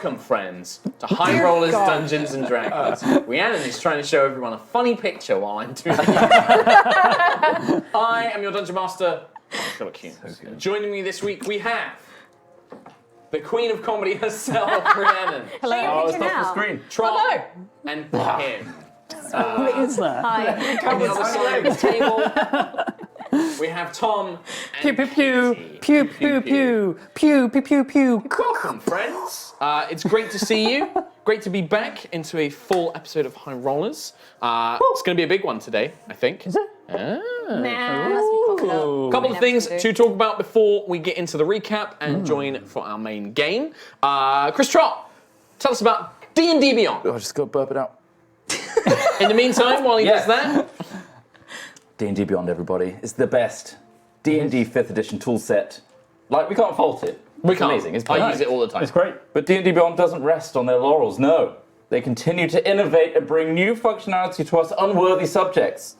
Welcome, friends, to High Rollers Dungeons and Dragons. Rhiannon is trying to show everyone a funny picture while I'm doing it. I am your Dungeon Master, Philip Hughes. So joining me this week, we have the Queen of Comedy herself, Rhiannon. Hello. It's not the screen. Trot and Kim. What is that? Hi. On the other side of the table, we have Tom and Pew pew pew pew pew pew pew pew pew pew. Welcome, friends. It's great to see you. Great to be back into a full episode of High Rollers. It's going to be a big one today, I think. Is it? Nah, must be cocked up. Couple of things to talk about before we get into the recap and join for our main game. Chris Trott, tell us about D&D Beyond. I just got to burp it out. In the meantime, while he does that, D&D Beyond, everybody. It's the best D&D 5th edition tool set. Like, we can't fault it. we can't. Amazing. It's I great. use it all the time. It's great. But D&D Beyond doesn't rest on their laurels, no. They continue to innovate and bring new functionality to us unworthy subjects.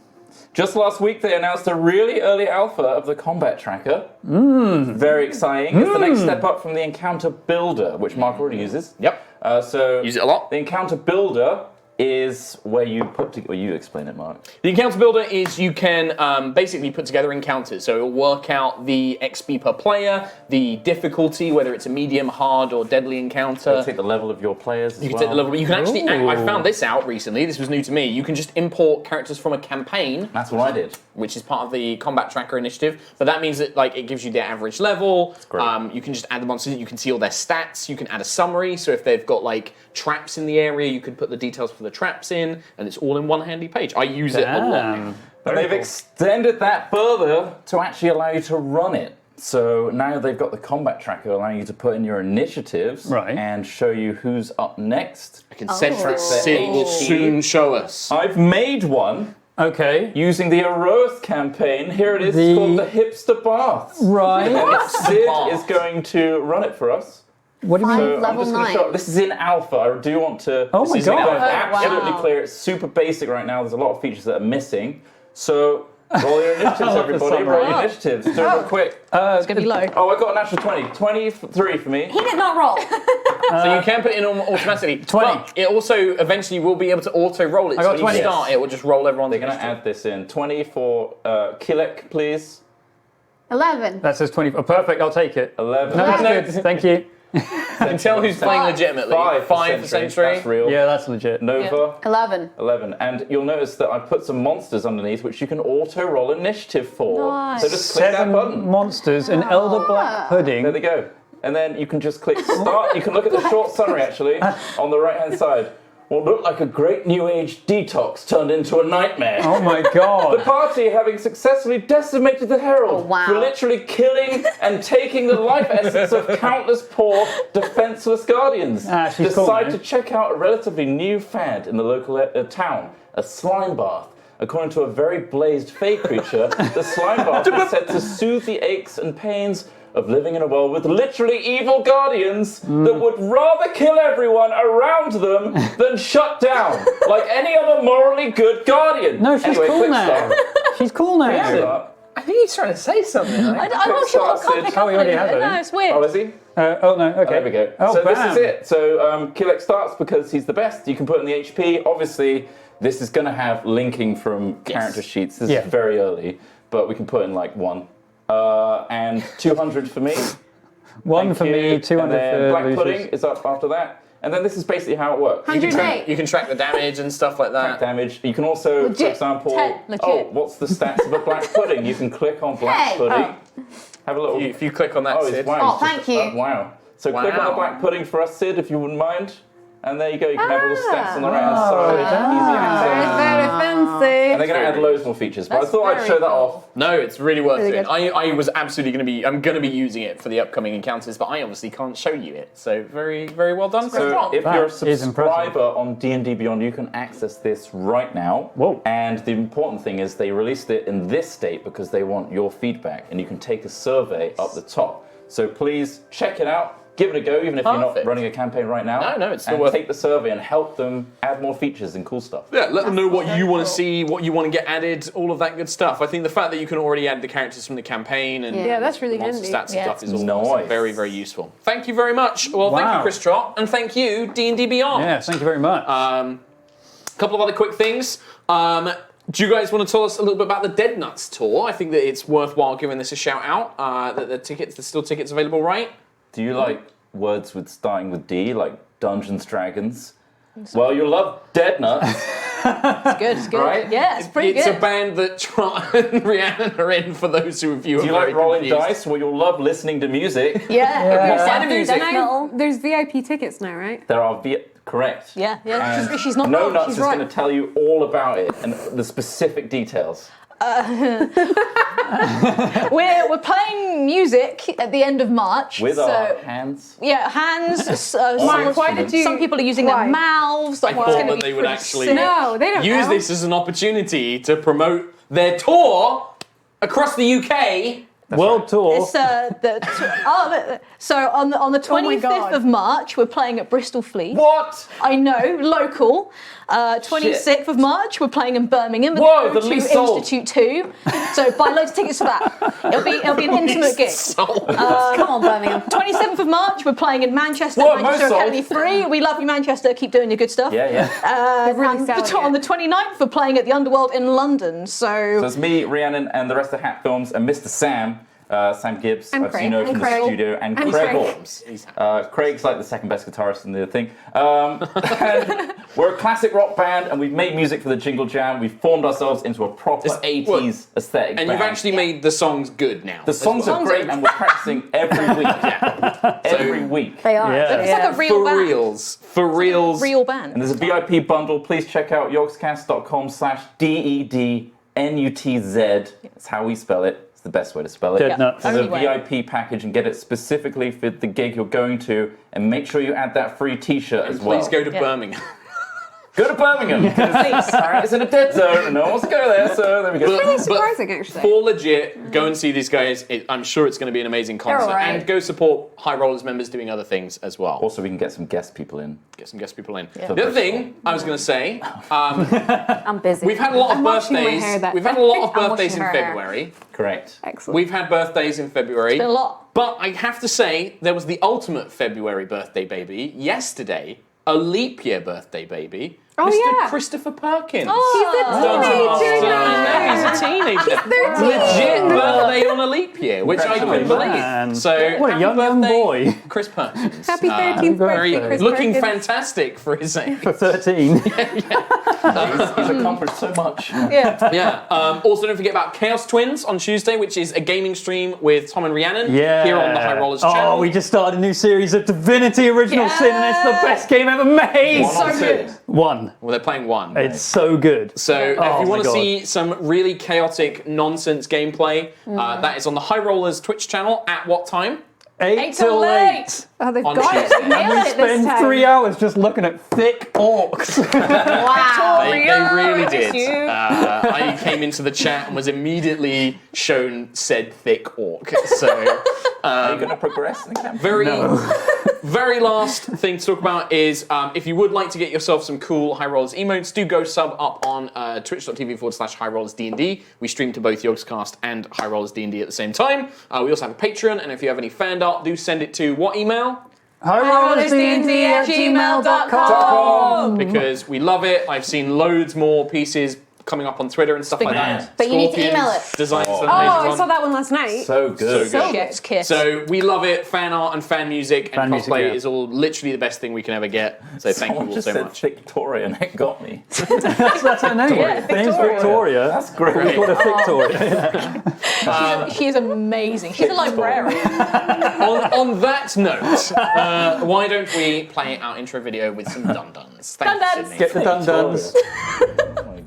Just last week, they announced a really early alpha of the combat tracker. Very exciting. It's the next step up from the encounter builder, which Mark already uses. Yep. So Use it a lot. the encounter builder is where you put together. Well, you explain it, Mark. The encounter builder is you can basically put together encounters. So it'll work out the XP per player, the difficulty, whether it's a medium, hard, or deadly encounter. Take the level of your players. You can take the level. You can actually. I found this out recently. This was new to me. You can just import characters from a campaign, That's what I did. which is part of the combat tracker initiative. But that means that like it gives you their average level. great. You can just add the monsters. You can see all their stats. You can add a summary. So if they've got like traps in the area, you can put the details for the traps in, and it's all in one handy page. I use it a lot. And they've extended that further to actually allow you to run it. So now they've got the combat tracker allowing you to put in your initiatives and show you who's up next. I can send Sid will soon show us. I've made one Okay. using the Aerois campaign. Here it is. It's called the Hipster Baths. Right. Sid is going to run it for us. What do you mean? So I'm Level just going to 9. show. This is in alpha. I do want to. Oh my this is in God. alpha. Absolutely wow. clear. It's super basic right now. There's a lot of features that are missing. So roll your initiatives, everybody. Roll your initiatives. Do it real quick. It's going to be low. Oh, I got a natural 20. 23 for me. He did not roll. So you can put it in automatically. 20. But it also eventually will be able to auto roll it. I got so when 20. you start, it will just roll everyone's They're going to add this in. 20 for Kilek, please. 11. That says 20. Oh, perfect. I'll take it. 11. No, that's good. Thank you. You can tell who's playing legitimately. 5 for Century. That's real. Yeah, that's legit. Nova. 11. 11. And you'll notice that I've put some monsters underneath which you can auto roll initiative for. Nice. So just click that 7 button. monsters, an elder black pudding. There they go. And then you can just click start. You can look at the short summary actually on the right hand side. What looked like a great new age detox turned into a nightmare. Oh my The God. party having successfully decimated the Herald Oh, wow. for literally killing and taking the life essence of countless poor, defenseless guardians. She's cool, Decide man. to check out a relatively new fad in the local town, a slime bath. According to a very blazed fake creature, the slime bath is said to soothe the aches and pains of living in a world with literally evil guardians that would rather kill everyone around them than shut down, like any other morally good guardian. No, she's Anyway, cool quick now. start. She's cool now. Start. I think he's trying to say something. I'm not sure what can't pick Oh, up we on already it. have it. No, it's weird. Oh, is he? Oh no. Okay. There we go. Oh, so bam. this is it. So Kilek starts because he's the best. You can put in the HP. Obviously, this is going to have linking from character sheets. This is very early, but we can put in like 1. And 200 for me. 1 for me, 200 and then for Black losers. Pudding is up after that. And then this is basically how it works. 108. You can track the damage and stuff like that. Damage. You can also, for Legit. example, 10. Legit. oh, what's the stats of a Black Pudding? You can click on Black Hey. Pudding. Have a little. If you click on that, Oh, Sid. it's wow. Oh, it's just- thank you. wow. So click on Wow. the Black Pudding for us, Sid, if you wouldn't mind. And there you go. You can have all the stats on the right hand side. Easy access. Very fancy. And they're going to add loads more features, but I That's thought I'd very show that cool. off. No, it's really worth Really it. good. I was absolutely going to be. I'm going to be using it for the upcoming encounters, but I obviously can't show you it. So very, very well done. So Chris. if That you're a is impressive. subscriber on D&D Beyond, you can access this right now. Whoa. And the important thing is they released it in this state because they want your feedback, and you can take a survey up the top. So please check it out. give it a go, even if you're not Perfect. running a campaign right now. No, it's still and worth take the survey and help them add more features and cool stuff. Yeah, let them know what you want to cool. see, what you want to get added, all of that good stuff. I think the fact that you can already add the characters from the campaign and Yeah, that's really monster handy. stats and Yeah. stuff is all Nice. very, very useful. Thank you very much. Well, thank you, Wow. Chris Trott, and thank you, D&D Beyond. Yeah, thank you very much. A couple of other quick things. Do you guys want to tell us a little bit about the Dead Nuts tour? I think that it's worthwhile giving this a shout out. That there's still tickets available, right? Do you like words with starting with D, like Dungeons, Dragons? Well, you'll love Dead Nuts. It's good, it's good. Right? Yeah, it's pretty It's good. a band that Trott and Rhiannon are in, for those of you who Do you are like very rolling confused. dice? Well, you'll love listening to music. Yeah. Find the music. There's VIP tickets now, right? There are correct. Yeah. And She's not No wrong. Nuts She's is right. going to tell you all about it and the specific details. We're playing music at the end of March. With so, our hands. Yeah, hands. Mark, why did you- Some people are using why? their mouths. I Like, thought it's gonna that be they would pretty actually sick. No, they don't use know. this as an opportunity to promote their tour across the UK. World tour. It's so on the 25th God. of March, we're playing at Bristol Fleet. What? I know, local. 26th of March, we're playing in Birmingham at Whoa, the the O2 least sold. Institute 2. So buy loads of tickets for that. It'll be an intimate gig. Come on, Birmingham. 27th of March, we're playing in Manchester, Whoa, Manchester most sold. Academy 3. We love you, Manchester. Keep doing your good stuff. Yeah. really And selling on the it. 29th, we're playing at the Underworld in London. So it's me, Rhiannon, and the rest of Hat Films, and Mr. Sam. Sam Gibbs, And as Craig. you know And from Craig. the studio, and And Craig Craig. Holmes. Craig's like the second best guitarist in the thing. And we're a classic rock band, and we've made music for the Jingle Jam. We've formed ourselves into a proper It's- 80s aesthetic And band. you've actually made the songs good now. The songs are great, and we're practicing every week. Every week. They are. Yeah. It's like a real for band. reals. For reals. Real And band. there's a VIP bundle. Please check out yogscast.com/DEDNUTZ. That's how we spell it. It's the best way to spell it. Dead Nuts. For the Only way. VIP package and get it specifically for the gig you're going to, and make sure you add that free T-shirt as well. Please go to Yeah. Birmingham. Go to Birmingham. It's in a dead zone, and no one wants to go there. So there we go. But surprising, actually. For legit, go and see these guys. I'm sure it's going to be an amazing concert. all right. And go support High Rollers members doing other things as well. Also, we can get some guest people in. Get some guest people in. Yeah. The other thing I was going to say, I'm busy. we've had a lot of I'm washing my birthdays. hair that We've had a lot of I'm birthdays in washing her hair. February. Correct. Excellent. We've had birthdays in February. Been a lot. But I have to say, there was the ultimate February birthday baby yesterday. A leap year birthday baby. Oh, Mr. yeah. Christopher Perkins. Oh. He's now. a teenager. 13. Legit birthday on a leap year, which I couldn't Man. believe. So What a happy young birthday, boy. Chris Perkins. Happy 13th Very birthday, Chris looking Perkins. fantastic for his age. For 13. He's accomplished so much. Yeah. Yeah. Also, don't forget about Chaos Twins on Tuesday, which is a gaming stream with Tom and Rhiannon Yeah. here on the High Rollers channel. Oh, we just started a new series of Divinity Original Yeah. Sin, and it's the best game ever made. One on two. One. Well, they're playing one. It's so good. So if Oh you want my to God. see some really chaotic nonsense gameplay, that is on the High Rollers Twitch channel at what time? 8 till till late. 8. Oh, they've On got it. Tuesday. They nailed it this Spend time. 3 hours just looking at thick orcs. Wow. They really did. I came into the chat and was immediately shown said thick orc. So Are you going to progress in the campaign? very last thing to talk about is if you would like to get yourself some cool High Rollers emotes, do go sub up on twitch.tv/High Rollers D&D. We stream to both Yogscast and High Rollers D&D at the same time. We also have a Patreon, and if you have any fan art, do send it to what email? HighRollersDND@gmail.com. Because we love it. I've seen loads more pieces coming up on Twitter and stuff like that. But you need to Scorpions, email it. Designs Oh, for I saw that one last night. So good. So good. It's kiss. So we love it. Fan art and fan music and Fan music, cosplay yeah. is all literally the best thing we can ever get. So thank Someone you all just so said much. Victoria, and it got me. That's her name. Yeah, Her name's Victoria. That's great. We call her Victoria. She is amazing. She's a librarian. on that note, why don't we play our intro video with some dun-duns? Thank you, Dun-duns. Sydney. Get the dun-duns. Oh my God.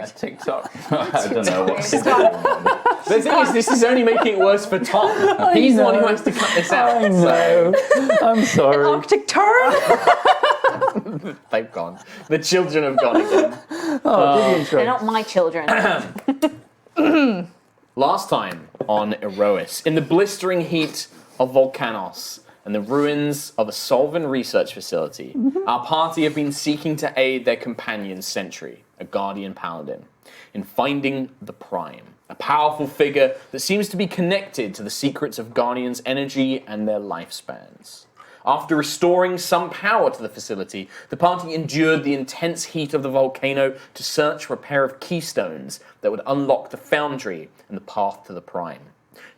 Yeah, TikTok. I don't know what's The thing is, this is only making it worse for Tom. He's the one who has to cut this out. I know. I'm sorry. Arctic turn. They've gone. The children have gone again. They're not my children. Last time on Aerois, in the blistering heat of Volcanos and the ruins of a Solvin research facility, our party have been seeking to aid their companion Sentry, a Guardian Paladin, in finding the Prime, a powerful figure that seems to be connected to the secrets of Guardians' energy and their lifespans. After restoring some power to the facility, the party endured the intense heat of the volcano to search for a pair of keystones that would unlock the foundry and the path to the Prime.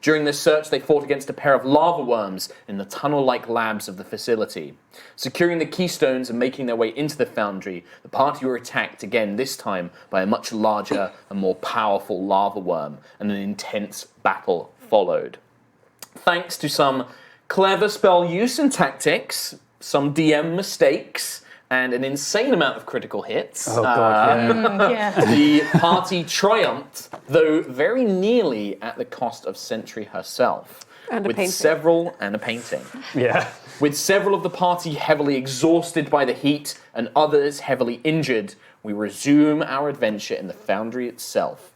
During this search, they fought against a pair of lava worms in the tunnel-like labs of the facility. Securing the keystones and making their way into the foundry, the party were attacked again, this time by a much larger and more powerful lava worm, and an intense battle followed. Thanks to some clever spell use and tactics, some DM mistakes, and an insane amount of critical hits. Oh, God, Yeah. The party triumphed, though very nearly at the cost of Sentry herself. And a with painting. several and a painting. Yeah. With several of the party heavily exhausted by the heat and others heavily injured, we resume our adventure in the foundry itself,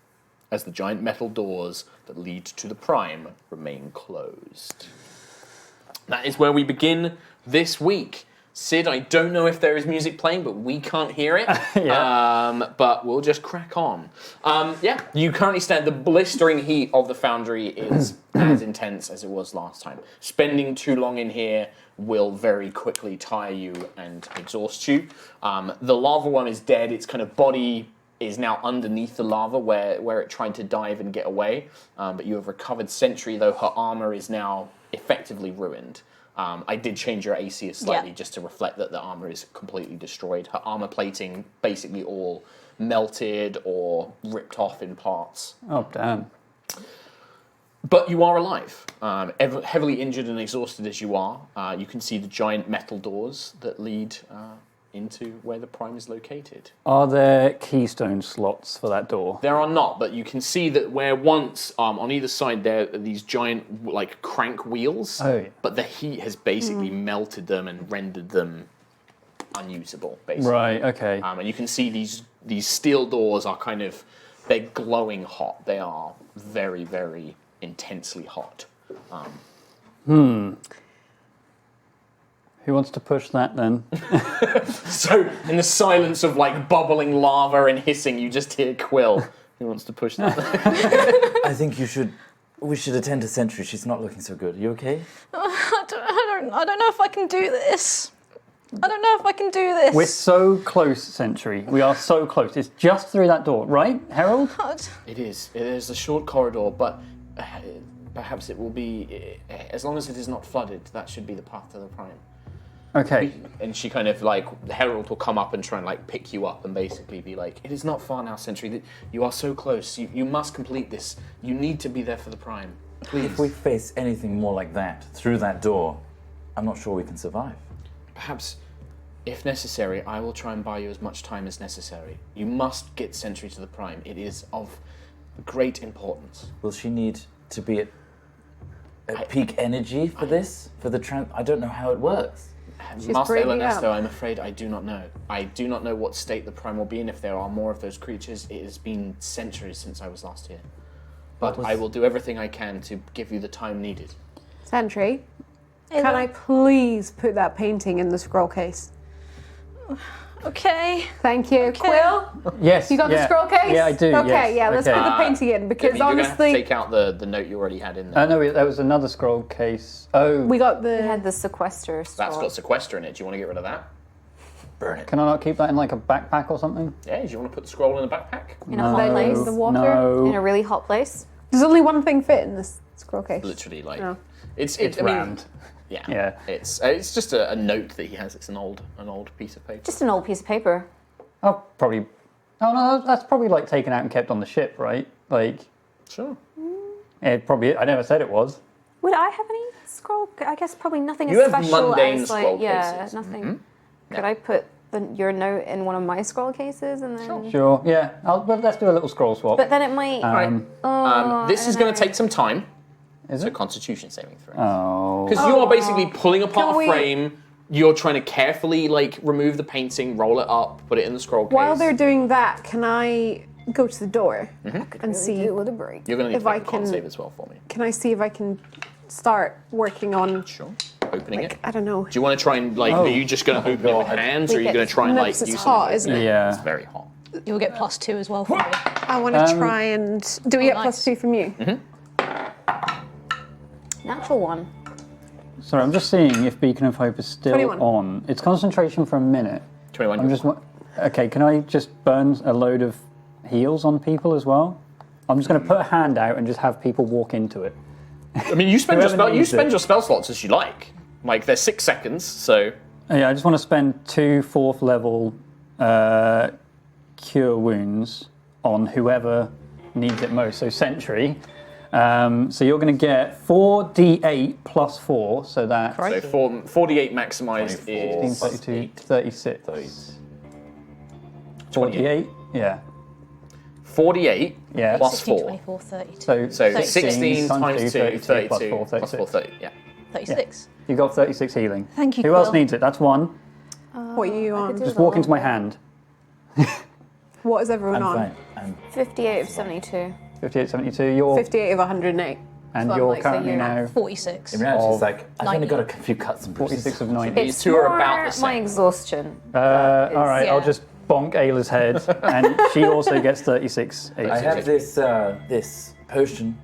as the giant metal doors that lead to the Prime remain closed. That is where we begin this week. Sid, I don't know if there is music playing, but we can't hear it. But we'll just crack on. You currently stand. The blistering heat of the foundry is as intense as it was last time. Spending too long in here will very quickly tire you and exhaust you. The lava worm is dead. Its kind of body is now underneath the lava where it tried to dive and get away. But you have recovered Sentry, though her armor is now effectively ruined. I did change your AC slightly just to reflect that the armor is completely destroyed. Her armor plating basically all melted or ripped off in parts. Oh, damn. But you are alive. Heavily injured and exhausted as you are, you can see the giant metal doors that lead into where the Prime is located. Are there keystone slots for that door? There are not, but you can see that where once on either side there are these giant like crank wheels, but the heat has basically melted them and rendered them unusable, basically. Right, okay. And you can see these steel doors are they're glowing hot. They are very, very intensely hot. Who wants to push that then? So in the silence of like bubbling lava and hissing, you just hear Quill. Who wants to push that? I think we should attend to Sentry. She's not looking so good. Are you okay? I don't know if I can do this. I don't know if I can do this. We're so close, Sentry. We are so close. It's just through that door, right, Harold? It is. It is a short corridor, but perhaps it will be, as long as it is not flooded, that should be the path to the Prime. Okay. And she kind of like, Herald will come up and try and like pick you up and basically be like, it is not far now, Sentry. You are so close. You must complete this. You need to be there for the Prime. Please. If we face anything more like that through that door, I'm not sure we can survive. Perhaps, if necessary, I will try and buy you as much time as necessary. You must get Sentry to the Prime. It is of great importance. Will she need to be at peak energy for this? For the I don't know how it works. Master Elanesto, I'm afraid I do not know. I do not know what state the Prime will be in if there are more of those creatures. It has been centuries since I was last here. But I will do everything I can to give you the time needed. Sentry, can I please put that painting in the scroll case? Okay. Thank you. Okay. Quill, Yes. you got the scroll case? Yeah, I do. Okay, yes. let's put the painting in because You're going to have to honestly, take out the note you already had in there. No, that was another scroll case. Oh, we got We the. had the sequester That's scroll. got sequester in it. Do you want to get rid of that? Burn it. can I not keep that in like a backpack or something? Yeah, do you want to put the scroll in the backpack? In a hot place. the water. No. In a really hot place. There's only one thing fit in this scroll case. Literally, like No. it's It's I mean, round. yeah. It's just a note that he has. It's an old piece of paper. Just an old piece of paper. Oh, probably. Oh no, that's probably like taken out and kept on the ship, right? Like, Sure. it probably. I never said it was. Would I have any scroll? I guess probably nothing You as have special mundane as scroll like cases. nothing. Could I put your note in one of my scroll cases, and then. Sure. Yeah. Well, let's do a little scroll swap. But then it might. This is going to take some time. Is So it? Constitution saving throw. Oh. Because you are basically pulling apart Can a we- frame. You're trying to carefully remove the painting, roll it up, put it in the scroll case. While they're doing that, can I go to the door and see? Do it with a break. You're going to need if to I make a con can- save as well for me. Can I see if I can start working on? Sure. Opening it. I don't know. Do you want to try and are you just going to open it with hands, or are you going to try and No, use because it's something? hot, isn't it? Yeah. It's very hot. You'll get +2 as well from me. I want to try and. Do we get nice. +2 from you? Natural one. Sorry, I'm just seeing if Beacon of Hope is still 21. on. It's concentration for a minute. 21. I'm just. Okay, can I just burn a load of heals on people as well? I'm just going to put a hand out and just have people walk into it. I mean, you spend your Whoever spell. You needs spend it. your spell slots as you like. There's 6 seconds, so Yeah, I just want to spend 2 4th level cure wounds on whoever needs it most. So Sentry. So you're going to get 4d8 plus 4, so that's so 48 maximized 16, is 32, 36. 28. 48? Yeah. 48 Yeah. plus 16, 4. 24, 32. So, So 16 times 2, 32 plus 4, plus 4, 36. 30. Yeah. 36. You got 36 healing. Thank you, Who else Quill. needs it? That's one. What are you on? do Just the walk into my level. hand. What is everyone I'm on? fine. I'm 58 of 72. 58, 72. You're 58 of 108. and so I'm you're like, so currently you're now 46. in reality, it's like I've only 90. got a few cuts and bruises. 46 of 90. These two are about the my same. exhaustion. All right, yeah. I'll just bonk Ayla's head, and she also gets 36 I HP. have this potion,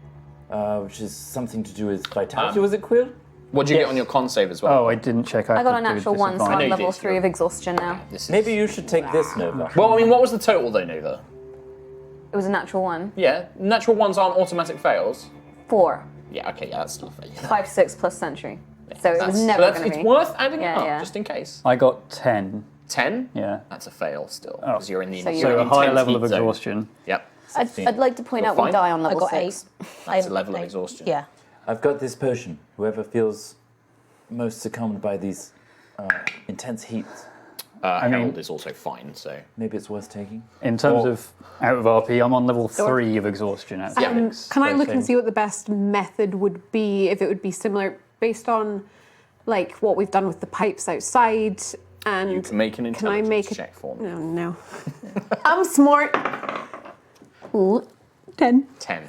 which is something to do with vitality. Was it Quill? What do you Yes. get on your con save as well? Oh, I didn't check. I got a have to do natural 1, so disadvantage. know I'm you level did, 3 of exhaustion now. This is- Maybe you should take this, Nova. Well, I mean, what was the total though, Nova? It was a natural 1. Yeah, natural ones aren't automatic fails. 4. Yeah, okay, yeah, that's still a fail. 5, 6 plus sentry. So it was That's- never but that's- going to it's be. worth adding Yeah, it up, yeah. just in case. I got 10. 10? Yeah. That's a fail still, because you're in the So you're you're- So a in higher intense level of heat zone. exhaustion. Yep. I'd like to point You're out we fine. die on I level got 6. 8. That's a level of exhaustion. Yeah. I've got this potion. Whoever feels most succumbed by these intense heats, Harold is also fine, so. maybe it's worth taking. In terms Or- of out of RP, I'm on level 3 of exhaustion at six. Can I look and Same. see what the best method would be, if it would be similar, based on like what we've done with the pipes outside? And You can make an can I intelligence make a check for me. No. I'm smart. Ooh, 10. 10.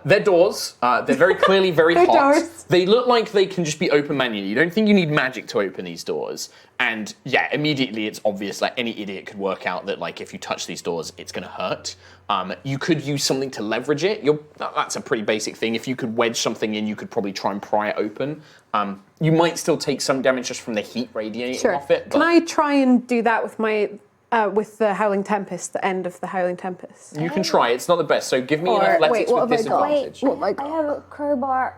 They're doors. They're very clearly very They're hot. doors. They look like they can just be open manually. You don't think you need magic to open these doors. And yeah, immediately it's obvious, like any idiot could work out that like if you touch these doors, it's going to hurt. You could use something to leverage it. That's a pretty basic thing. If you could wedge something in, you could probably try and pry it open. You might still take some damage just from the heat radiating Sure. off it. Can but I try and do that with my with the Howling Tempest, the end of the Howling Tempest? You can try. It's not the best. So give me Or- an athletics wait, what with have I got? disadvantage. What have I got? I have a crowbar.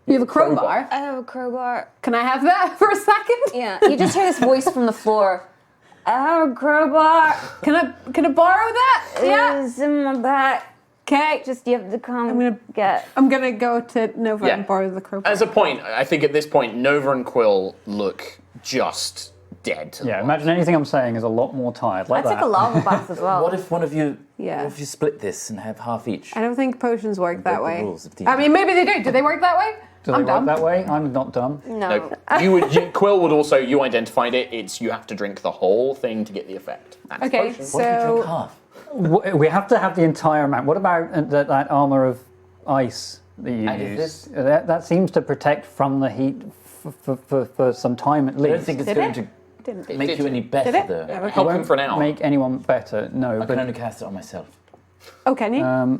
You have a crowbar? I have a crowbar. Can I have that for a second? Yeah, you just hear this voice from the floor. I have a crowbar. Can I borrow that? Yeah. It's in my back. Okay. Just you have to come gonna- get. I'm gonna go to Nova Yeah. and borrow the crowbar. As a point, I think at this point, Nova and Quill look just dead. To the Yeah, world. imagine anything I'm saying is a lot more tired, I like took that. a lava bath as well. What if one of you, Yeah. what if you split this and have half each? I don't think potions work that the way. rules of I mean, maybe they do. Do they work that way? Do they I'm work dumb. that way? I'm not dumb. No. Nope. Quill would also, you identified it, it's you have to drink the whole thing to get the effect. That's Okay, potion. What if you drink so half? We have to have the entire amount. What about that armor of ice that you And is use? this- That seems to protect from the heat for some time at I least. don't think it's Did going it? to didn't. make did. you any better, Did it? though. Yeah, okay. Help him for an hour. Make anyone better? No, I can but only cast it on myself. Oh, can you? No.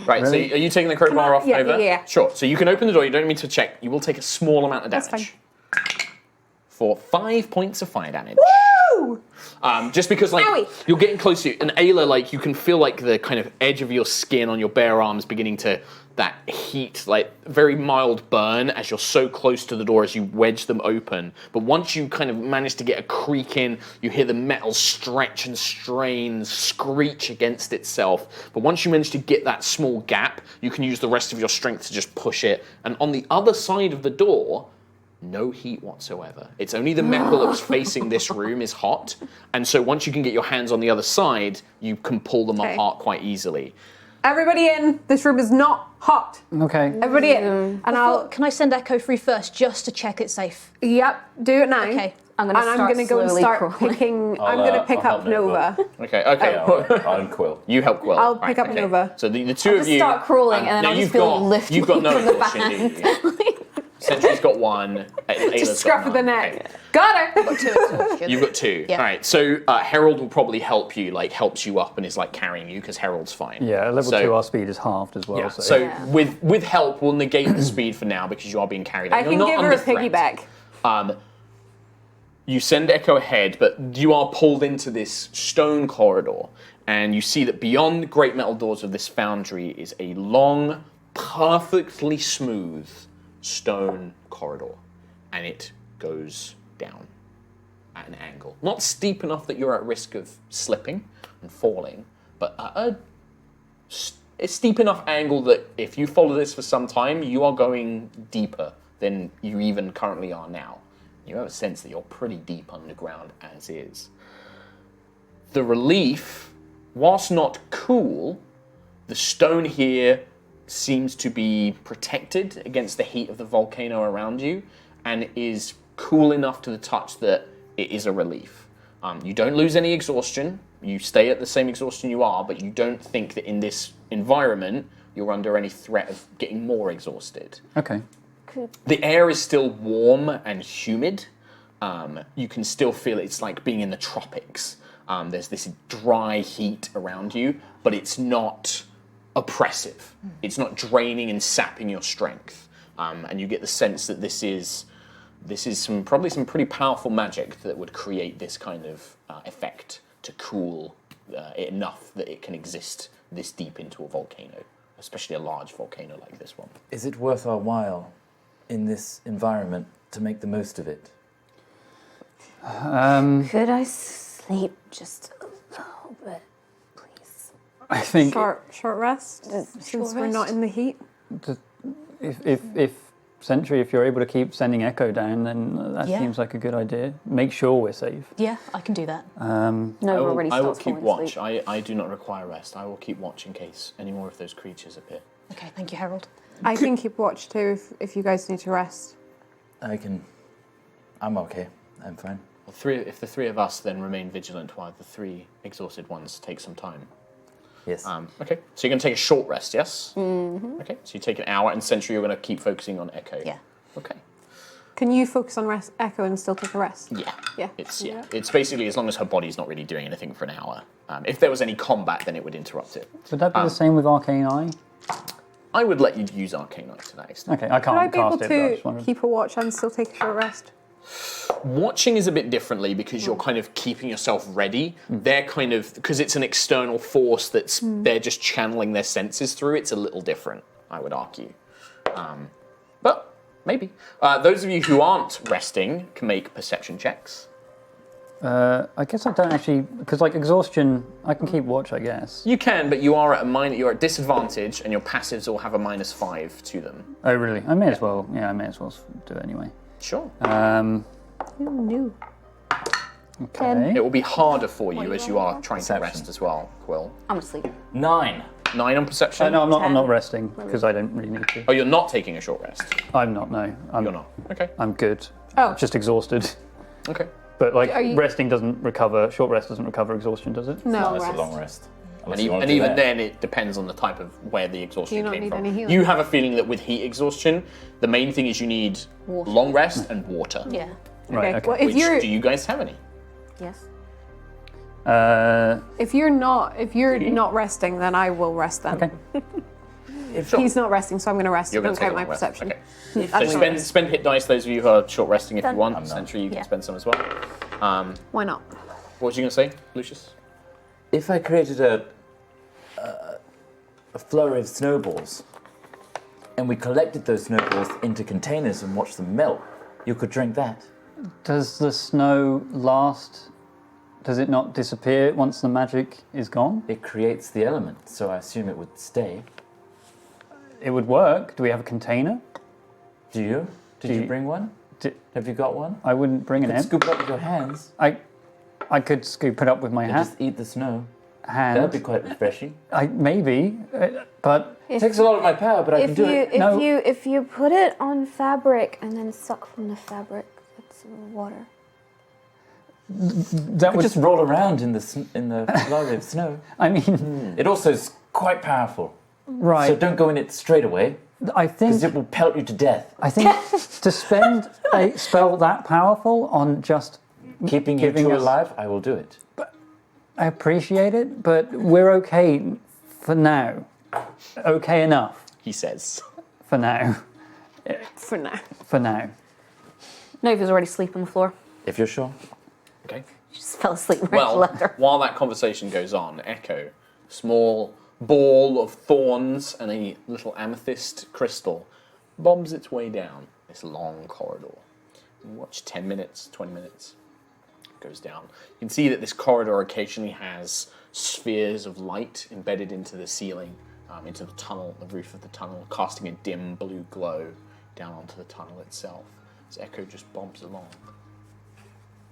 Right, Really? so are you taking the crowbar off, yeah, Nova? yeah. Sure, so you can open the door, you don't need to check. You will take a small amount of That's damage. For 5 points of fire damage. Woo! Just because, like, Owie. you're getting close to and Ayla, like, you can feel, like, the kind of edge of your skin on your bare arms beginning to, that heat, like, very mild burn as you're so close to the door as you wedge them open. But once you kind of manage to get a creak in, you hear the metal stretch and strain, screech against itself. But once you manage to get that small gap, you can use the rest of your strength to just push it. And on the other side of the door, no heat whatsoever. It's only the metal that was facing this room is hot, and so once you can get your hands on the other side, you can pull them Okay. apart quite easily. Everybody in. This room is not hot. Okay. Everybody in. And I'll. Can I send Echo through first just to check it's safe? Yep. Do it now. Okay. I'm gonna start go and slowly start crawling. picking. I'm gonna pick I'll up help Nova. Nova. Okay. I'm Quill. You help Quill. I'll pick up okay. Nova. So the two I'll of just you start crawling, and then now I'll just you've feel got lift you've got no from the exhaustion, do you? Sentry's got one. Ayla's Just scruff got of the none. neck. Okay. Got her. Two exhaustion. You've got two. Yeah. All right. So Herald will probably help you, like helps you up and is like carrying you because Harold's fine. Yeah, at level So- 2 our speed is halved as well. Yeah. So, So with help, we'll negate the speed for now because you are being carried. I You're can not give her under a threat. piggyback. You send Echo ahead, but you are pulled into this stone corridor, and you see that beyond the great metal doors of this foundry is a long, perfectly smooth stone corridor, and it goes down at an angle. Not steep enough that you're at risk of slipping and falling, but at a steep enough angle that if you follow this for some time, you are going deeper than you even currently are now. You have a sense that you're pretty deep underground as is. The relief, whilst not cool, the stone here seems to be protected against the heat of the volcano around you and is cool enough to the touch that it is a relief. You don't lose any exhaustion. You stay at the same exhaustion you are, but you don't think that in this environment you're under any threat of getting more exhausted. okay. The air is still warm and humid. You can still feel it's like being in the tropics. There's this dry heat around you, but it's not oppressive. It's not draining and sapping your strength. And you get the sense that this is probably some pretty powerful magic that would create this kind of effect to cool it enough that it can exist this deep into a volcano, especially a large volcano like this one. Is it worth our while in this environment to make the most of it? Could I sleep just a little bit, please? I think Short rest. Since we're not in the heat. if Sentry, if you're able to keep sending Echo down, then that Yeah. seems like a good idea. Make sure we're safe. Yeah, I can do that. No, we're already I will starts keep falling watch. asleep. I do not require rest. I will keep watch in case any more of those creatures appear. Okay, thank you, Harold. I can keep watch too if you guys need to rest. I'm okay. I'm fine. Well, if the three of us then remain vigilant while the three exhausted ones take some time. Yes. Okay, so you're going to take a short rest, yes? Mm-hmm. Okay, so you take an hour, and Sentry, you're going to keep focusing on Echo. Yeah. Okay. Can you focus on Echo and still take a rest? Yeah. Yeah. It's basically as long as her body's not really doing anything for an hour. If there was any combat, then it would interrupt it. Would that be the same with Arcane Eye? I would let you use Arcane Eye to that extent. Okay, I Would I can't be able cast it. But I just to wondered. keep a watch and still take a short rest? Watching is a bit differently because you're kind of keeping yourself ready. They're kind of, because it's an external force that's, they're just channeling their senses through, it's a little different, I would argue. But maybe. Those of you who aren't resting can make perception checks. I guess I don't actually, because like exhaustion, I can keep watch, I guess. You can, but you're at disadvantage and your passives all have a -5 to them. Oh, really? I may as well. Yeah, I may as well do it anyway. Sure. New. Okay. It will be harder for you as you are trying to rest as well, Quill. I'm asleep. 9. 9 on perception? No, I'm not resting because I don't really need to. Oh, you're not taking a short rest? I'm not. No, You're not. Okay. I'm good. Oh. Just exhausted. Okay. But like Are you- resting doesn't recover. Short rest doesn't recover exhaustion, does it? No, That's rest. a long rest. Unless And, you want and to do even that. then, it depends on the type of where the exhaustion Do you not came need from. any healing? You have a feeling that with heat exhaustion, the main thing is you need Water. long rest and water. Yeah. Right. Okay. Well, if Which, you're do you guys have any? Yes. if you're not resting, then I will rest then. Okay. He's not resting, so I'm going to rest. You're Don't going to take count a my long rest. perception. Okay. That's So fine. spend hit dice, those of you who are short resting if you Done. want. I'm not. Sentry, you Yeah. can spend some as well. Why not? What was you going to say, Lucius? If I created a flurry of snowballs, and we collected those snowballs into containers and watched them melt, you could drink that. Does the snow last? Does it not disappear once the magic is gone? It creates the element, so I assume it would stay. It would work. Do we have a container? Do you? Did Do you you- bring one? Have you got one? I wouldn't bring it in. Scoop it up with your hands. I could scoop it up with my And hand. just eat the snow. hand. That'd be quite refreshing. Maybe, but It takes a lot of my power, but I can do it. If you put it on fabric and then suck from the fabric, it's water. that I would just roll around in the lorry of snow. I mean, It also is quite powerful. right. So don't go in it straight away, I think because it will pelt you to death. I think to spend a spell that powerful on just Keeping you giving two us- alive, I will do it. I appreciate it, but we're okay for now. Okay enough He says. for now. For now. For now. Nova's already asleep on the floor. If you're sure. Okay. She just fell asleep right Well, after. while that conversation goes on, Echo, small ball of thorns and a little amethyst crystal, bombs its way down this long corridor. Watch 10 minutes, 20 minutes. Goes down. You can see that this corridor occasionally has spheres of light embedded into the ceiling, into the tunnel, the roof of the tunnel, casting a dim blue glow down onto the tunnel itself. As Echo just bombs along.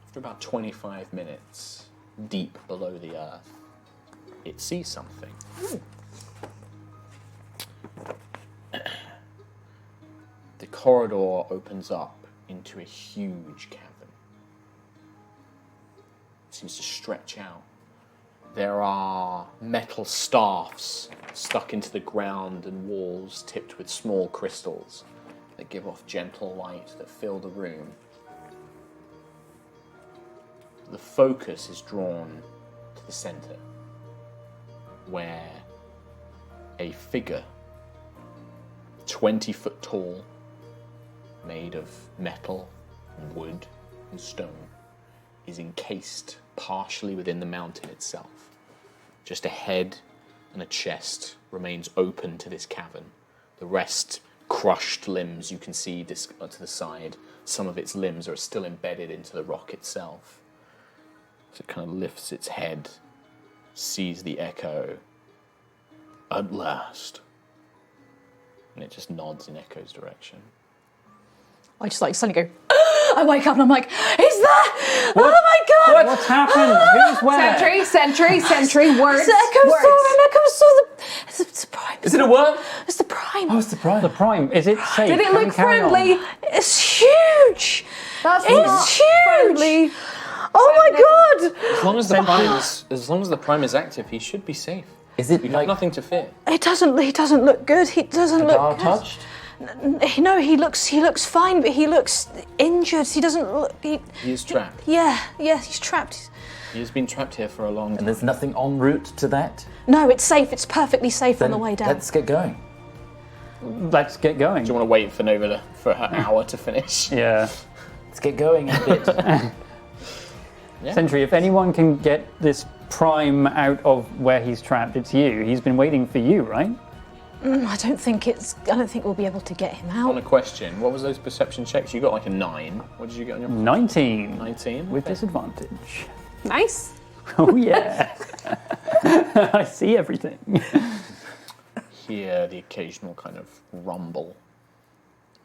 After about 25 minutes, deep below the earth, it sees something. The corridor opens up into a huge cavern. It seems to stretch out. There are metal staffs stuck into the ground and walls tipped with small crystals that give off gentle light that fill the room. The focus is drawn to the center, where a figure, 20 foot tall, made of metal and wood and stone, is encased partially within the mountain itself. Just a head and a chest remains open to this cavern. The rest, crushed limbs, you can see to the side. Some of its limbs are still embedded into the rock itself. So it kind of lifts its head, sees the Echo. At last. And it just nods in Echo's direction. I just suddenly go, I wake up and I'm like, is that? Oh my god! What's happened? Who's where? Sentry, words. It's the Echo saw it's the prime. Is it a worm? It's the prime. Oh, it's the prime. The prime. Is it safe? Did it Can we look carry on? friendly? It's huge. That's It's not huge. friendly. Oh my god! As long as the prime is active, he should be safe. Is it You have like nothing to fear. He doesn't look good. He doesn't Dar look good. touched? No, he looks fine, but he looks injured. He doesn't look. He is trapped. Yeah, he's trapped. He has been trapped here for a long And time. there's nothing en route to that? No, it's safe. It's perfectly safe Then on the way down. let's get going. Let's get going. Do you want to wait for Nova for her hour to finish? Yeah. Let's get going a bit. Sentry, if anyone can get this prime out of where he's trapped, it's you. He's been waiting for you, right? I don't think we'll be able to get him On a out. question, what was those perception checks? You got like a 9. What did you get on your 19. 19? With disadvantage. Nice. Oh, yeah. I see everything. Hear the occasional kind of rumble.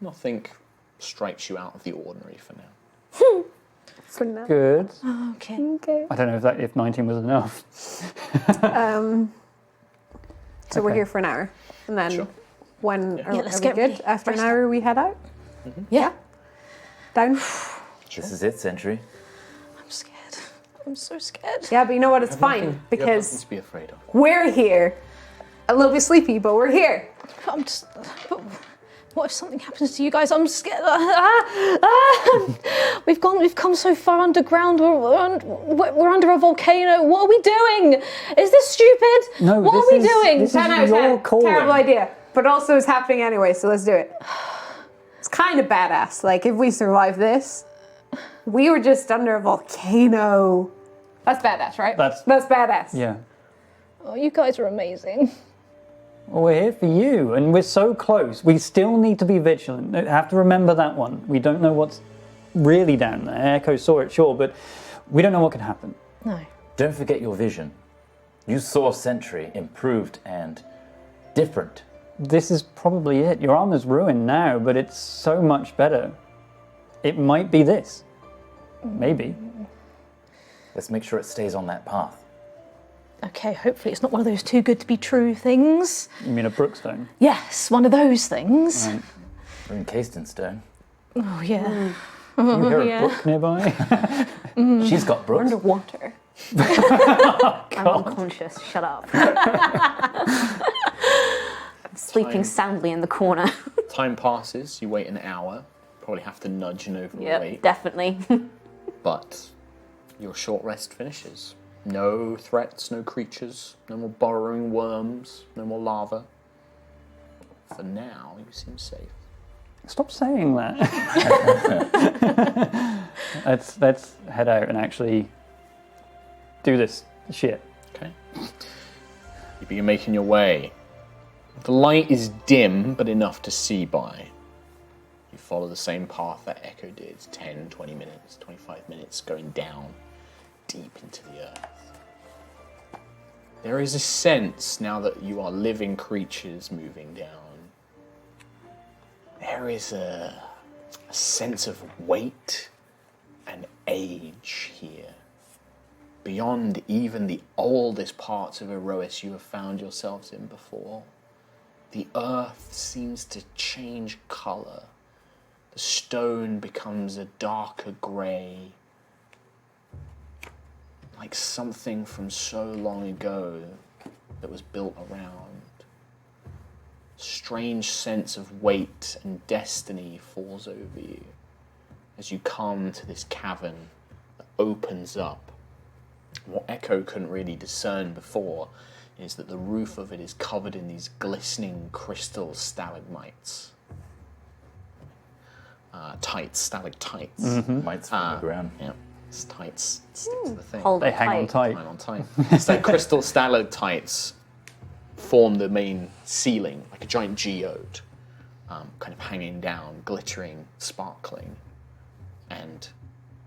Nothing strikes you out of the ordinary for now. For now. Good. Okay. Okay. I don't know if 19 was enough. So we're here for an hour. And then Sure. when Yeah, are let's we get good? ready. After an hour we head out? Yeah. Down? This is it, Sentry. I'm scared. I'm so scared. Yeah, but you know what? It's fine You have nothing because to be afraid of. we're here. A little bit sleepy, but we're here. I'm just. But what if something happens to you guys? I'm scared. We've come so far underground. We're under a volcano. What are we doing? Is this stupid? No, what this are we is- doing? this is 10 out of your 10. calling. Terrible idea. But also it's happening anyway, so let's do it. It's kind of badass. Like, if we survive this, we were just under a volcano. That's badass, right? That's- badass. Yeah. Oh, you guys are amazing. Well, we're here for you, and we're so close. We still need to be vigilant. Have to remember that one. We don't know what's really down there. Echo saw it, sure, but we don't know what could happen. No. Don't forget your vision. You saw Sentry improved and different. This is probably it. Your armor's ruined now, but it's so much better. it might be this. Maybe. Let's make sure it stays on that path. Okay, hopefully it's not one of those too good to be true things. You mean a brookstone? Yes, one of those things. Right. We're encased in stone. Oh, yeah. You hear yeah. a brook nearby? She's got brooks. Underwater. I'm unconscious. Shut up. I'm sleeping soundly in the corner. Time passes. You wait an hour. Probably have to nudge and overweight. Yep, definitely. But your short rest finishes. No threats, no creatures, no more burrowing worms, no more lava. For now, you seem safe. Stop saying that. let's head out and actually do this shit. Okay. You begin making your way. The light is dim, but enough to see by. You follow the same path that Echo did, 10, 20 minutes, 25 minutes, going down deep into the earth. There is a sense, now that you are living creatures moving down, there is a sense of weight and age here. Beyond even the oldest parts of Aerois you have found yourselves in before. The earth seems to change colour. The stone becomes a darker grey, like something from so long ago that was built around. Strange sense of weight and destiny falls over you as you come to this cavern that opens up. What Echo couldn't really discern before is that the roof of it is covered in these glistening crystal stalagmites. Stalactites. Mites from the ground. Yeah, it's tights. Stick to the thing. Hold They it hang on tight. Hang on tight. It's like crystal stalactites form the main ceiling, like a giant geode, kind of hanging down, glittering, sparkling. And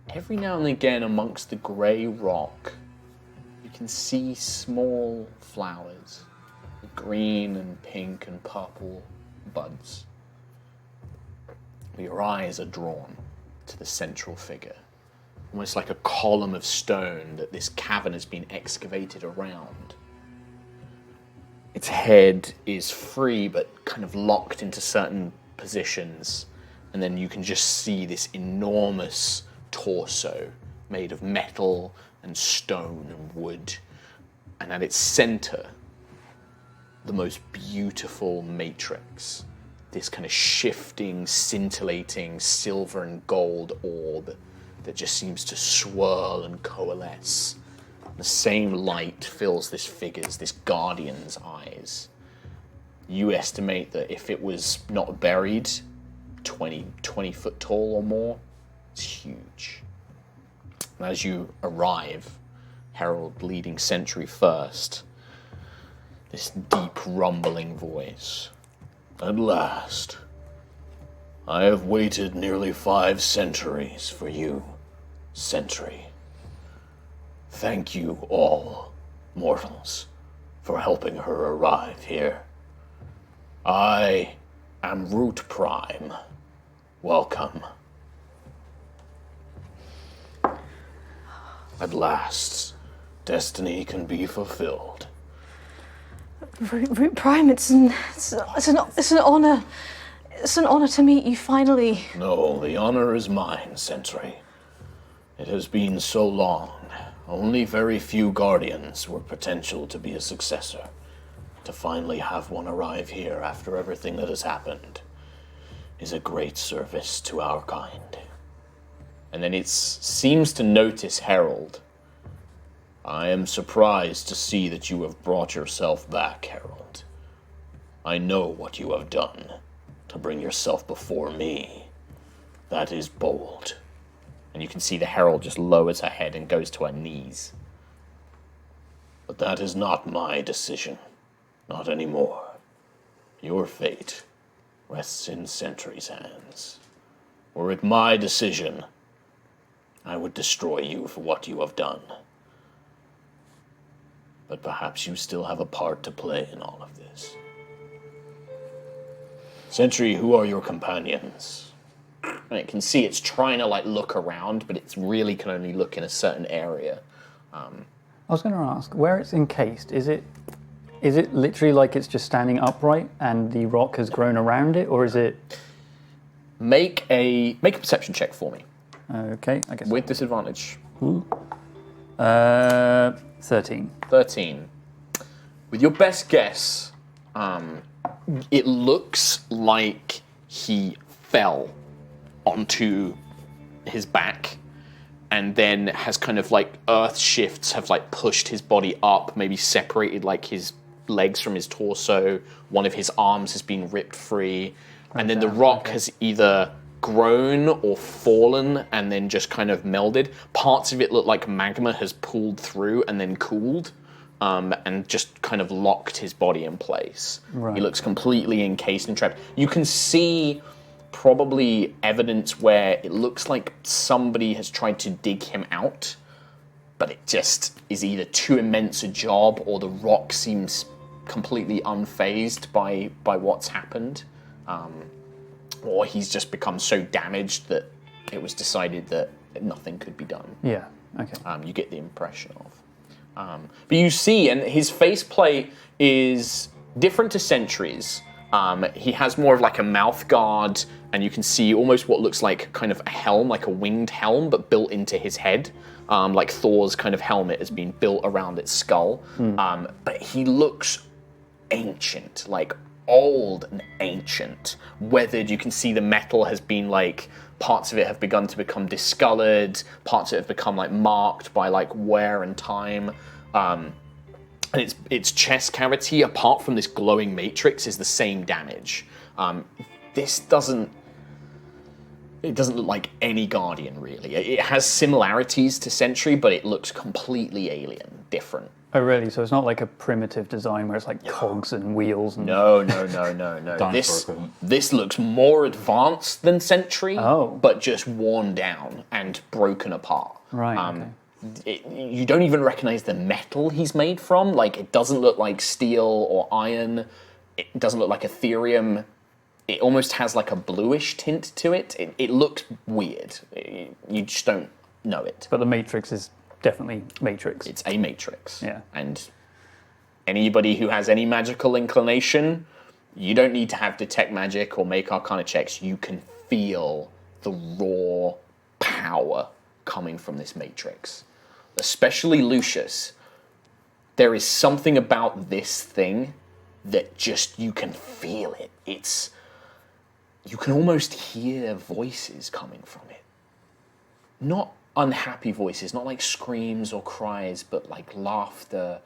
every now and again amongst the grey rock, you can see small flowers, with green and pink and purple buds. Your eyes are drawn to the central figure, almost like a column of stone that this cavern has been excavated around. Its head is free but kind of locked into certain positions, and then you can just see this enormous torso made of metal and stone and wood, and at its center, the most beautiful matrix, this kind of shifting, scintillating silver and gold orb that just seems to swirl and coalesce. The same light fills this figure's, this guardian's eyes. You estimate that if it was not buried, 20 foot tall or more, it's huge. And as you arrive, Herald leading sentry first, this deep rumbling voice. At last, I have waited nearly 5 centuries for you, sentry. Thank you all, mortals, for helping her arrive here. I am Root Prime. Welcome. At last, destiny can be fulfilled. Root Prime, it's an honor. It's an honor to meet you finally. No, the honor is mine, sentry. It has been so long. Only very few guardians were potential to be a successor. To finally have one arrive here after everything that has happened is a great service to our kind. And then it seems to notice Herald. I am surprised to see that you have brought yourself back, Herald. I know what you have done to bring yourself before me. That is bold. And you can see the Herald just lowers her head and goes to her knees. But that is not my decision. Not anymore. Your fate rests in Sentry's hands. Were it my decision, I would destroy you for what you have done. But perhaps you still have a part to play in all of this. Sentry, who are your companions? And it can see it's trying to like look around, but it's really can only look in a certain area. I was going to ask, where it's encased, is it literally like it's just standing upright and the rock has grown around it, or is it... Make a perception check for me. Okay, I guess... With disadvantage. 13. 13. With your best guess, it looks like he fell onto his back and then has kind of like earth shifts have like pushed his body up, maybe separated like his legs from his torso. One of his arms has been ripped free. And then the rock has either grown or fallen and then just kind of melded. Parts of it look like magma has pulled through and then cooled and just kind of locked his body in place. Right. He looks completely encased and trapped. You can see probably evidence where it looks like somebody has tried to dig him out, but it just is either too immense a job or the rock seems completely unfazed by what's happened. Or he's just become so damaged that it was decided that nothing could be done. Yeah, okay. You get the impression of. But you see, and his faceplate is different to Sentry's. He has more of like a mouth guard, and you can see almost what looks like kind of a helm, like a winged helm, but built into his head. Like Thor's kind of helmet has been built around its skull. But he looks ancient, like old and ancient. Weathered, you can see the metal has been like, parts of it have begun to become discolored, parts of it have become like marked by like wear and time. And its chest cavity, apart from this glowing matrix, is the same damage. This doesn't look like any Guardian, really. It has similarities to Sentry, but it looks completely alien, different. Oh, really? So it's not like a primitive design where it's like cogs and wheels? And... No. This looks more advanced than Sentry, but just worn down and broken apart. Right, You don't even recognize the metal he's made from. Like, it doesn't look like steel or iron. It doesn't look like Ethereum. It almost has like a bluish tint to it. It looks weird. You just don't know it. But the Matrix is definitely Matrix. It's a Matrix. Yeah. And anybody who has any magical inclination, you don't need to have Detect Magic or make Arcana checks. You can feel the raw power coming from this Matrix. Especially Lucius. There is something about this thing that just, you can feel it. You can almost hear voices coming from it. Not unhappy voices, not like screams or cries, but like laughter,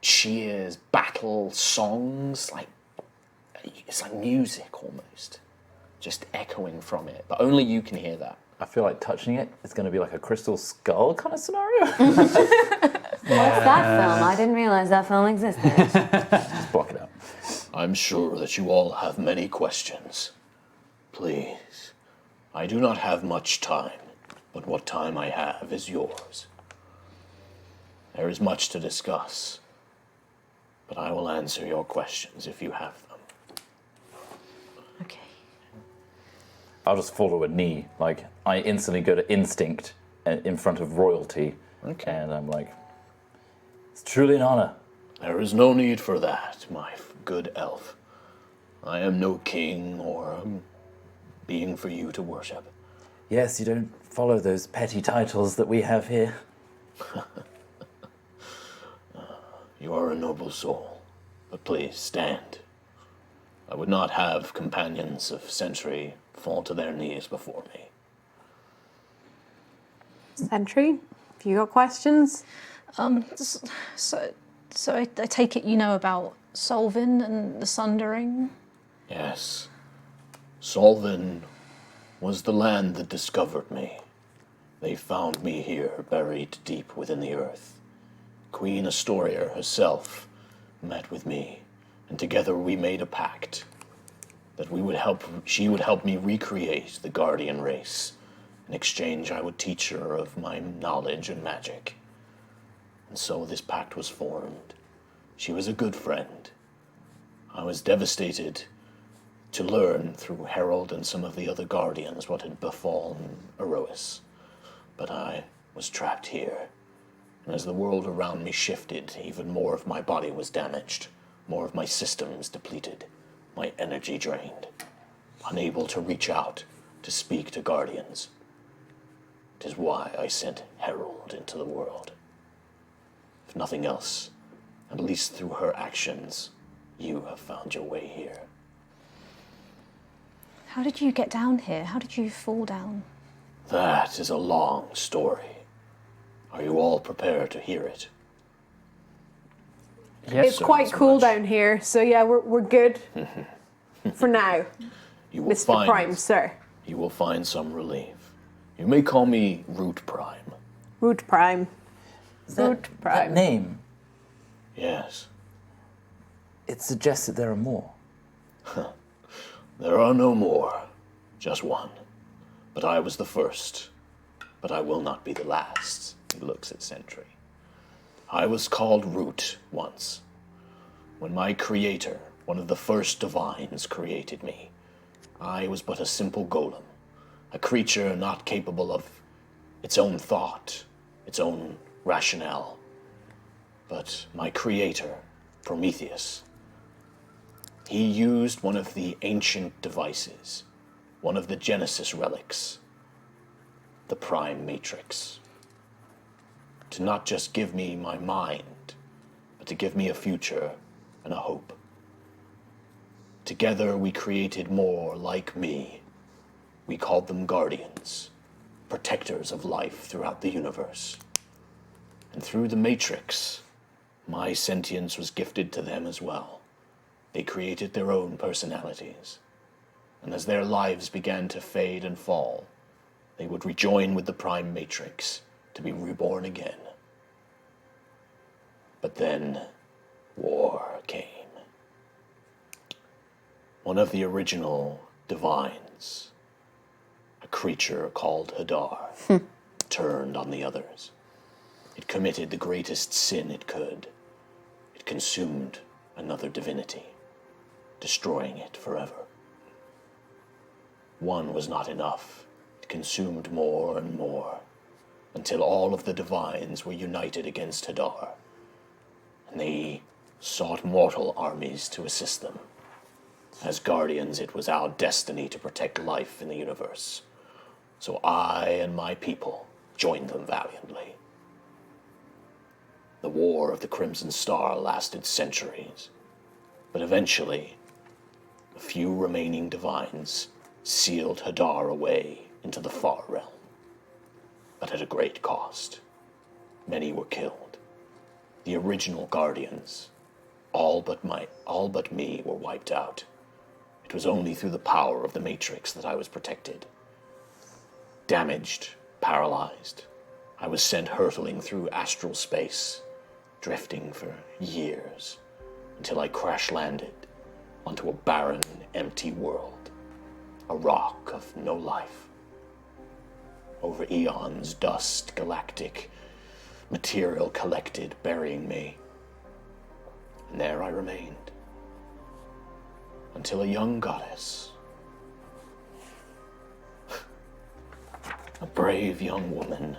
cheers, battle, songs. Like, it's like music almost, just echoing from it. But only you can hear that. I feel like touching it is going to be like a crystal skull kind of scenario. What's that film? I didn't realize that film existed. Just block it out. I'm sure that you all have many questions. Please, I do not have much time, but what time I have is yours. There is much to discuss, but I will answer your questions if you have them. Okay. I'll just fall to a knee. Like, I instantly go to instinct in front of royalty. Okay. And I'm like, it's truly an honor. There is no need for that, my good elf. I am no king or being for you to worship. Yes, you don't follow those petty titles that we have here. You are a noble soul, but please stand. I would not have companions of Sentry fall to their knees before me. Sentry, if you got questions? So I take it you know about Solvin and the Sundering? Yes. Solvin was the land that discovered me. They found me here, buried deep within the earth. Queen Astoria herself met with me, and together we made a pact that she would help me recreate the Guardian race. In exchange, I would teach her of my knowledge and magic. And so this pact was formed. She was a good friend. I was devastated to learn through Harold and some of the other Guardians what had befallen Aerois. But I was trapped here, and as the world around me shifted, even more of my body was damaged, more of my systems depleted, my energy drained, unable to reach out to speak to Guardians. It is why I sent Harold into the world. If nothing else, at least through her actions, you have found your way here. How did you get down here? How did you fall down? That is a long story. Are you all prepared to hear it? Yes. It's quite cool much. down here, so yeah, we're good for now, You will Mr. Prime, sir. You will find some relief. You may call me Root Prime. Root Prime. Root That Prime. name, Yes. it suggests that there are more. There are no more. Just one. But I was the first. But I will not be the last. He looks at Sentry. I was called Root once. When my creator, one of the first divines, created me, I was but a simple golem. A creature not capable of its own thought, its own rationale. But my creator, Prometheus, he used one of the ancient devices, one of the Genesis relics, the Prime Matrix, to not just give me my mind, but to give me a future and a hope. Together we created more like me. We called them Guardians, protectors of life throughout the universe. And through the Matrix, my sentience was gifted to them as well. They created their own personalities. And as their lives began to fade and fall, they would rejoin with the Prime Matrix to be reborn again. But then, war came. One of the original divines, a creature called Hadar, turned on the others. It committed the greatest sin it could. It consumed another divinity, destroying it forever. One was not enough. It consumed more and more, until all of the divines were united against Hadar, and they sought mortal armies to assist them. As Guardians, it was our destiny to protect life in the universe, so I and my people joined them valiantly. The War of the Crimson Star lasted centuries, but eventually, a few remaining divines sealed Hadar away into the far realm, but at a great cost. Many were killed. The original Guardians, all but me, were wiped out. It was only through the power of the Matrix that I was protected. Damaged, paralyzed, I was sent hurtling through astral space, drifting for years, until I crash-landed onto a barren, empty world, a rock of no life. Over eons, dust, galactic material collected, burying me. And there I remained, until a young goddess, a brave young woman,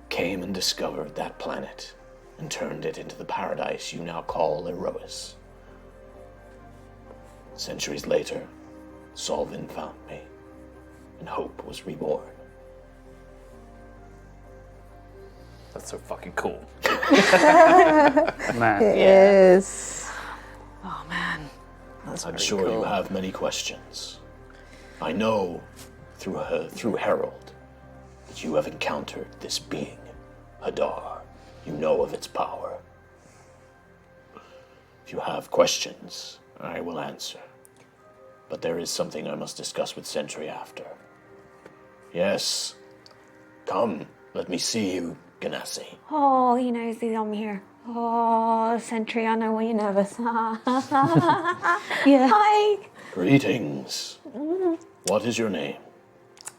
came and discovered that planet and turned it into the paradise you now call Aerois. Centuries later, Solvin found me, and hope was reborn. That's so fucking cool. Man. Yes. Oh man, that's I'm pretty sure cool. you have many questions. I know through Harold that you have encountered this being, Hadar. You know of its power. If you have questions, I will answer. But there is something I must discuss with Sentry after. Yes. Come, let me see you, Ganassi. Oh, he knows he's on here. Oh, Sentry, I know why you're nervous. Yeah. Hi, Greetings. What is your name?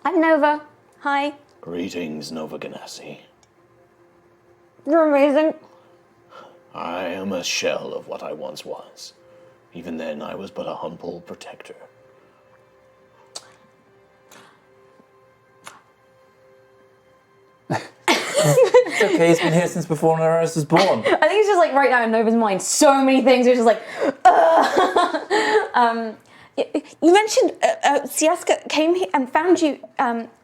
I'm Nova. Hi, Greetings, Nova Ganassi. you're amazing. I am a shell of what I once was. Even then, I was but a humble protector, It's okay, he's been here since before Aerois was born. I think it's just like right now in Nova's mind, so many things are just like, you mentioned Siaska came here and found you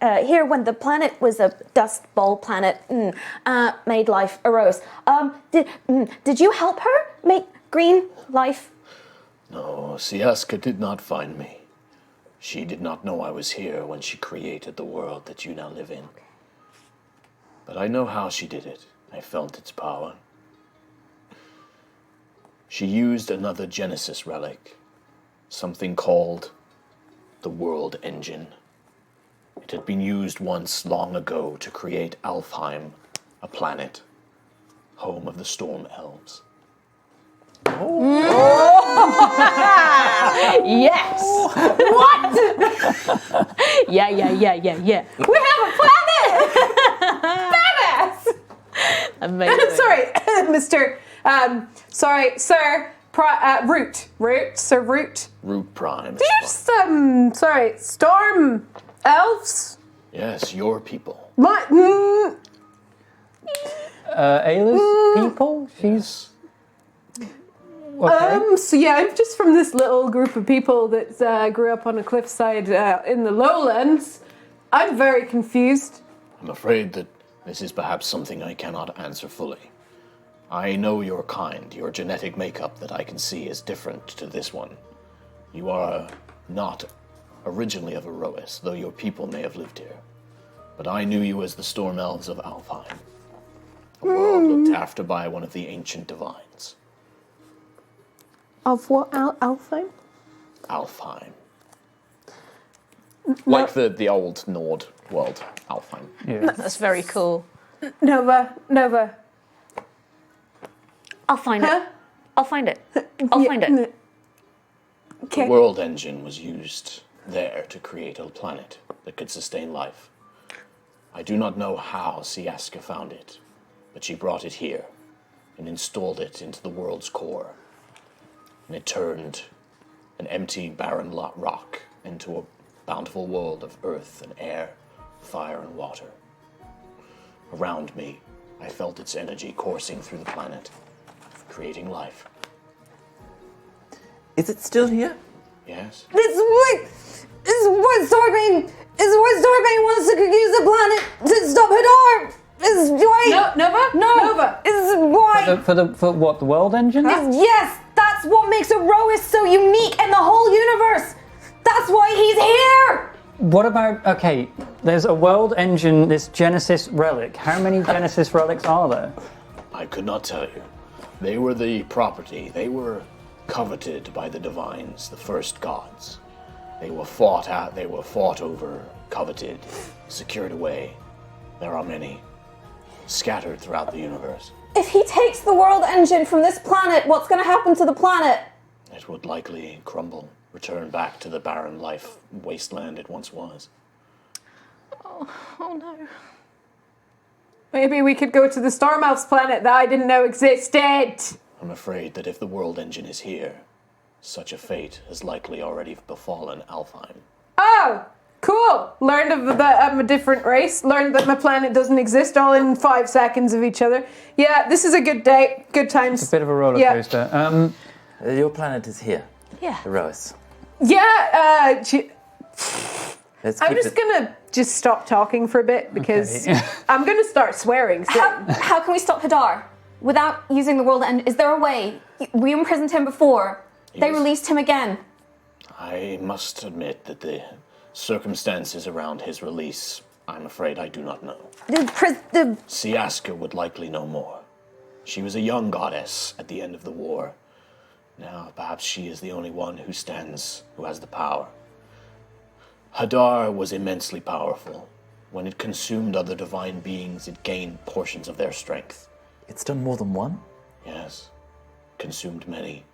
here when the planet was a dust bowl planet, made life Aerois. Did you help her make green life? No, Siaska did not find me. She did not know I was here when she created the world that you now live in. But I know how she did it. I felt its power. She used another Genesis relic, something called the World Engine. It had been used once long ago to create Alfheim, a planet, home of the Storm Elves. Yes. What? Yeah. We have a planet! Badass! Amazing. Sorry, Mr. Sorry, Sir. Root. Sir Root. Root Prime. There's sorry, Storm Elves? Yes, your people. My, Ayla's people? She's... Okay. so yeah, I'm just from this little group of people that grew up on a cliffside in the lowlands. I'm very confused. I'm afraid that this is perhaps something I cannot answer fully. I know your kind, your genetic makeup that I can see is different to this one. You are not originally of Aerois, though your people may have lived here. But I knew you as the Storm Elves of Alfheim, a world looked after by one of the ancient divines. Of what, Alfheim? Alfheim. Like the old Nord world, Alfheim. Yeah. That's very cool. Nova. I'll find Huh? it. I'll find it. I'll find it. Okay. The world engine was used there to create a planet that could sustain life. I do not know how Siaska found it, but she brought it here and installed it into the world's core. And it turned an empty, barren rock into a bountiful world of earth and air, fire and water. Around me, I felt its energy coursing through the planet, creating life. Is it still here? Yes? This is what Starbane wants to use the planet to stop Hadar. Is why Nova. is why For what, the world engine? yes, that's what makes Aerois so unique in the whole universe. That's why he's here. What about, okay, there's a world engine, this Genesis relic. How many Genesis relics are there? I could not tell you. They were the property. They were coveted by the divines, the first gods. They were fought over, coveted, secured away. There are many, scattered throughout the universe. If he takes the world engine from this planet, what's going to happen to the planet? It would likely crumble, return back to the barren life wasteland it once was. Oh no. Maybe we could go to the Storm Elves planet that I didn't know existed. I'm afraid that if the world engine is here, such a fate has likely already befallen Alfheim. Oh, cool. Learned that I'm a different race. Learned that my planet doesn't exist all in 5 seconds of each other. Yeah, this is a good day. Good times. It's a bit of a roller Yeah. coaster. Your planet is here. Yeah. Aerois. Yeah, Let's I'm keep just it. gonna just stop talking for a bit because Okay. I'm gonna start swearing soon. How can we stop Hadar without using the world engine? Is there a way? We imprisoned him before. They Yes. released him again. I must admit that the circumstances around his release, I'm afraid I do not know. The Siaska would likely know more. She was a young goddess at the end of the war. Now, perhaps she is the only one who has the power. Hadar was immensely powerful. When it consumed other divine beings, it gained portions of their strength. It's done more than one? Yes, consumed many.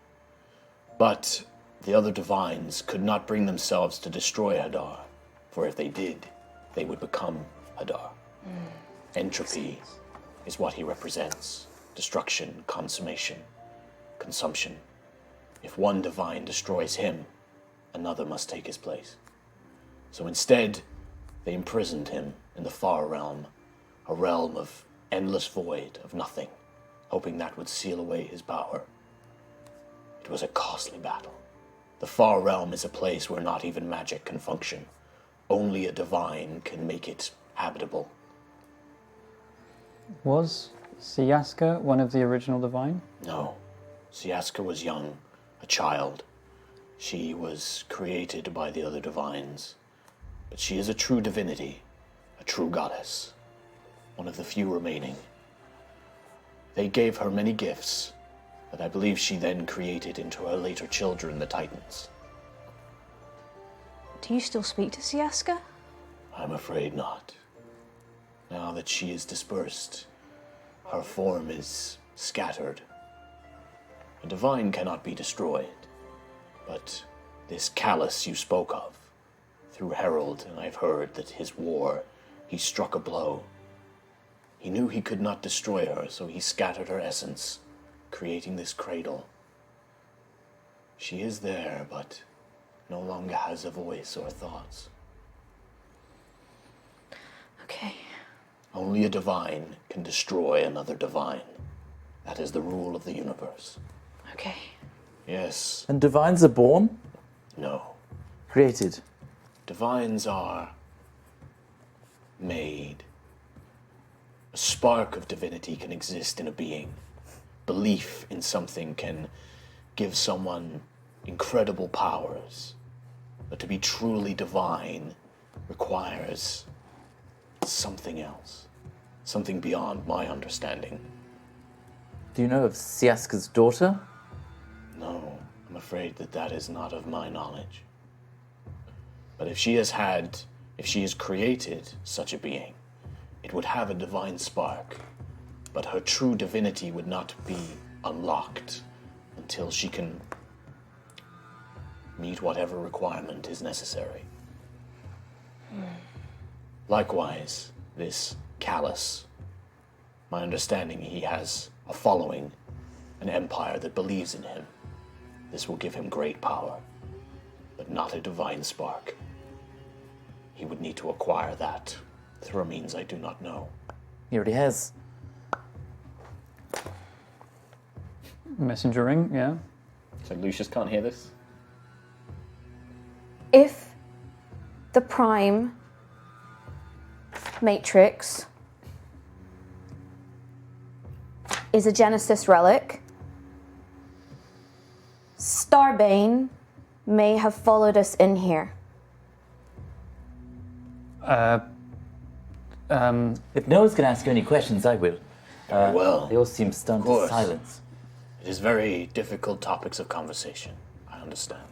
But the other divines could not bring themselves to destroy Hadar, for if they did, they would become Hadar. Entropy is what he represents. Destruction, consummation, consumption. If one divine destroys him, another must take his place. So instead, they imprisoned him in the far realm, a realm of endless void of nothing, hoping that would seal away his power. It was a costly battle. The Far Realm is a place where not even magic can function. Only a divine can make it habitable. Was Siaska one of the original divine? No. Siaska was young, a child. She was created by the other divines. But she is a true divinity, a true goddess. One of the few remaining. They gave her many gifts that I believe she then created into her later children, the Titans. Do you still speak to Siaska? I'm afraid not. Now that she is dispersed, her form is scattered. A divine cannot be destroyed, but this callous you spoke of, through Herald, and I've heard that his war, he struck a blow. He knew he could not destroy her, so he scattered her essence, creating this cradle. She is there, but no longer has a voice or thoughts. Okay. Only a divine can destroy another divine. That is the rule of the universe. Okay. Yes. And divines are born? No. Created. Divines are made. A spark of divinity can exist in a being. Belief in something can give someone incredible powers. But to be truly divine requires something else. Something beyond my understanding. Do you know of Siaska's daughter? No, I'm afraid that is not of my knowledge. But if she has created such a being, it would have a divine spark, but her true divinity would not be unlocked until she can meet whatever requirement is necessary. Likewise, this Callus, my understanding he has a following, an empire that believes in him. This will give him great power, but not a divine spark. He would need to acquire that through a means I do not know. He already has. Messengering, yeah. So Lucius can't hear this? If the Prime Matrix is a Genesis relic, Starbane may have followed us in here. If no one's going to ask you any questions, I will. Very well. They all seem stunned to course. silence. It is very difficult topics of conversation. I understand.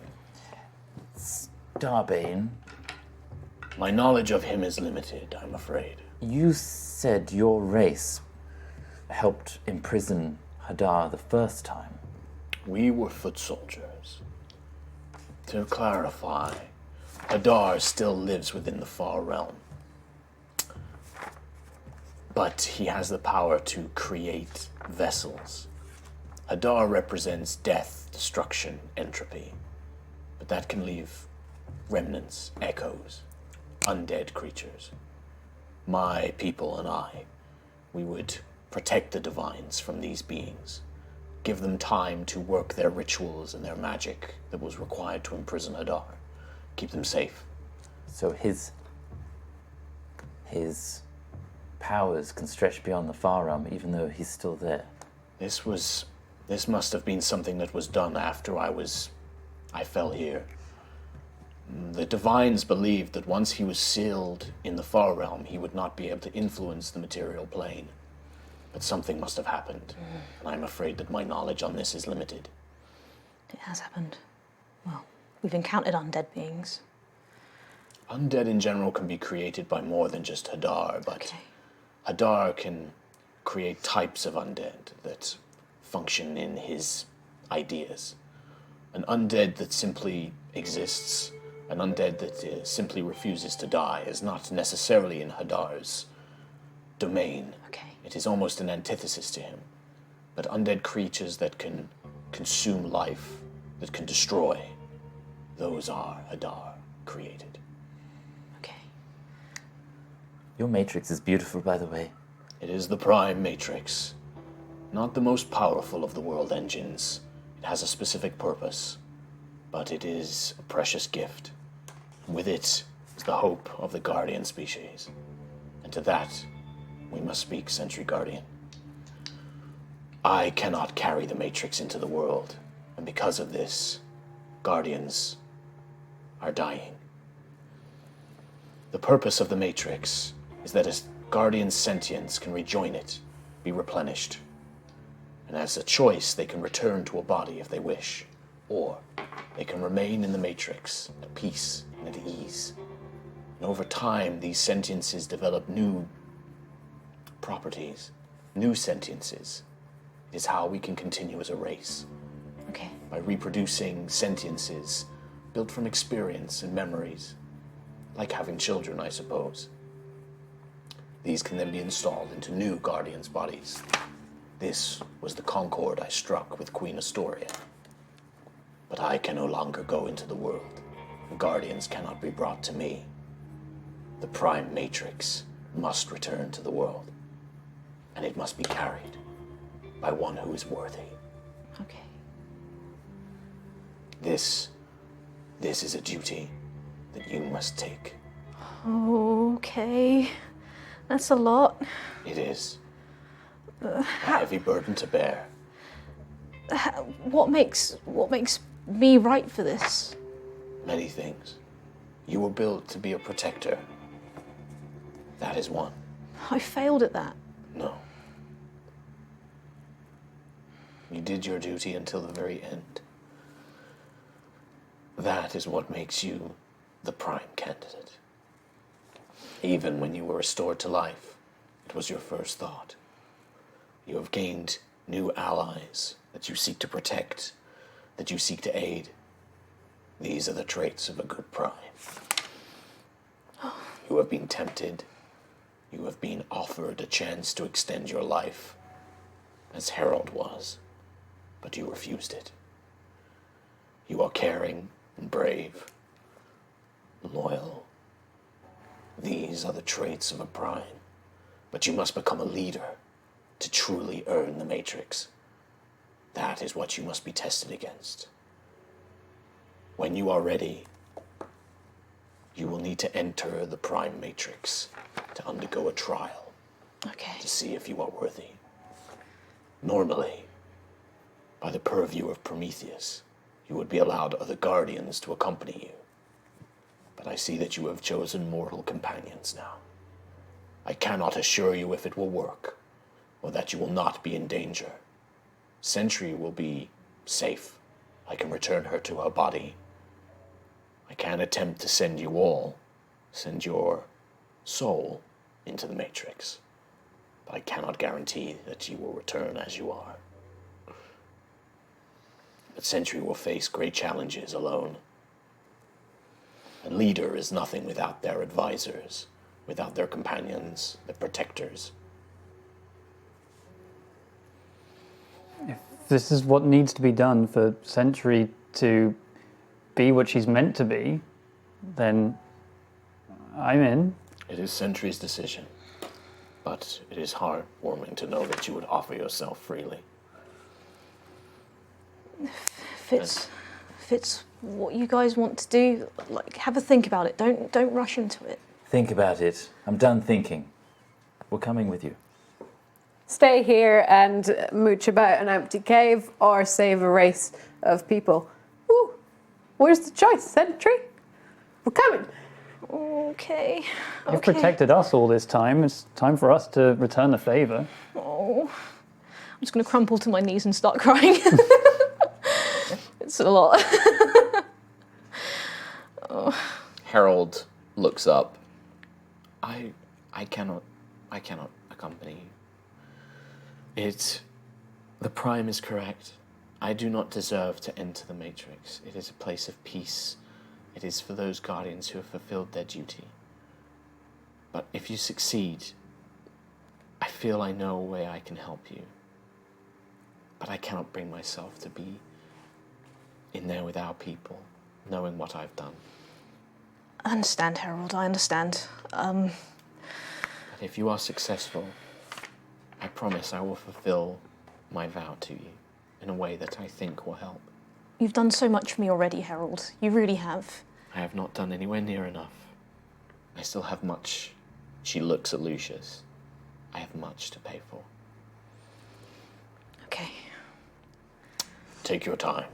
Starbane, My knowledge of him is limited, I'm afraid. you said your race helped imprison Hadar the first time. We were foot soldiers. To clarify, Hadar still lives within the Far Realm. But he has the power to create vessels. Hadar represents death, destruction, entropy. But that can leave remnants, echoes, undead creatures. My people and I, we would protect the divines from these beings. Give them time to work their rituals and their magic that was required to imprison Hadar. Keep them safe. So his powers can stretch beyond the Far Realm, even though he's still there. This must have been something that was done after I fell here. The divines believed that once he was sealed in the Far Realm, he would not be able to influence the material plane. But something must have happened, and I'm afraid that my knowledge on this is limited. It has happened. Well, we've encountered undead beings. Undead in general can be created by more than just Hadar, but Okay. Hadar can create types of undead that function in his ideas. An undead that simply exists, an undead that simply refuses to die, is not necessarily in Hadar's domain. Okay. It is almost an antithesis to him. But undead creatures that can consume life, that can destroy, those are Hadar created. Okay. Your matrix is beautiful, by the way. It is the Prime Matrix. Not the most powerful of the world engines. It has a specific purpose, but it is a precious gift. With it is the hope of the Guardian species. And to that, we must speak, Sentry Guardian. I cannot carry the Matrix into the world, and because of this, Guardians are dying. The purpose of the Matrix is that a Guardian's sentience can rejoin it, be replenished. And as a choice, they can return to a body if they wish, or they can remain in the Matrix at peace and at ease. And over time, these sentiences develop new properties, new sentiences. It is how we can continue as a race. Okay. By reproducing sentiences built from experience and memories, like having children, I suppose. These can then be installed into new Guardians' bodies. This was the concord I struck with Queen Astoria. But I can no longer go into the world. The Guardians cannot be brought to me. The Prime Matrix must return to the world, and it must be carried by one who is worthy. Okay. This is a duty that you must take. Okay. That's a lot. It is a heavy burden to bear. What makes me right for this? Many things. You were built to be a protector. That is one. I failed at that. No. You did your duty until the very end. That is what makes you the Prime candidate. Even when you were restored to life, it was your first thought. You have gained new allies that you seek to protect, that you seek to aid. These are the traits of a good Prime. You have been tempted. You have been offered a chance to extend your life, as Harold was, but you refused it. You are caring and brave, loyal. These are the traits of a Prime, but you must become a leader to truly earn the Matrix. That is what you must be tested against. When you are ready, you will need to enter the Prime Matrix to undergo a trial. Okay. To see if you are worthy. Normally, by the purview of Prometheus, you would be allowed other Guardians to accompany you. But I see that you have chosen mortal companions now. I cannot assure you if it will work, or that you will not be in danger. Sentry will be safe. I can return her to her body. I can attempt to send your soul into the Matrix. But I cannot guarantee that you will return as you are. But Sentry will face great challenges alone. A leader is nothing without their advisors, without their companions, their protectors. If this is what needs to be done for Sentry to be what she's meant to be, then I'm in. It is Sentry's decision, but it is heartwarming to know that you would offer yourself freely. If it's what you guys want to do, like, have a think about it. Don't rush into it. Think about it. I'm done thinking. We're coming with you. Stay here and mooch about an empty cave, or save a race of people. Ooh, where's the choice, Sentry? We're coming. Okay. You've protected us all this time. It's time for us to return the favor. Oh, I'm just going to crumple to my knees and start crying. It's a lot. Harold looks up. I cannot accompany you. The Prime is correct. I do not deserve to enter the Matrix. It is a place of peace. It is for those Guardians who have fulfilled their duty. But if you succeed, I feel I know a way I can help you. But I cannot bring myself to be in there with our people, knowing what I've done. I understand, Harold. I understand. But if you are successful, I promise I will fulfill my vow to you in a way that I think will help. You've done so much for me already, Harold. You really have. I have not done anywhere near enough. I still have much. She looks at Lucius. I have much to pay for. Okay. Take your time.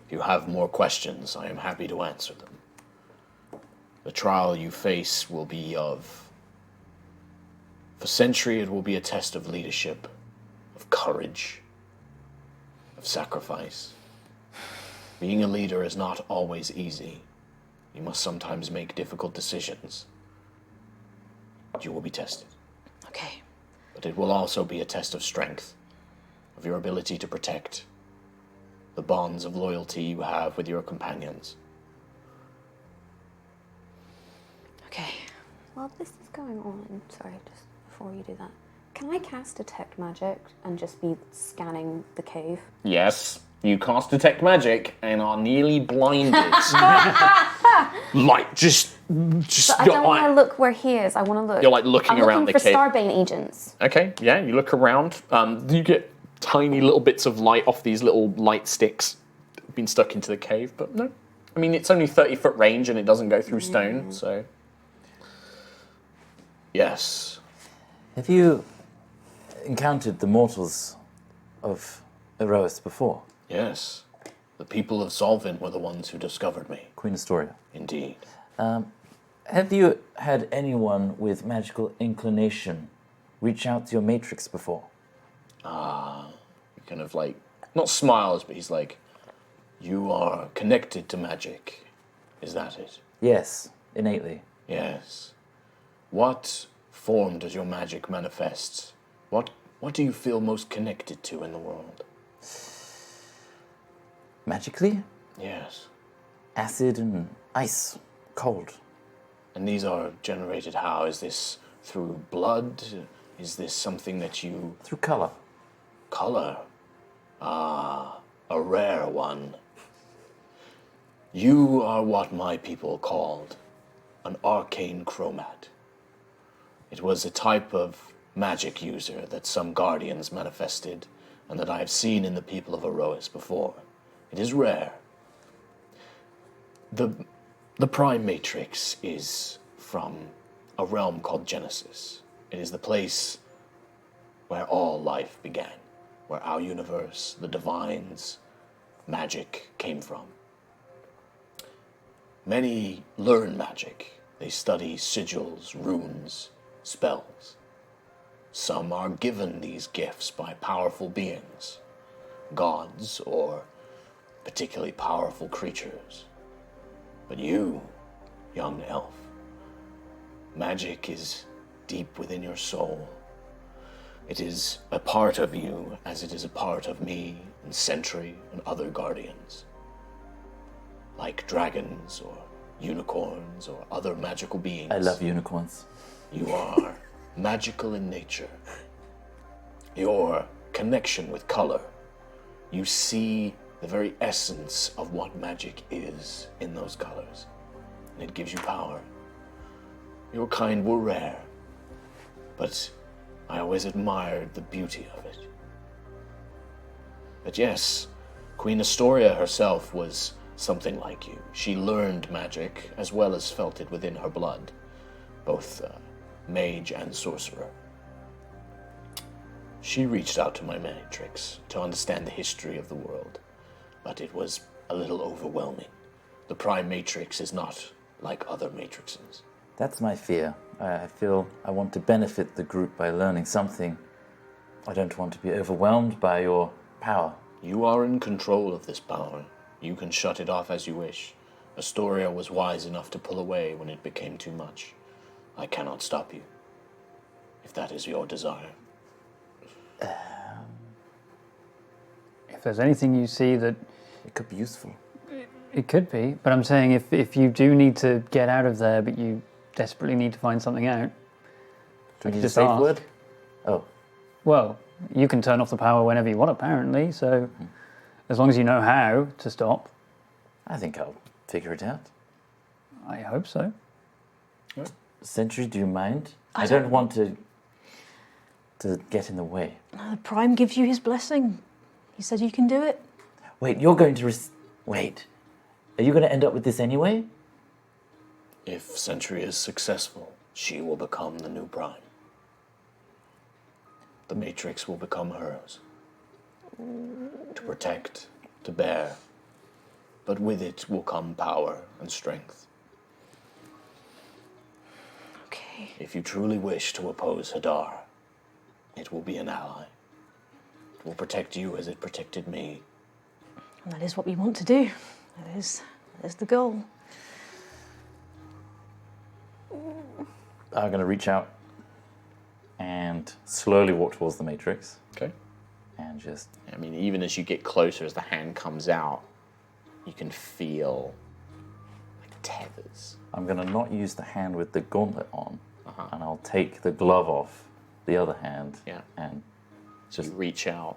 If you have more questions, I am happy to answer them. The trial you face will be for Sentry, it will be a test of leadership, of courage, of sacrifice. Being a leader is not always easy. You must sometimes make difficult decisions. You will be tested. Okay. But it will also be a test of strength, of your ability to protect the bonds of loyalty you have with your companions. Okay. While this is going on, sorry, just before you do that, can I cast Detect Magic and just be scanning the cave? Yes, you cast Detect Magic and are nearly blinded. Like, just But I don't want to look where he is. I want to look. You're like looking I'm around looking the for cave. Starbane agents. Okay, yeah, you look around. You get tiny little bits of light off these little light sticks that have been stuck into the cave, but no. I mean, it's only 30-foot range and it doesn't go through stone, so... Yes. Have you encountered the mortals of Aerois before? Yes. The people of Solvin were the ones who discovered me. Queen Astoria. Indeed. Have you had anyone with magical inclination reach out to your matrix before? He kind of like, not smiles, but he's like, you are connected to magic. Is that it? Yes, innately. Yes. What form does your magic manifest? What do you feel most connected to in the world? Magically? Yes. Acid and ice. Cold. And these are generated how? Is this through blood? Is this something that you... Through color. Color? Ah, a rare one. You are what my people called an arcane chromat. It was a type of magic user that some guardians manifested and that I have seen in the people of Aerois before. It is rare. The Prime Matrix is from a realm called Genesis. It is the place where all life began, where our universe, the divines, magic came from. Many learn magic. They study sigils, runes, spells. Some are given these gifts by powerful beings, gods or particularly powerful creatures. But you, young elf, magic is deep within your soul. It is a part of you as it is a part of me and Sentry and other guardians. Like dragons or unicorns or other magical beings. I love unicorns. You are magical in nature. Your connection with color. You see the very essence of what magic is in those colors. And it gives you power. Your kind were rare, but I always admired the beauty of it. But yes, Queen Astoria herself was something like you. She learned magic as well as felt it within her blood, both mage and sorcerer. She reached out to my matrix to understand the history of the world, but it was a little overwhelming. The Prime Matrix is not like other matrices. That's my fear. I feel I want to benefit the group by learning something. I don't want to be overwhelmed by your power. You are in control of this power. You can shut it off as you wish. Astoria was wise enough to pull away when it became too much. I cannot stop you, if that is your desire. If there's anything you see that... It could be useful. It could be, but I'm saying if you do need to get out of there, but you desperately need to find something out... Do we need a just safe ask. word? Oh. Well, you can turn off the power whenever you want, apparently, so as long as you know how to stop. I think I'll figure it out. I hope so. Sentry, do you mind? I don't want to to get in the way? The Prime gives you his blessing. He said you can do it. Wait, you're going to wait. Are you going to end up with this anyway? If Sentry is successful, she will become the new Prime. The Matrix will become hers. To protect, to bear. But with it will come power and strength. Okay. If you truly wish to oppose Hadar, it will be an ally. It will protect you as it protected me. And that is what we want to do. That is the goal. I'm going to reach out and slowly walk towards the Matrix. Okay. And just... I mean, even as you get closer, as the hand comes out, you can feel like tethers. I'm going to not use the hand with the gauntlet on, and I'll take the glove off the other hand. Yeah. And Just reach out.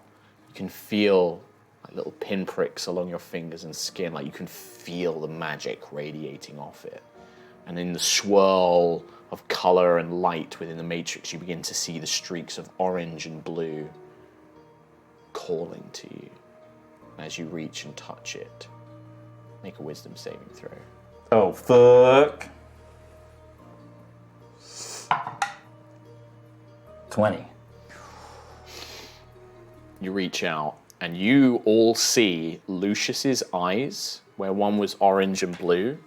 You can feel like little pinpricks along your fingers and skin. Like you can feel the magic radiating off it. And in the swirl of color and light within the Matrix, you begin to see the streaks of orange and blue calling to you. As you reach and touch it, make a wisdom saving throw. oh, fuck. 20. You reach out, and you all see Lucius's eyes, where one was orange and blue,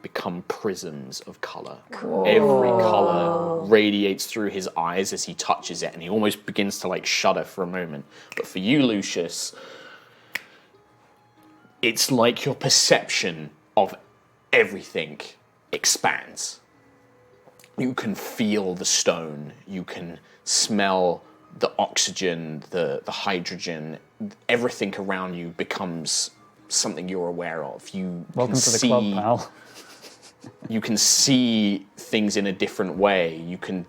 become prisms of color. Every color radiates through his eyes as he touches it, and he almost begins to like shudder for a moment. But for you, Lucius, it's like your perception of everything expands. You can feel the stone, you can smell the oxygen, the hydrogen, everything around you becomes something you're aware of. Welcome to the club, pal. You can see things in a different way. You can,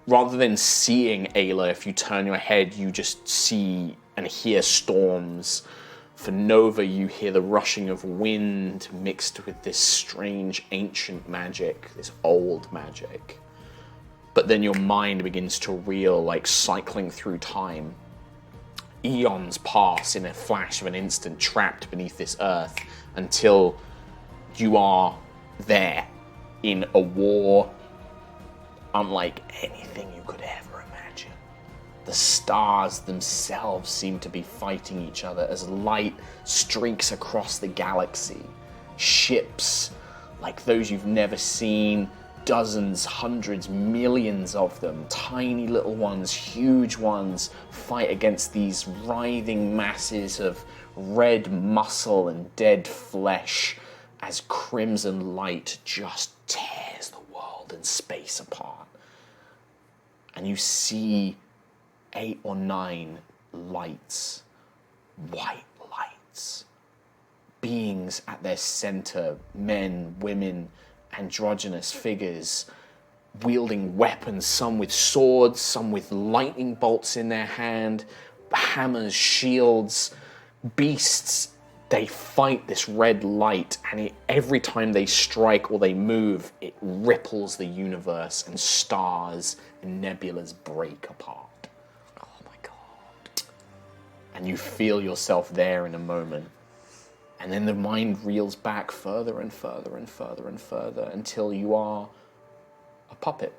rather than seeing Ayla, if you turn your head, you just see and hear storms. For Nova, you hear the rushing of wind mixed with this strange ancient magic, this old magic. But then your mind begins to reel like cycling through time. Eons pass in a flash of an instant, trapped beneath this earth, until you are there in a war unlike anything you could ever imagine. The stars themselves seem to be fighting each other as light streaks across the galaxy. Ships like those you've never seen, dozens, hundreds, millions of them, tiny little ones, huge ones, fight against these writhing masses of red muscle and dead flesh as crimson light just tears the world and space apart. And you see 8 or 9 lights, white lights, beings at their center, men, women, androgynous figures, wielding weapons, some with swords, some with lightning bolts in their hand, hammers, shields, beasts. They fight this red light, and every time they strike or they move, it ripples the universe, and stars and nebulas break apart. Oh my God. And you feel yourself there in a moment. And then the mind reels back further and further and further and further until you are a puppet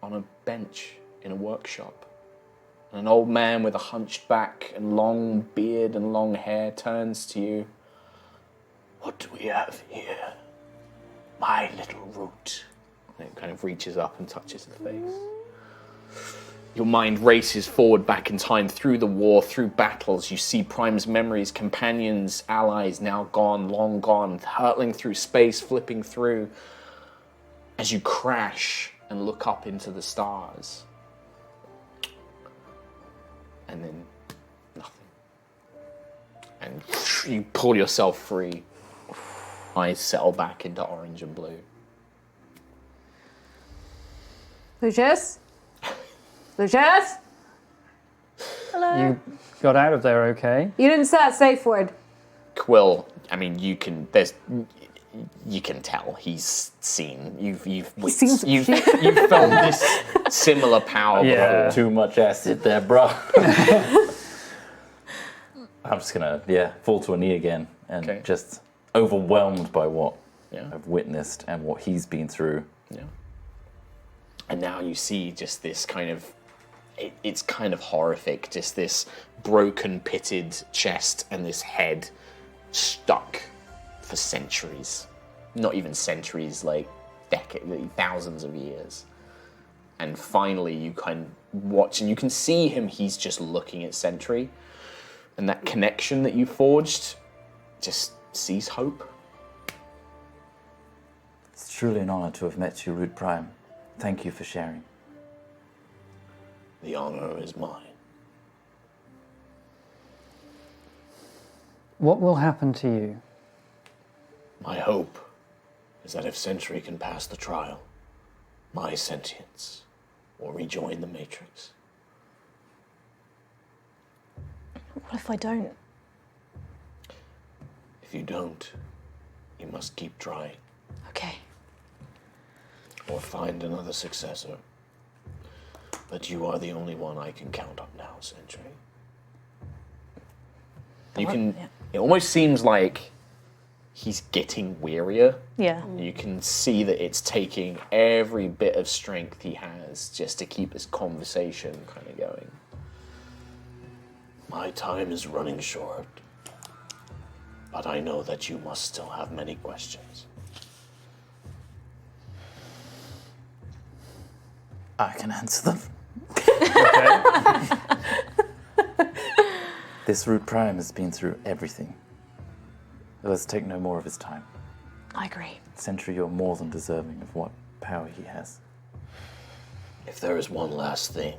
on a bench in a workshop. And an old man with a hunched back and long beard and long hair turns to you. What do we have here? My little root. And it kind of reaches up and touches the face. Your mind races forward back in time through the war, through battles. You see Prime's memories, companions, allies now gone, long gone, hurtling through space, flipping through. As you crash and look up into the stars. And then nothing. And you pull yourself free. Eyes settle back into orange and blue. Lucius? Lucius? Hello. You got out of there okay? You didn't say that safe word. Quill, I mean, you can, you can tell he's seen. You've seen some you've felt this similar power before. Too much acid there, bro. I'm just gonna fall to a knee again and just overwhelmed by what I've witnessed and what he's been through. Yeah. And now you see just this kind of, it's kind of horrific, just this broken, pitted chest and this head stuck for centuries. Not even centuries, like decades, thousands of years. And finally you kind of watch, and you can see him, he's just looking at Sentry. And that connection that you forged just sees hope. It's truly an honor to have met you, Root Prime. Thank you for sharing. The honor is mine. What will happen to you? My hope is that if Sentry can pass the trial, my sentience will rejoin the Matrix. What if I don't? If you don't, you must keep trying. Okay. Or find another successor. But you are the only one I can count on now, Sentry. You can. It almost seems like he's getting wearier. Yeah. You can see that it's taking every bit of strength he has just to keep this conversation kind of going. My time is running short. But I know that you must still have many questions. I can answer them. This Root Prime has been through everything. Let's take no more of his time. I agree. Sentry, you're more than deserving of what power he has. If there is one last thing,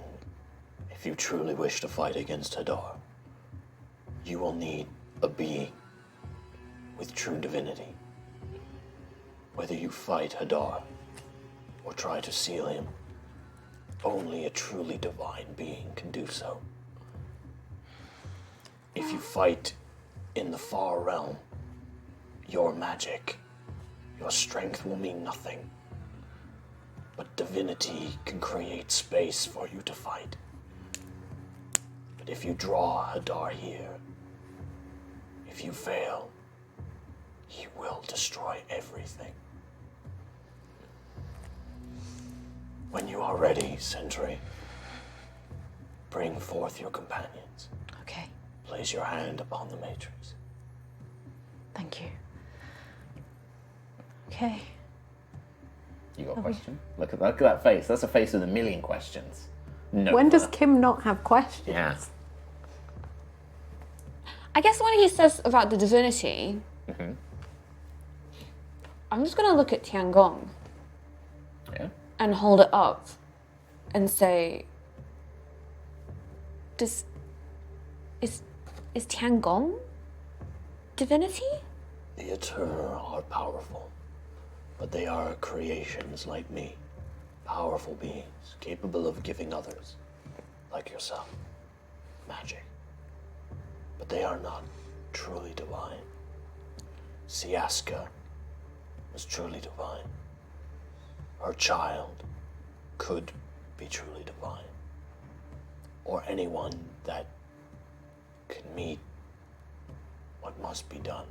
if you truly wish to fight against Hadar, you will need a being with true divinity. Whether you fight Hadar or try to seal him, only a truly divine being can do so. If you fight in the far realm, your magic, your strength will mean nothing. But divinity can create space for you to fight. But if you draw Hadar here, if you fail, he will destroy everything. When you are ready, Sentry, bring forth your companions. Okay. Place your hand upon the Matrix. Thank you. Okay. You got a question? Look at that face. That's a face with a million questions. No. When does Kim not have questions? Yeah. I guess when he says about the divinity, I'm just gonna look at Tiangong Yeah. and hold it up and say, is Tiangong divinity? The Eternal are powerful, but they are creations like me. Powerful beings, capable of giving others, like yourself, magic. But they are not truly divine. Siaska was truly divine. Her child could be truly divine. Or anyone that can meet what must be done.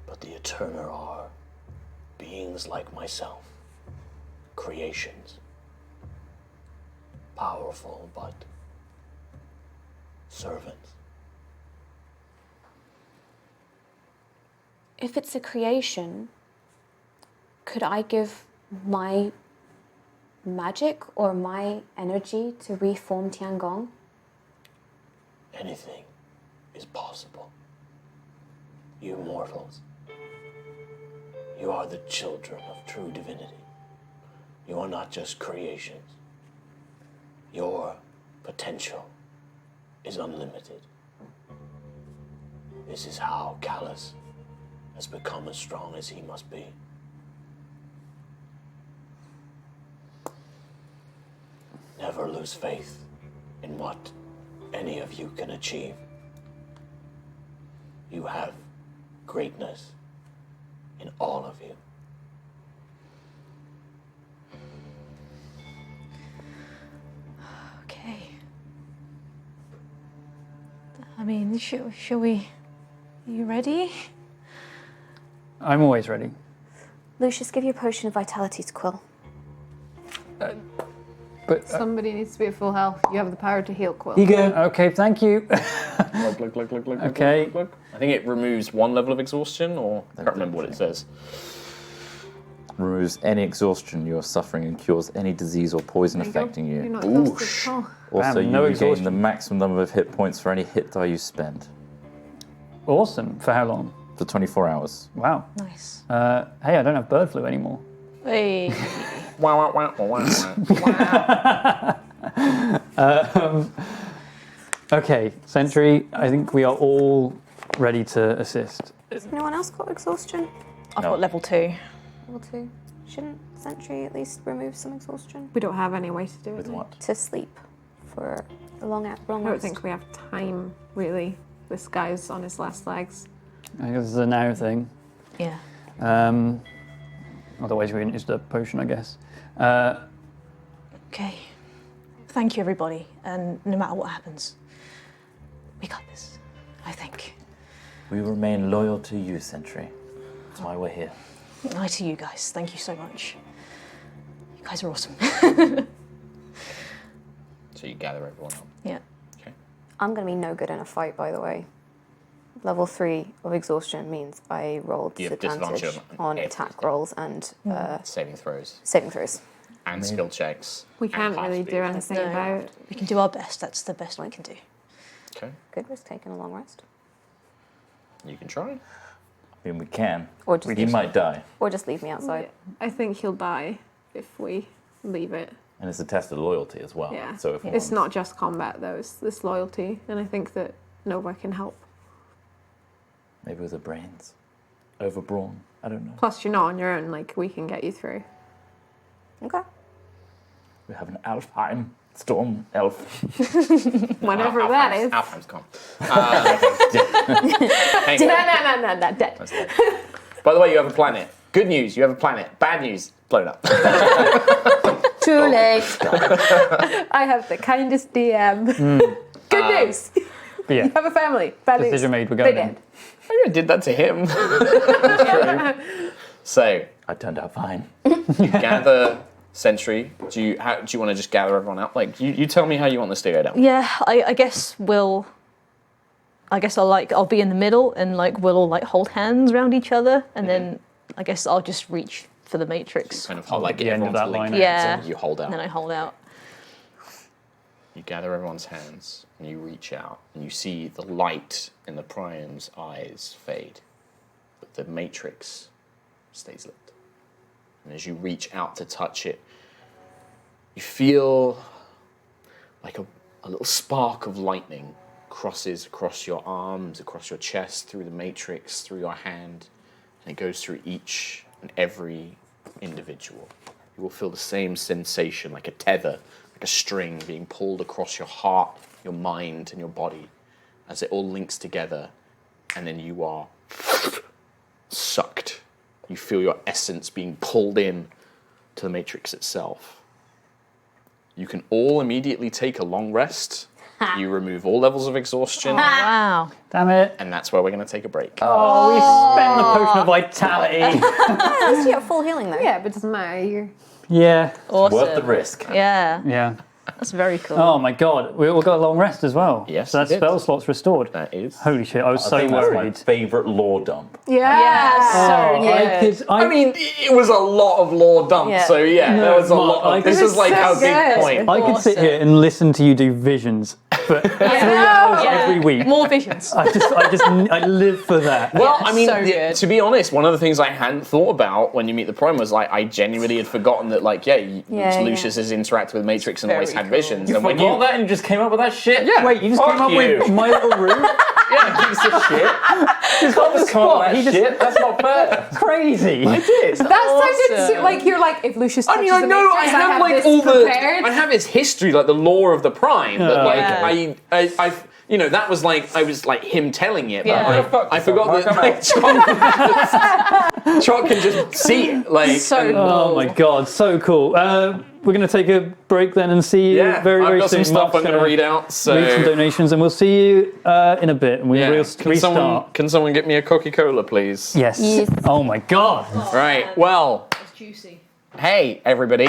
But the Eternal are beings like myself, creations, powerful but servants. If it's a creation, could I give my magic or my energy to reform Tiangong? Anything is possible. You mortals, you are the children of true divinity. You are not just creations. Your potential is unlimited. This is how Callus has become as strong as he must be. Never lose faith in what any of you can achieve. You have greatness in all of you. Okay. I mean, shall we? Are you ready? I'm always ready. Lucius, give you a potion of vitality to Quill. But Somebody needs to be at full health. You have the power to heal Quill. you go. Okay, thank you. Look. Okay. I think it removes one level of exhaustion, or I can't remember what it says. Removes any exhaustion you are suffering and cures any disease or poison affecting You're you. not exhausted at all. Also, Bam, you no regain exhaustion. the maximum number of hit points for any hit die you spend Awesome. For how long? for 24 hours. Wow. Nice. Hey, I don't have bird flu anymore. Hey. Wow, wow, wow, wow, wow. Okay, Sentry, I think we are all ready to assist. Has anyone else got exhaustion? I've No. got level 2. Level 2. Shouldn't Sentry at least remove some exhaustion? We don't have any way to do it. With what? To sleep for a long I rest. don't think we have time, really. This guy's on his last legs. I guess this is a now thing. Yeah. Otherwise, we wouldn't use the potion, I guess. Okay. Thank you, everybody. And no matter what happens, we got this, I think. We remain loyal to you, Sentry. That's why we're here. Hi to you guys. Thank you so much. You guys are awesome. So you gather everyone up. Yeah. Okay. I'm going to be no good in a fight, by the way. Level 3 of exhaustion means I rolled You have disadvantage disadvantage on on attack rolls and Saving throws saving throws. and skill checks. We and can't pass really speed. do anything No. about it. We can do our best. That's the best we can do. Okay. Good risk taking a long rest. You can try. I mean, we can. Or just, He might die, or just leave me outside. I think he'll die if we leave it. and it's a test of loyalty as well. Yeah. So if It's not just combat, though. It's this loyalty. And I think that Nova can help. maybe with the brains, overbrawn. I don't know. Plus, you're not on your own. Like, we can get you through. Okay. We have an Alfheim storm elf. Whenever that is. Alfheim's gone. No, dead. That's dead. By the way, you have a planet. Good news, you have a planet. Bad news, blown up. Too late. I have the kindest DM. Good news. But yeah, You have a family. Bad news. decision made, we're They going in. dead. I did that to him. So, I turned out fine. you gather Sentry. Do you want to just gather everyone out? Like, you tell me how you want this to go down. Yeah, I guess I'll be in the middle and we'll all hold hands around each other, and then I guess I'll just reach for the matrix. Kind of hold, like the end of everyone's that linked line. hands Yeah. and you hold out. And then I hold out. You gather everyone's hands and you reach out and you see the light in the Priam's eyes fade, but the matrix stays lit. And as you reach out to touch it, you feel like a little spark of lightning crosses across your arms, across your chest, through the matrix, through your hand, and it goes through each and every individual. You will feel the same sensation, like a tether, like a string being pulled across your heart, your mind, and your body as it all links together, and then you are sucked. You feel your essence being pulled in to the matrix itself. You can all immediately take a long rest. You remove all levels of exhaustion, Wow. Damn it. and that's where we're going to take a break. Oh, we spent the potion of vitality. At least you get full healing though. Yeah, but it doesn't matter. You're... Yeah. Awesome. Worth the risk. Yeah, Yeah. that's very cool. Oh my god. We all got a long rest as well. Yes, So that's we did. spell slots restored. That is. Holy shit, I was I so think that's my worried. favourite lore dump. Yeah. so good. I mean, it was a lot of lore dump, Yeah. so yeah, there was a Mark, lot of. This This is is like so our big good. point. I could sit here and listen to you do visions for 3 hours every week. More visions. I live for that. Well, I mean, so good. to be honest, one of the things I hadn't thought about when you meet the Prime was I genuinely had forgotten that Lucius has interacted with Matrix and always very had cool. visions. You and when forgot that and you just came up with that shit? Yeah. Wait, you just Fuck came up you. with my little room? Yeah, piece of shit. Just on the spot. He just Shit, that's not fair. crazy. I did. That sounded like you're like, if Lucius touches I mean, I the know I Matrix, have like this all prepared. I have his history, like the lore of the Prime, but like Yeah. I've you know, that was like, I was like him telling it, but Yeah. I forgot that like, Trot can just see it. Like, So and- Oh my god, so cool. We're going to take a break then and see you yeah, very, very I've got soon. some stuff Mark's I'm going to read out, so... read some donations, and we'll see you in a bit. And we'll Yeah. restart. Can someone get me a Coca-Cola, please? Yes. Yes. Oh my god. Right, well, It's juicy. hey, everybody.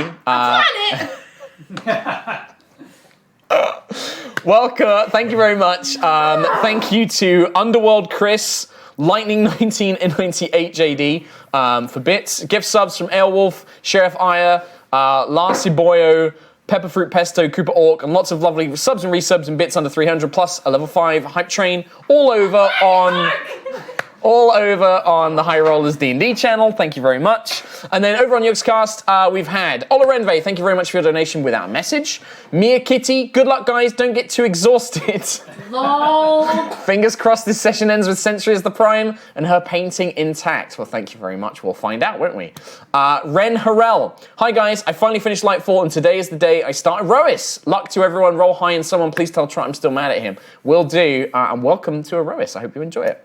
Welcome. Thank you very much. Thank you to Underworld Chris, Lightning19 and 98 JD for bits. Gift subs from Airwolf, Sheriff Aya, Larcy Boyo, Pepperfruit Pesto, Cooper Orc, and lots of lovely subs and resubs and bits under 300, plus a level 5 hype train all over on the High Rollers D&D channel. Thank you very much. And then over on Yogscast, we've had Ola Renve, thank you very much for your donation without a message. Mia Kitty, good luck guys, don't get too exhausted. Lol. Fingers crossed this session ends with Century as the Prime and her painting intact. Well, thank you very much. We'll find out, won't we? Ren Harrell. Hi guys, I finally finished Lightfall and today is the day I start Aerois. Luck to everyone, roll high and someone please tell Trot I'm still mad at him. Will do, and welcome to Aerois. I hope you enjoy it.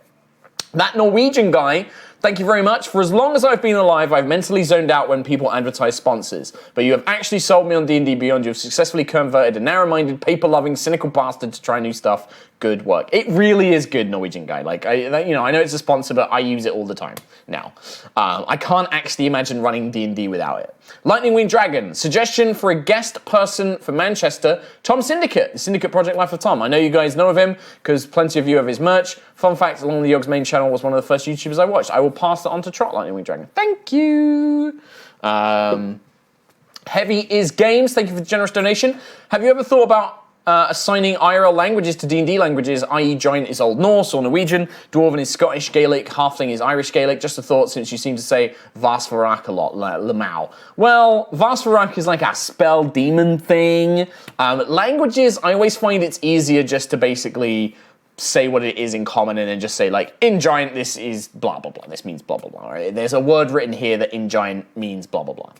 That Norwegian guy, thank you very much. For as long as I've been alive, I've mentally zoned out when people advertise sponsors. But you have actually sold me on D&D Beyond. You have successfully converted a narrow-minded, paper-loving, cynical bastard to try new stuff. Good work. It really is good, Norwegian guy. Like, I know it's a sponsor, but I use it all the time now. I can't actually imagine running D&D without it. Lightning Wing Dragon, suggestion for a guest person for Manchester, Tom Syndicate, the Syndicate Project Life of Tom. I know you guys know of him because plenty of you have his merch. Fun fact, along the Yogs main channel was one of the first YouTubers I watched. I will pass it on to Trot, Lightning Wing Dragon. Thank you. Heavy is Games, thank you for the generous donation. Have you ever thought about assigning IRL languages to D&D languages, i.e. Giant is Old Norse or Norwegian, Dwarven is Scottish Gaelic, Halfling is Irish Gaelic? Just a thought since you seem to say Vasvarak a lot, Lamau. Well, Vasvarak is like a spell demon thing. Languages, I always find it's easier just to basically say what it is in common and then just say like, in Giant this is blah blah blah, this means blah blah blah. Right? There's a word written here that in Giant means blah blah blah.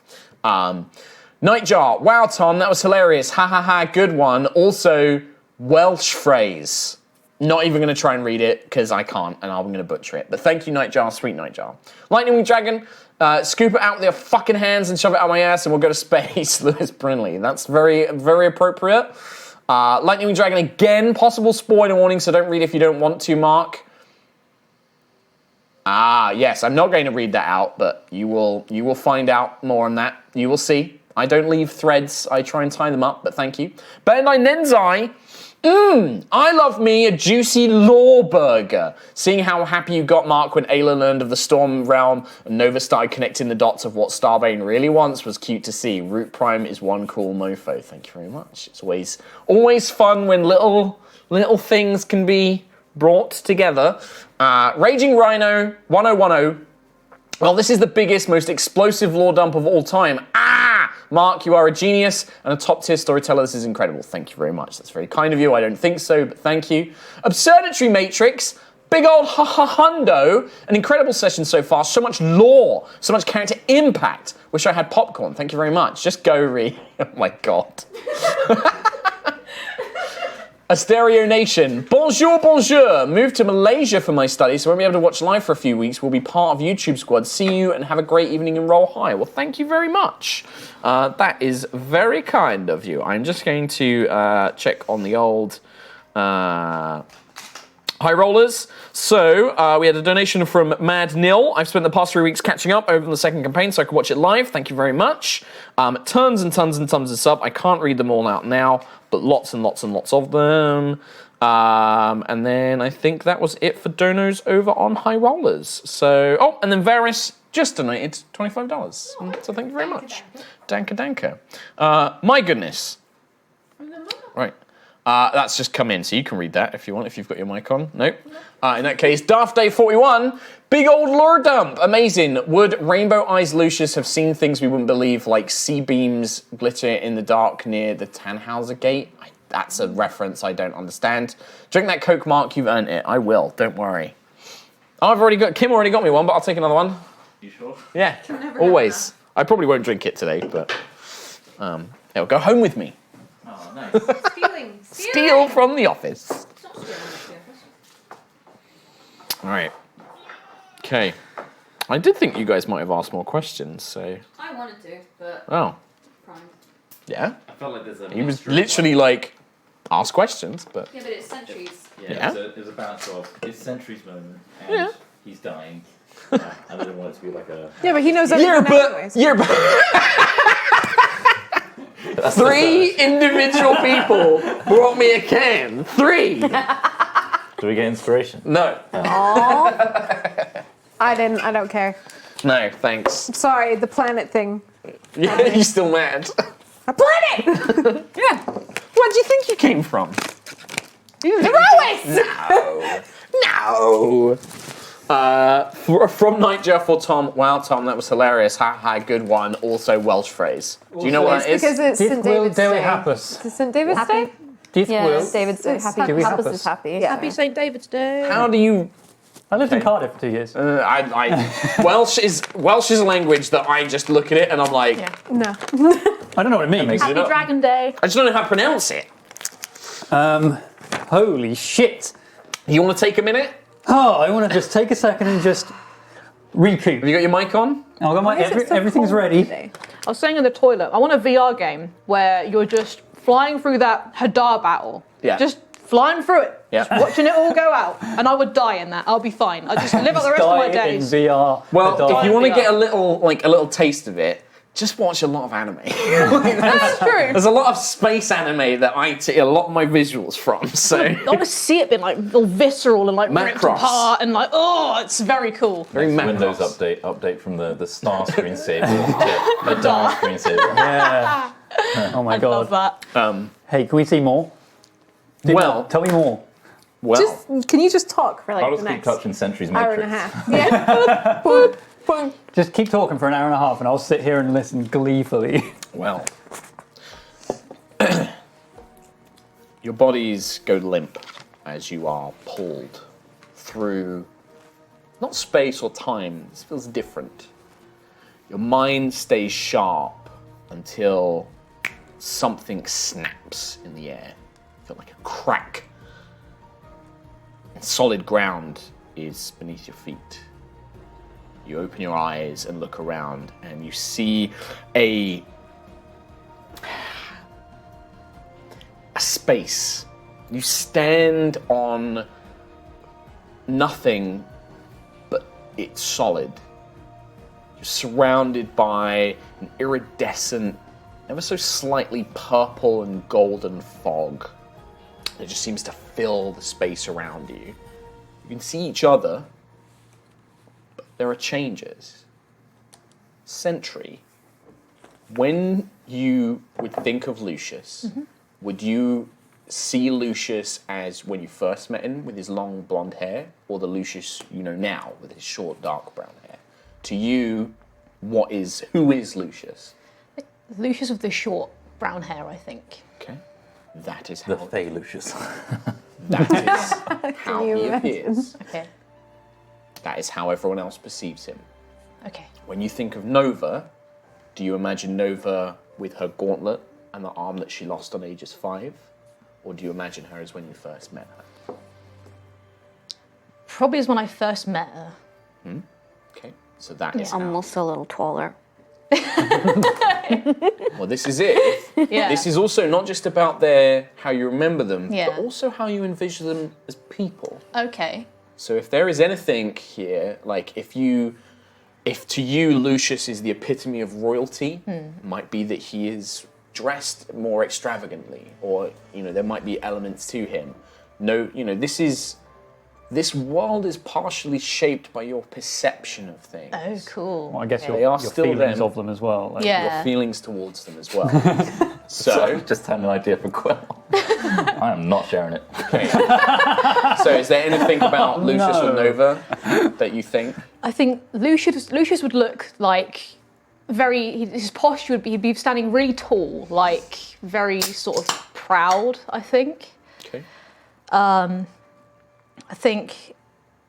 Nightjar, wow Tom, that was hilarious, ha ha ha, good one. Also, Welsh phrase. Not even going to try and read it, because I can't, and I'm going to butcher it. But thank you Nightjar, sweet Nightjar. Lightning Wing Dragon, scoop it out with your fucking hands and shove it out my ass and we'll go to space, Lewis Brinley. That's very, very appropriate. Lightning Wing Dragon again, possible spoiler warning, so don't read if you don't want to, Mark. Yes, I'm not going to read that out, but you will find out more on that. You will see. I don't leave threads, I try and tie them up, but thank you. Bandai Nenzai, I love me a juicy lore burger. Seeing how happy you got, Mark, when Ayla learned of the Storm Realm and Nova started connecting the dots of what Starbane really wants was cute to see. Root Prime is one cool mofo. Thank you very much. It's always fun when little things can be brought together. Raging Rhino 1010. Well, this is the biggest, most explosive lore dump of all time. Mark, you are a genius and a top-tier storyteller. This is incredible. Thank you very much. That's very kind of you. I don't think so, but thank you. Absurdatory Matrix, big old hundo. An incredible session so far. So much lore, so much character impact. Wish I had popcorn. Thank you very much. Just go read. Oh my God. Asterio Nation, bonjour, bonjour. Moved to Malaysia for my studies, so won't be able to watch live for a few weeks. We'll be part of YouTube Squad. See you and have a great evening and roll high. Well, thank you very much. That is very kind of you. I'm just going to check on the old High Rollers. So, we had a donation from Mad Nil. I've spent the past 3 weeks catching up over the second campaign so I could watch it live. Thank you very much. Tons and tons and tons of sub. I can't read them all out now, but lots and lots and lots of them. And then I think that was it for donos over on High Rollers. So, and then Varys just donated $25. So thank you very much. Danka danka. My goodness. Right. That's just come in, so you can read that if you want, if you've got your mic on. Nope. In that case, Daft Day 41, big old lore dump, amazing. Would Rainbow Eyes Lucius have seen things we wouldn't believe, like sea beams glitter in the dark near the Tannhauser Gate? I that's a reference I don't understand. Drink that Coke, Mark. You've earned it. I will. Don't worry. Oh, Kim already got me one, but I'll take another one. You sure? Yeah, always. I probably won't drink it today, but it'll go home with me. Oh, nice. Steal from the office. All right. Okay. I did think you guys might have asked more questions, so. I wanted to, but Oh. primed. Yeah. I felt like there's a. He was literally like, ask questions, but. Yeah, but it's centuries. Yeah. It was a balance of it's Sentry's moment and Yeah. he's dying. And I didn't want it to be like a. Yeah, but he knows everything anyways. Three individual people brought me a can. 3. Do we get inspiration? No. I didn't. I don't care. No, thanks. Sorry, the planet thing. Yeah, you still mad? A planet! Yeah. Where do you think you came from? Aerois! No. From Nightjar for Tom. Wow, Tom, that was hilarious. Ha ha, good one. Also Welsh phrase. Do you know what it is? Because it's St. David's Day. Happus. Is it St. David's Day? Yeah, David's Day. Happy. Do we Happus Happus? is happy. Yeah. Happy St. David's Day. How do you? I lived in Cardiff for 2 years. Welsh is a language that I just look at it and I'm like, No. I don't know what it means. Happy Dragon Day. I just don't know how to pronounce it. Holy shit. You want to take a minute? Oh, I want to just take a second and just recoup. Have you got your mic on? I've got my everything's ready. I was saying in the toilet, I want a VR game where you're just flying through that Hadar battle. Yeah. Just flying through it. Yeah. Just watching it all go out. And I would die in that. I'll be fine. I'll just live out the rest of my Die in days. VR. Well, if you want to VR. get a little taste of it, just watch a lot of anime. That's true. There's a lot of space anime that I take a lot of my visuals from. So I want to see it being like all visceral and like ripped Macross. apart and like, oh, it's very cool. very Windows Macross. update from the star screensaver to the dark screensaver. Yeah. Oh my god. Love that. Hey, can we see more? Well, Tell me more. Can you just talk for like I'll the just keep next touching Sentry's hour Matrix. and a half? Yeah. Boom, boom. Just keep talking for an hour and a half and I'll sit here and listen gleefully. well. Your bodies go limp as you are pulled through, not space or time, this feels different. Your mind stays sharp until something snaps in the air. You feel like a crack. And solid ground is beneath your feet. You open your eyes and look around and you see a space. You stand on nothing, but it's solid. You're surrounded by an iridescent, ever so slightly purple and golden fog. It just seems to fill the space around you. You can see each other, but there are changes. Sentry, when you would think of Lucius, would you see Lucius as when you first met him with his long blonde hair, or the Lucius you know now with his short dark brown hair? To you, who is Lucius? Lucius with the short brown hair, I think. Okay, that is The how Fey Lucius. that is how you he imagine? appears. Okay. That is how everyone else perceives him. Okay. When you think of Nova, do you imagine Nova with her gauntlet and the arm that she lost on Aegis 5? Or do you imagine her as when you first met her? Probably as when I first met her. Okay, so that is how. Almost a little taller. Well, this is it. Yeah. This is also not just about how you remember them, Yeah. but also how you envision them as people. Okay. So if there is anything here, like if to you Lucius is the epitome of royalty, might be that he is dressed more extravagantly, or there might be elements to him. No, this world is partially shaped by your perception of things. Oh, cool. Well, I guess They your are still feelings them. of them as well. Like, Yeah. Your feelings towards them as well. So, Just had an idea for Quill. I am not sharing it. so is there anything about Lucius or Nova that you think? I think Lucius would look like his posture would be, he'd be standing really tall, like very sort of proud, I think. Okay. I think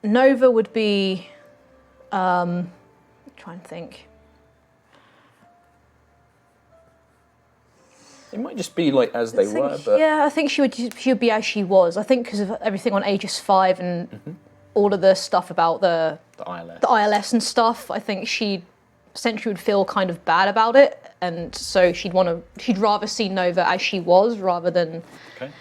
Nova would be, trying to think. It might just be like as they were, but Yeah, I think she would be as she was. I think because of everything on Aegis 5 and all of the stuff about the ILS and stuff, I think Sentry would feel kind of bad about it, and so she'd rather see Nova as she was rather than. Okay.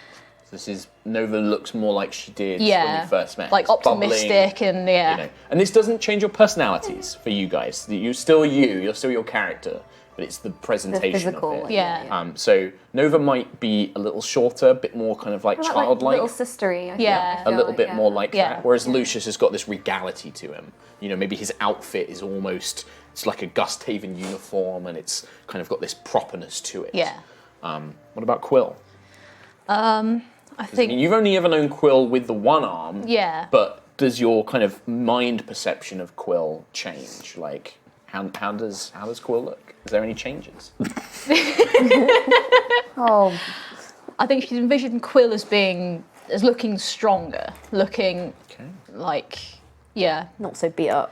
So this is Nova looks more like she did when you first met. Like It's optimistic bubbling, and yeah. You know. And this doesn't change your personalities for you guys. You're still you. You're still your character. But it's the presentation physical, of it. Yeah. So Nova might be a little shorter, a bit more kind of like childlike. Little sistery. Yeah. A little bit more like Yeah. that. Whereas Lucius has got this regality to him. You know, maybe his outfit is almost, it's like a Gusthaven uniform and it's kind of got this properness to it. Yeah. What about Quill? I I think. mean, you've only ever known Quill with the one arm. Yeah. But does your kind of mind perception of Quill change? Like, how does Quill look? Is there any changes? Oh, I think she's envisioned Quill as looking stronger, looking like not so beat up.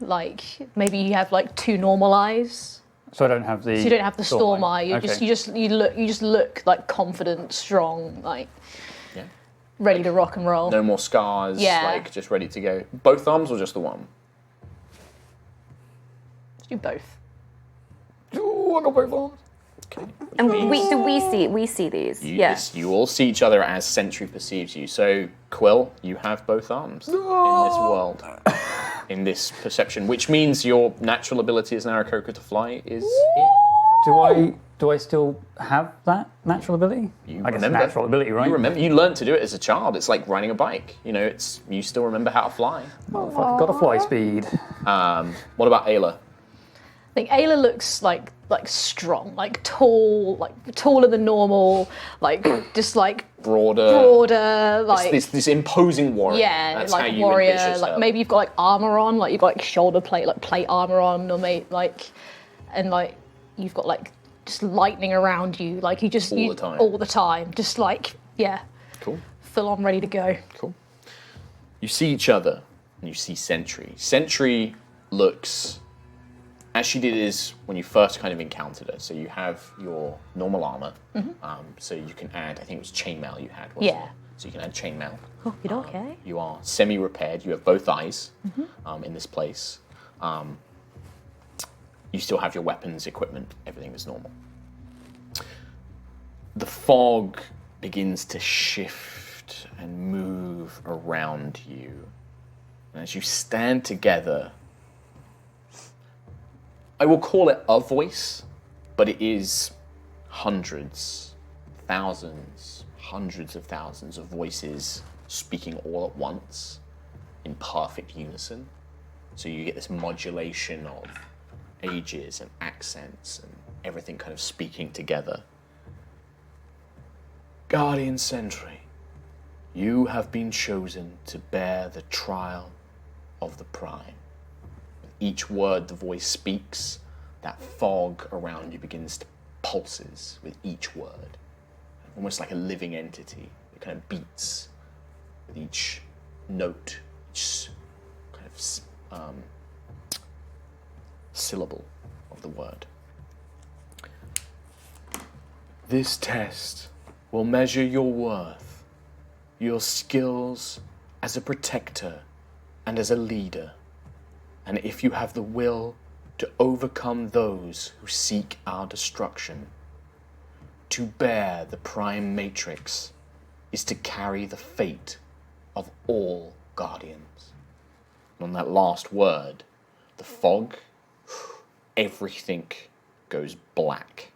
like maybe you have like two normal eyes. So I don't have the. So you don't have the storm eye. You Okay. just look like confident, strong, like ready to rock and roll. No more scars. Yeah. Like just ready to go. Both arms or just the one? Let's do both. Ooh, I got both arms. Okay. And we see these. You all see each other as Sentry perceives you. So Quill, you have both arms in this world, in this perception, which means your natural ability as an Aarakocra to fly is here. Do I still have that natural ability? You I guess remember. natural ability, right? You remember. You learned to do it as a child. It's like riding a bike. You know, you still remember how to fly. I've got a fly speed. What about Ayla? I think Ayla looks like strong, like tall, like taller than normal, like just like Broader. like This imposing warrior. yeah, That's like how you warrior. envision Like her. maybe you've got like armor on, like you've got like shoulder plate, like plate armor on, or maybe like, and like you've got like just lightning around you, like you just all the time, just like Cool. full on ready to go. Cool. You see each other, and you see Sentry. Sentry looks, as she did is when you first kind of encountered her. So you have your normal armor. So you can add, I think it was chainmail you had, wasn't Yeah. it? So you can add chainmail. Oh, you okay? You are semi-repaired. You have both eyes in this place. You still have your weapons, equipment, everything is normal. The fog begins to shift and move around you. And as you stand together, I will call it a voice, but it is hundreds, thousands, hundreds of thousands of voices speaking all at once in perfect unison. So you get this modulation of ages and accents and everything kind of speaking together. Guardian Sentry, you have been chosen to bear the trial of the Prime. With each word the voice speaks, that fog around you begins to pulses with each word. Almost like a living entity. It kind of beats with each note, each kind of syllable of the word. This test will measure your worth, your skills as a protector and as a leader, and if you have the will to overcome those who seek our destruction. To bear the Prime Matrix is to carry the fate of all Guardians. And on that last word, the fog, everything goes black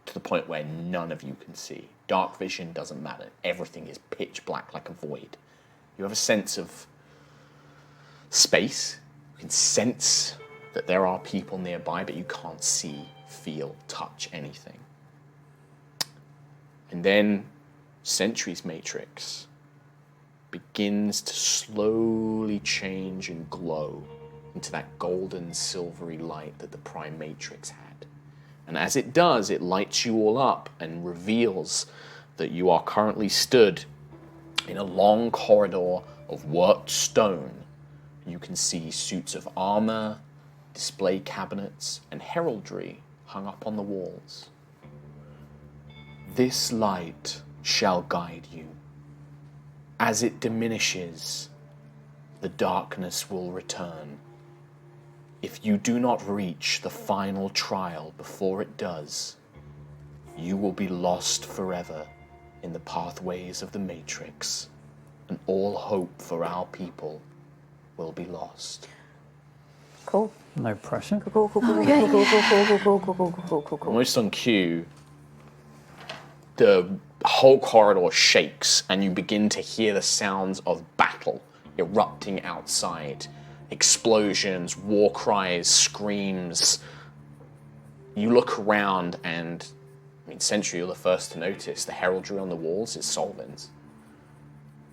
to the point where none of you can see. Dark vision doesn't matter. Everything is pitch black like a void. You have a sense of space. You can sense that there are people nearby, but you can't see, feel, touch anything. And then Sentry's matrix begins to slowly change and glow into that golden silvery light that the Prime Matrix had. And as it does, it lights you all up and reveals that you are currently stood in a long corridor of worked stone. You can see suits of armor, display cabinets, and heraldry hung up on the walls. This light shall guide you. As it diminishes, the darkness will return. If you do not reach the final trial before it does, you will be lost forever in the pathways of the Matrix, and all hope for our people will be lost. Cool. No pressure. Cool. Almost on cue, the whole corridor shakes and you begin to hear the sounds of battle erupting outside. Explosions, war cries, screams. You look around and, Sentry, you're the first to notice the heraldry on the walls is Solvin's.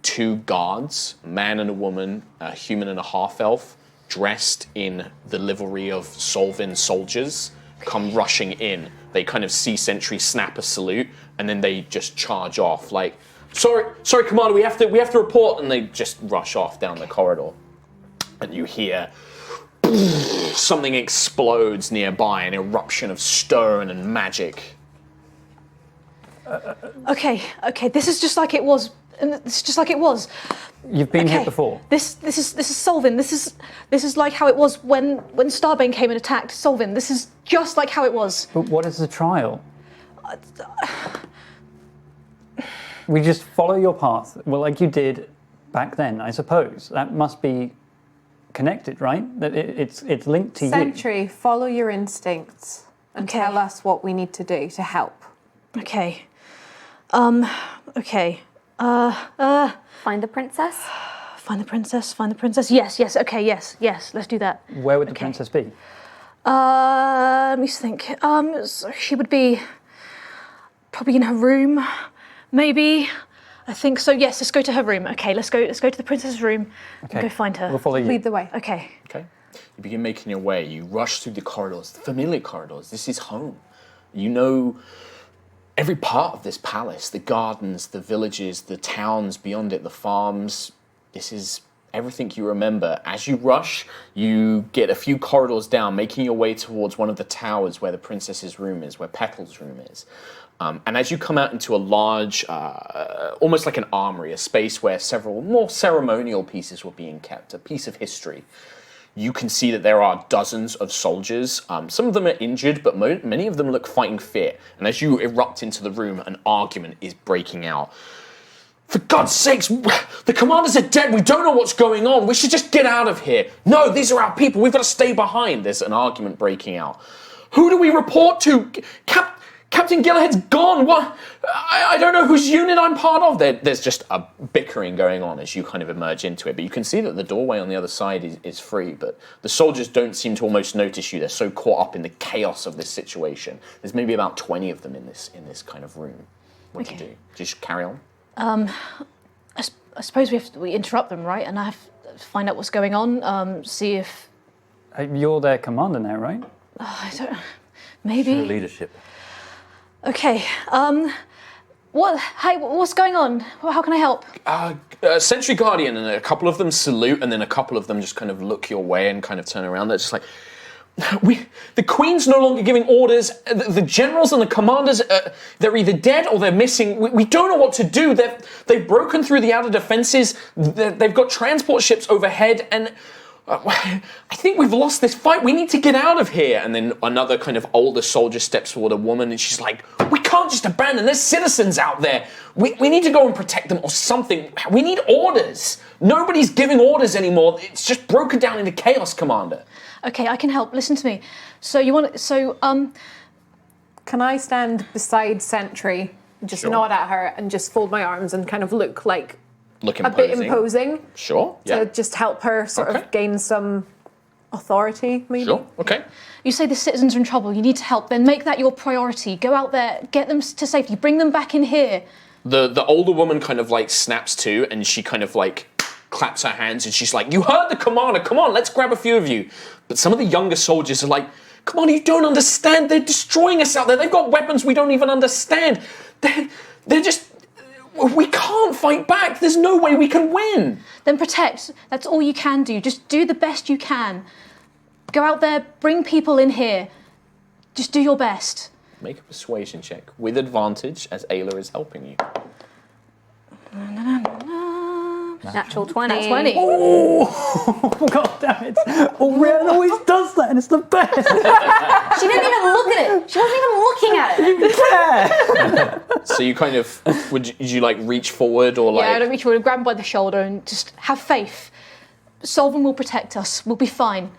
2 guards, a man and a woman, a human and a half-elf, dressed in the livery of Solvin soldiers, come rushing in. They kind of see Sentry snap a salute, and then they just charge off, like, sorry, Commander, we have to report, and they just rush off down the corridor. And you hear something explodes nearby, an eruption of stone and magic. Okay, this is just like it was. It's just like it was. You've been here before. This is Solvin. This is like how it was when Starbane came and attacked Solvin. This is just like how it was. But what is the trial? We just follow your path. Well, like you did back then, I suppose. That must be connected, right? That it's linked to you. Sentry, follow your instincts and tell us what we need to do to help. Okay. Okay. Find the princess? Find the princess. Yes, okay, yes, let's do that. Where would the princess be? Let me think. So she would be probably in her room, maybe. I think so. Yes, let's go to her room. Okay, let's go to the princess's room and go find her. We'll follow you. Lead the way. Okay. You begin making your way. You rush through the corridors, the familiar corridors. This is home. You know every part of this palace, the gardens, the villages, the towns beyond it, the farms. This is everything you remember. As you rush, you get a few corridors down, making your way towards one of the towers where the princess's room is, where Petal's room is. And as you come out into a large, almost like an armory, a space where several more ceremonial pieces were being kept, a piece of history, you can see that there are dozens of soldiers. Some of them are injured, but many of them look fighting fit. And as you erupt into the room, an argument is breaking out. For God's sakes, the commanders are dead. We don't know what's going on. We should just get out of here. No, these are our people. We've got to stay behind. There's an argument breaking out. Who do we report to? Captain Gillerhead's gone. What? I don't know whose unit I'm part of. There's just a bickering going on as you kind of emerge into it. But you can see that the doorway on the other side is free. But the soldiers don't seem to almost notice you. They're so caught up in the chaos of this situation. There's maybe about 20 of them in this kind of room. What do you do? Do you just carry on? I suppose we interrupt them, right? And I have to find out what's going on. See if You're their commander now, right? I don't. Maybe. Show leadership. Okay. Hey, what's going on? How can I help? Sentry Guardian, and a couple of them salute, and then a couple of them just kind of look your way and kind of turn around. They're just like, the Queen's no longer giving orders. The generals and the commanders, they're either dead or they're missing. We don't know what to do. They've broken through the outer defenses. They've got transport ships overhead, and I think we've lost this fight. We need to get out of here. And then another kind of older soldier steps forward, a woman, and she's like, we can't just abandon. There's citizens out there. We need to go and protect them or something. We need orders. Nobody's giving orders anymore. It's just broken down into chaos, Commander. Okay, I can help. Listen to me. Can I stand beside Sentry, just Sure. nod at her, and just fold my arms and kind of look like Look a bit imposing Sure, yeah. to just help her sort Okay. of gain some authority, maybe? Sure, okay. You say the citizens are in trouble. You need to help. Then make that your priority. Go out there, get them to safety, bring them back in here. The older woman kind of like snaps to, and she kind of like claps her hands, and she's like, you heard the commander, come on, let's grab a few of you. But some of the younger soldiers are like, Commander, you don't understand. They're destroying us out there. They've got weapons we don't even understand. They're just... We can't fight back. There's no way we can win. Then protect. That's all you can do. Just do the best you can. Go out there, bring people in here. Just do your best. Make a persuasion check with advantage as Ayla is helping you. Natural 20. That's 20. Oh, God damn it. Oh, Rihanna always does that, and it's the best. She didn't even look at it. She wasn't even looking at it. So you kind of, would you like reach forward or like... Yeah, I don't reach forward, grab him by the shoulder and just have faith. Solvin will protect us. We'll be fine.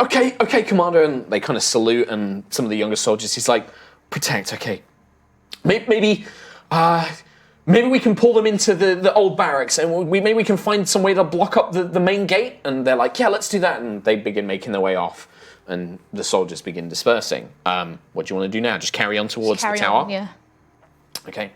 Okay, Commander. And they kind of salute, and some of the younger soldiers, he's like, protect, okay. Maybe we can pull them into the old barracks, and maybe we can find some way to block up the main gate. And they're like, yeah, let's do that. And they begin making their way off, and the soldiers begin dispersing. What do you want to do now? Just carry on towards the tower? On, yeah. Okay.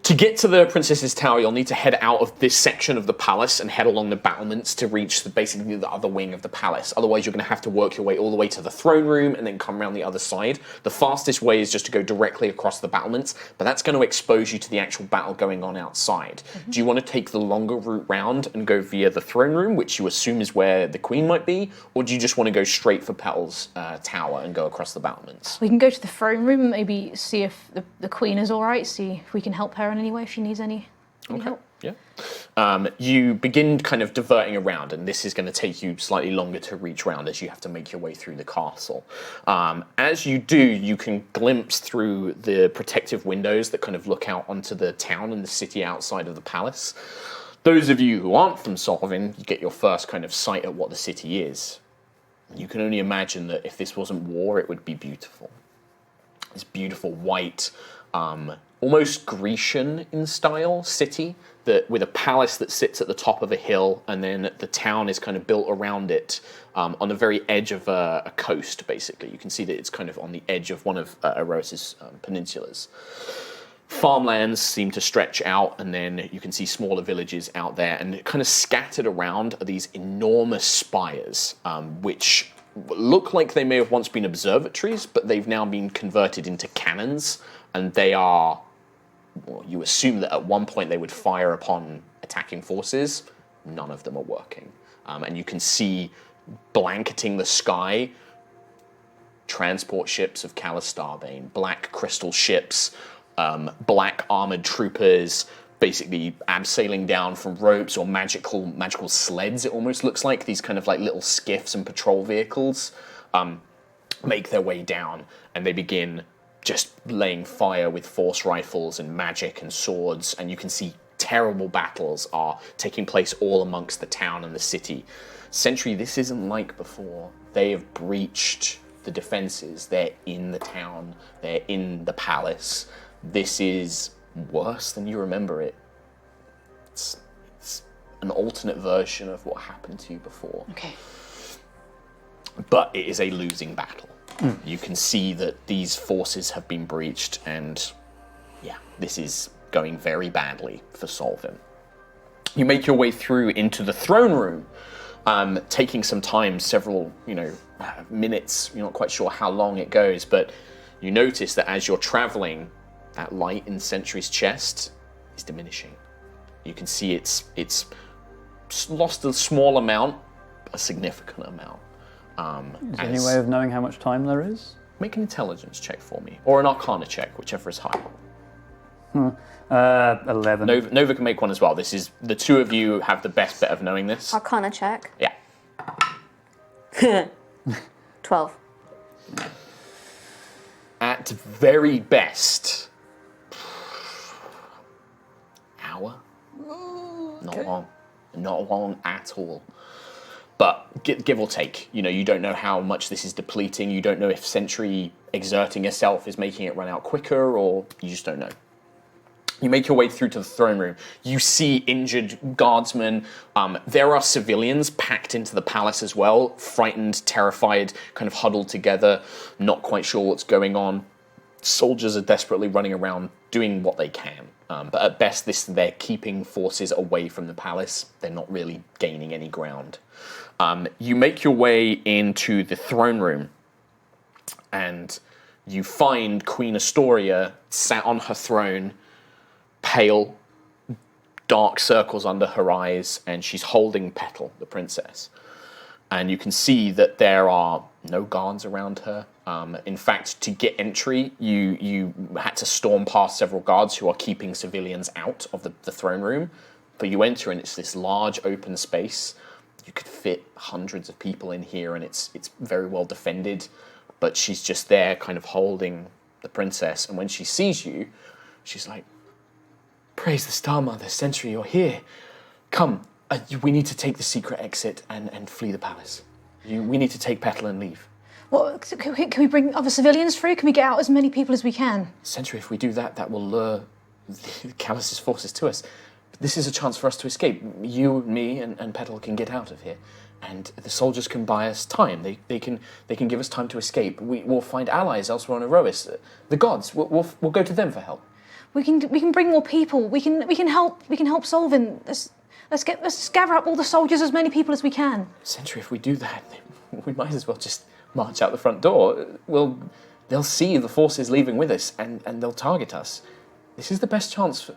To get to the Princess's Tower, you'll need to head out of this section of the palace and head along the battlements to reach basically the other wing of the palace. Otherwise, you're going to have to work your way all the way to the throne room and then come around the other side. The fastest way is just to go directly across the battlements, but that's going to expose you to the actual battle going on outside. Mm-hmm. Do you want to take the longer route round and go via the throne room, which you assume is where the Queen might be, or do you just want to go straight for Petal's tower and go across the battlements? We can go to the throne room and maybe see if the Queen is all right, see if we can help her in any way, if she needs any help. Yeah. You begin kind of diverting around, and this is going to take you slightly longer to reach round as you have to make your way through the castle. As you do, you can glimpse through the protective windows that kind of look out onto the town and the city outside of the palace. Those of you who aren't from Solvin, you get your first kind of sight at what the city is. You can only imagine that if this wasn't war, it would be beautiful. This beautiful white, almost Grecian in style city with a palace that sits at the top of a hill, and then the town is kind of built around it on the very edge of a coast, basically. You can see that it's kind of on the edge of one of Aerois' peninsulas. Farmlands seem to stretch out, and then you can see smaller villages out there, and kind of scattered around are these enormous spires, which look like they may have once been observatories, but they've now been converted into cannons, and they are... Well, you assume that at one point they would fire upon attacking forces. None of them are working. And you can see blanketing the sky transport ships of Calistarbane, black crystal ships, black armored troopers, basically abseiling down from ropes or magical sleds, it almost looks like. These kind of like little skiffs and patrol vehicles make their way down, and they begin just laying fire with force rifles and magic and swords, and you can see terrible battles are taking place all amongst the town and the city. Sentry, this isn't like before. They have breached the defenses. They're in the town. They're in the palace. This is worse than you remember it. It's an alternate version of what happened to you before. Okay. But it is a losing battle. You can see that these forces have been breached, and yeah, this is going very badly for Solvin. You make your way through into the throne room, taking some time, several minutes. You're not quite sure how long it goes, but you notice that as you're traveling, that light in Sentry's chest is diminishing. You can see it's lost a small amount, a significant amount. Is there any way of knowing how much time there is? Make an intelligence check for me, or an arcana check, whichever is higher. 11. Nova can make one as well. This is the two of you have the best bet of knowing this. Arcana check. Yeah. 12. At very best, hour. Not long at all. But give or take, you don't know how much this is depleting. You don't know if Sentry exerting herself is making it run out quicker, or you just don't know. You make your way through to the throne room. You see injured guardsmen. There are civilians packed into the palace as well, frightened, terrified, kind of huddled together, not quite sure what's going on. soldiers are desperately running around doing what they can. But at best, they're keeping forces away from the palace. They're not really gaining any ground. You make your way into the throne room, and you find Queen Astoria sat on her throne, pale, dark circles under her eyes, and she's holding Petal, the princess. And you can see that there are no guards around her. In fact, to get entry, you had to storm past several guards who are keeping civilians out of the throne room. But you enter, and it's this large open space. You could fit hundreds of people in here, and it's very well defended. But she's just there, kind of holding the princess. And when she sees you, she's like, "Praise the Star Mother, Sentry, you're here. Come, we need to take the secret exit and flee the palace. We need to take Petal and leave." Well, can we bring other civilians through? Can we get out as many people as we can? Sentry, if we do that, that will lure the Callus's forces to us. This is a chance for us to escape. You, me, and Petal can get out of here. And the soldiers can buy us time. They can give us time to escape. We'll find allies elsewhere on Aerois. The gods, we'll go to them for help. We can bring more people. We can help solving this. Let's gather up all the soldiers, as many people as we can. Sentry, if we do that, we might as well just march out the front door. They'll see the forces leaving with us, and they'll target us. This is the best chance for...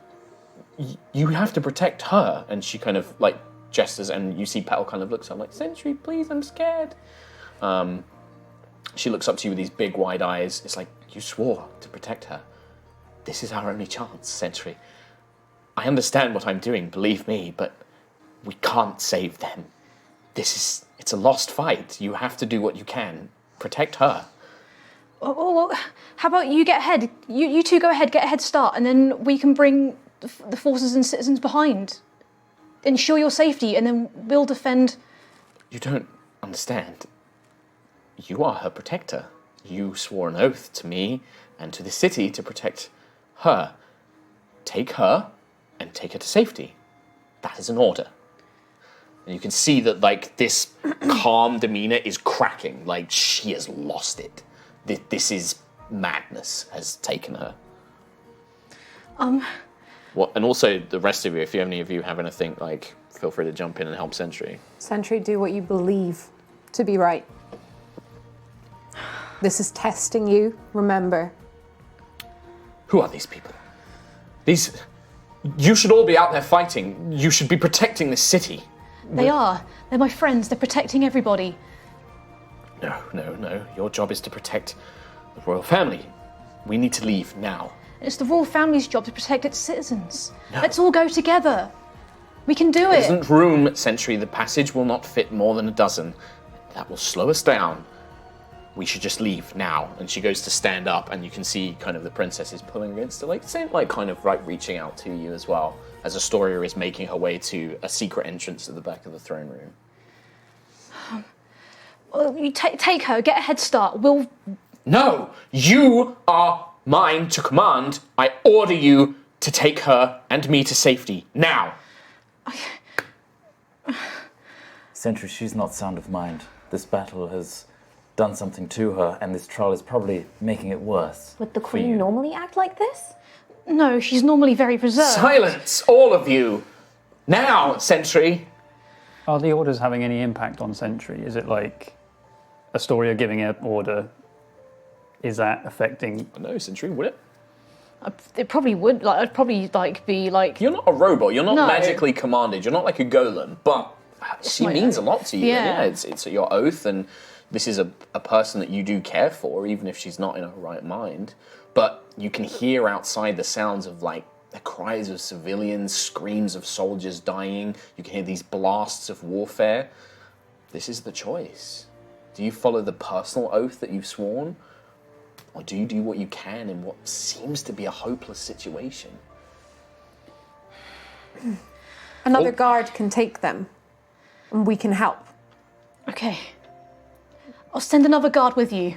You have to protect her. And she kind of, like, gestures, and you see Petal kind of looks up like, "Sentry, please, I'm scared." She looks up to you with these big, wide eyes. It's like, you swore to protect her. This is our only chance, Sentry. I understand what I'm doing, believe me, but we can't save them. It's a lost fight. You have to do what you can. Protect her. Well, how about you get ahead? You two go ahead, get a head start, and then we can bring the forces and citizens behind. Ensure your safety, and then we'll defend. You don't understand. You are her protector. You swore an oath to me and to the city to protect her. Take her and take her to safety. That is an order. And you can see that, like, this calm demeanor is cracking. Like, she has lost it. This is madness has taken her. What? And also, the rest of you, if any of you have anything, like, feel free to jump in and help Sentry. Sentry, do what you believe to be right. This is testing you, remember. Who are these people? You should all be out there fighting. You should be protecting this city. They are. They're my friends. They're protecting everybody. No. Your job is to protect the royal family. We need to leave now. It's the royal family's job to protect its citizens. No. Let's all go together. We can do it. There isn't room, Sentry. The passage will not fit more than a dozen. That will slow us down. We should just leave now. And she goes to stand up, and you can see kind of the princess is pulling against her, like kind of like reaching out to you as well, as Astoria is making her way to a secret entrance at the back of the throne room. Well, you take her, get a head start. No! You are mine to command. I order you to take her and me to safety, now! Sentry, she's not sound of mind. This battle has done something to her, and this trial is probably making it worse. Would the Queen normally act like this? No, she's normally very reserved. Silence, all of you! Now, Sentry! Are the orders having any impact on Sentry? Is it like Astoria giving an order? Is that affecting... No, Sentry, would it? It probably would. Like, I'd probably be like... You're not a robot. You're not magically commanded. You're not like a golem. But she means a lot to you. Yeah. It's your oath, and this is a person that you do care for, even if she's not in her right mind. But you can hear outside the sounds of, like, the cries of civilians, screams of soldiers dying. You can hear these blasts of warfare. This is the choice. Do you follow the personal oath that you've sworn? Or do you do what you can in what seems to be a hopeless situation? Another guard can take them, and we can help. Okay. I'll send another guard with you.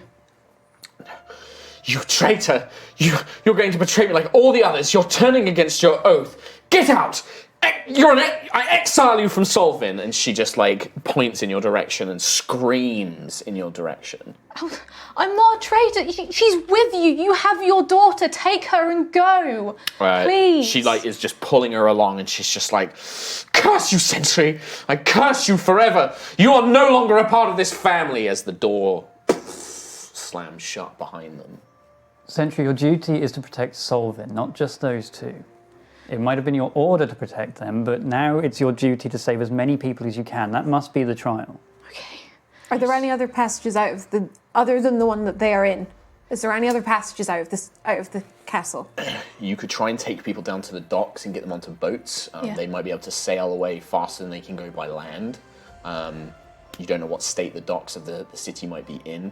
You traitor! You're going to betray me like all the others. You're turning against your oath. Get out! I exile you from Solvin, and she just like points in your direction and screams in your direction. I'm not a traitor. She's with you. You have your daughter. Take her and go. Please. She like is just pulling her along, and she's just like, "Curse you, Sentry! I curse you forever. You are no longer a part of this family." As the door slams shut behind them. Sentry, your duty is to protect Solvin, not just those two. It might have been your order to protect them, but now it's your duty to save as many people as you can. That must be the trial. Okay. Are there any other passages out of the other than the one that they are in? Is there any other passages out of the castle? You could try and take people down to the docks and get them onto boats. Yeah. They might be able to sail away faster than they can go by land. You don't know what state the docks of the city might be in.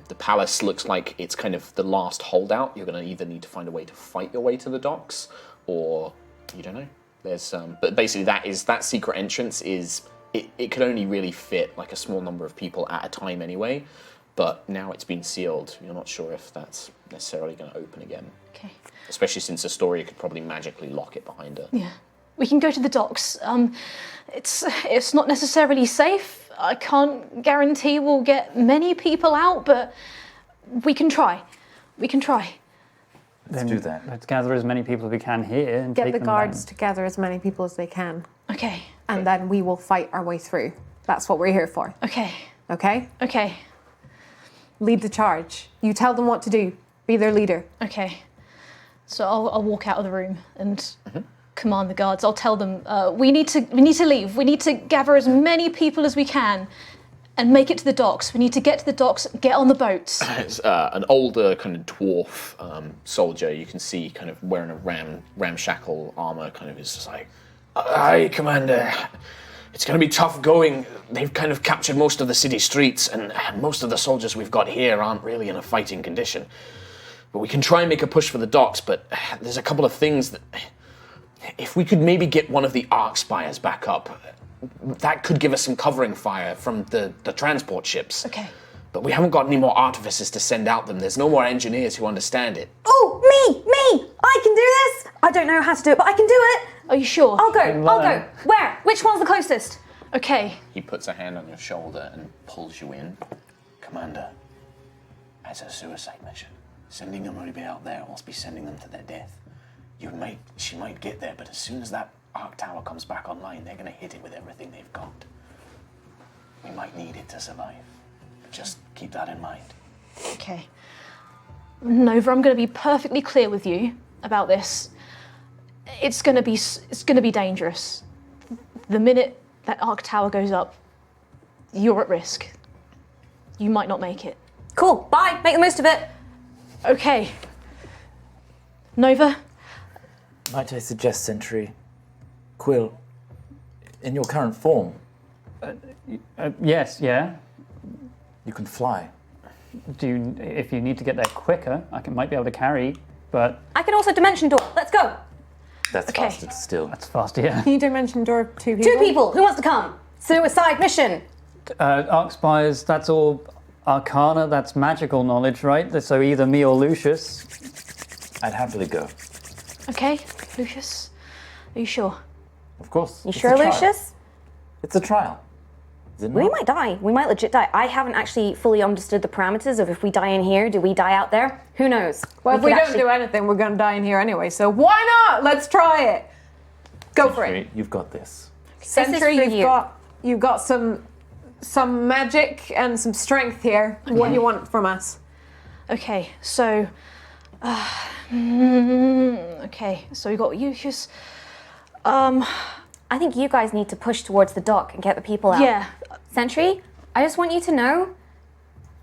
The palace looks like it's kind of the last holdout. You're going to either need to find a way to fight your way to the docks, or you don't know. There's but basically that secret entrance is it could only really fit like a small number of people at a time anyway. But now it's been sealed. You're not sure if that's necessarily going to open again. Okay. Especially since Astoria could probably magically lock it behind her. Yeah. We can go to the docks. It's not necessarily safe. I can't guarantee we'll get many people out, but we can try. We can try. Let's do that. Let's gather as many people as we can here and Get take the them guards down. to gather as many people as they can, Okay. and then we will fight our way through. That's what we're here for. Okay. Okay? Okay. Lead the charge. You tell them what to do. Be their leader. Okay. So I'll walk out of the room and command the guards. I'll tell them we need to leave. We need to gather as many people as we can and make it to the docks. We need to get to the docks, get on the boats. It's an older kind of dwarf soldier. You can see kind of wearing a ramshackle armor. Kind of is just like, "Aye, Commander. It's going to be tough going. They've kind of captured most of the city streets, and most of the soldiers we've got here aren't really in a fighting condition. But we can try and make a push for the docks, but there's a couple of things that... If we could maybe get one of the arc spires back up, that could give us some covering fire from the transport ships. Okay. But we haven't got any more artificers to send out them. There's no more engineers who understand it." Oh, me! I can do this! I don't know how to do it, but I can do it! Are you sure? I'll go. Where? Which one's the closest? Okay. He puts a hand on your shoulder and pulls you in. Commander, as a suicide mission, sending them right out there must be sending them to their death. She might get there, but as soon as that arc tower comes back online, they're going to hit it with everything they've got. We might need it to survive. Just keep that in mind. Okay. Nova, I'm going to be perfectly clear with you about this. It's going to be dangerous. The minute that arc tower goes up, you're at risk. You might not make it. Cool, bye, make the most of it. Okay. Nova? Might I suggest, Sentry, Quill, in your current form, Yes, yeah. you can fly. If you need to get there quicker, might be able to carry, but I can also dimension door. Let's go. That's Okay. faster still. that's faster, yeah. Can you dimension door 2 people? 2 people. Who wants to come? Suicide mission. Arc Spires, that's all Arcana, that's magical knowledge, right? So either me or Lucius. I'd happily go. Okay, Lucius? Are you sure? Of course. You it's sure, a trial. Lucius? It's a trial. Is it We not? might die. We might legit die. I haven't actually fully understood the parameters of if we die in here, do we die out there? Who knows? Well, if we could don't do anything, we're going to die in here anyway, so why not? Let's try it. Go for it. Sentry, you've got this. Sentry, for you've got some magic and some strength here. What do you want from us? Okay, so... okay, so we got Lucius. I think you guys need to push towards the dock and get the people out. Yeah. Sentry, I just want you to know,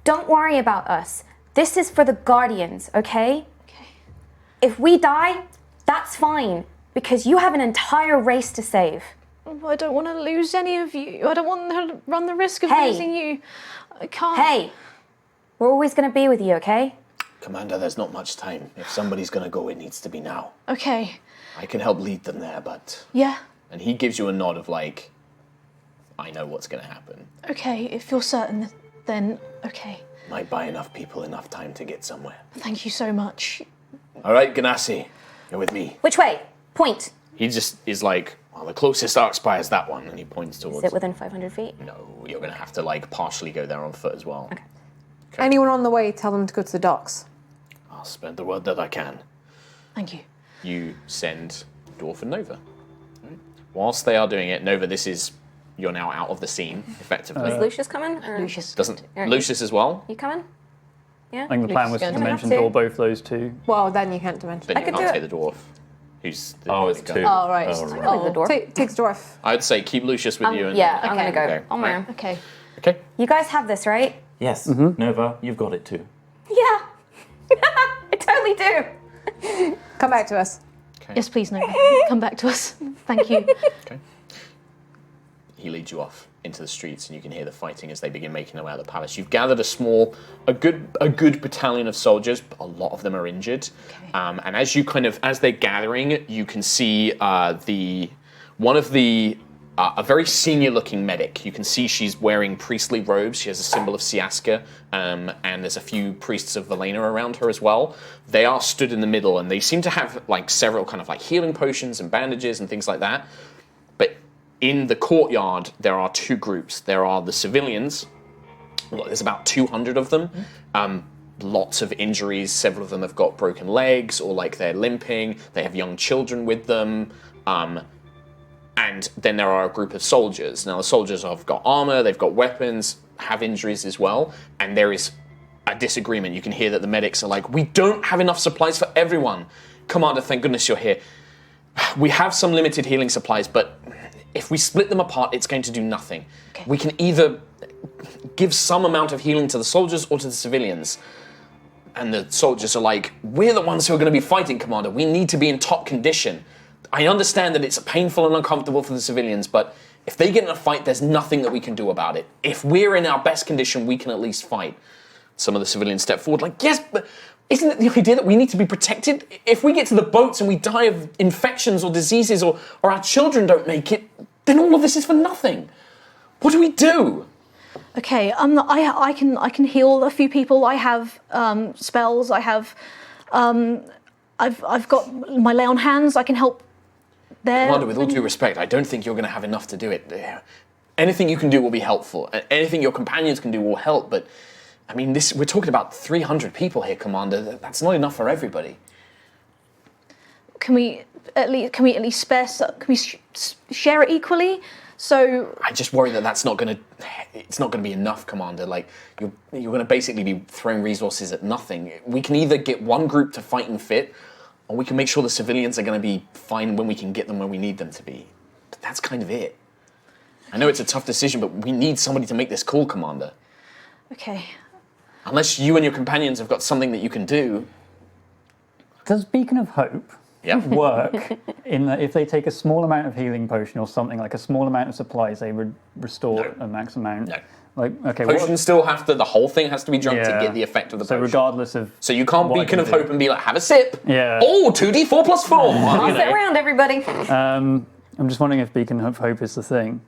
don't worry about us. This is for the Guardians, okay? Okay. If we die, that's fine, because you have an entire race to save. I don't want to lose any of you. I don't want to run the risk of Hey. losing you. I can't. Hey, we're always going to be with you, okay? Commander, there's not much time. If somebody's going to go, it needs to be now. Okay. I can help lead them there, but... Yeah. And he gives you a nod of like, I know what's going to happen. Okay, if you're certain, then okay. Might buy enough people enough time to get somewhere. Thank you so much. All right, Ganassi, you're with me. Which way? Point. He just is like, Well, the closest arc spire is that one, and he points towards. Is it within 500 feet? No, you're going to have to like partially go there on foot as well. Okay. Anyone on the way, tell them to go to the docks. I'll spread the word that I can. Thank you. You send Dwarf and Nova. Right. Whilst they are doing it, Nova, you're now out of the scene, effectively. Is Lucius coming? Or Lucius. Lucius as well? You coming? Yeah. I think the plan was to Lucius dimension going to- door both those two. Well, then you can't dimension. Then you could can't do take it. the Dwarf. Who's the Oh, it's guy. two. Oh, right. Oh, right. I'll leave the dwarf. Takes dwarf. I'd say keep Lucius with you. And Yeah, I'm Okay. gonna go Okay. on my own. Okay. Okay. You guys have this, right? Yes, Nova, you've got it too. Yeah. I totally do. Come back to us. Yes, please, no. Come back to us. Thank you. Okay. He leads you off into the streets, and you can hear the fighting as they begin making their way out of the palace. You've gathered a good battalion of soldiers. But a lot of them are injured, and as they're gathering, you can see a very senior-looking medic. You can see she's wearing priestly robes. She has a symbol of Siaska, and there's a few priests of Valena around her as well. They are stood in the middle, and they seem to have like several kind of like healing potions and bandages and things like that. But in the courtyard, there are two groups. There are the civilians. There's about 200 of them. Lots of injuries. Several of them have got broken legs or like they're limping. They have young children with them. And then there are a group of soldiers. Now, the soldiers have got armor, they've got weapons, have injuries as well, and there is a disagreement. You can hear that the medics are like, we don't have enough supplies for everyone. Commander, thank goodness you're here. We have some limited healing supplies, but if we split them apart, it's going to do nothing. Okay. We can either give some amount of healing to the soldiers or to the civilians. And the soldiers are like, we're the ones who are going to be fighting, Commander. We need to be in top condition. I understand that it's painful and uncomfortable for the civilians, but if they get in a fight, there's nothing that we can do about it. If we're in our best condition, we can at least fight. Some of the civilians step forward like, yes, but isn't it the idea that we need to be protected? If we get to the boats and we die of infections or diseases or our children don't make it, then all of this is for nothing. What do we do? Okay. I can heal a few people. I have spells. I have. I've got my lay on hands. I can help. There. Commander, with all due respect, I don't think you're going to have enough to do it. Anything you can do will be helpful. Anything your companions can do will help, but I mean, we're talking about 300 people here, Commander. That's not enough for everybody. Can we at least spare? Can we share it equally? So I just worry that it's not going to be enough, Commander. Like you're going to basically be throwing resources at nothing. We can either get one group to fight and fit, or we can make sure the civilians are going to be fine when we can get them where we need them to be. But that's kind of it. I know it's a tough decision, but we need somebody to make this call, Commander. okay. Unless you and your companions have got something that you can do. Does Beacon of Hope work in that if they take a small amount of healing potion or something, like a small amount of supplies, they would restore a max amount? No. Like, okay, Potions still have to, the whole thing has to be drunk to Yeah. get the effect of the so potion. regardless of So you can't what I Beacon can of do. Hope and be like, have a sip. Yeah. Oh, 2d4 plus 4. I'll sit around, everybody. I'm just wondering if Beacon of Hope is the thing.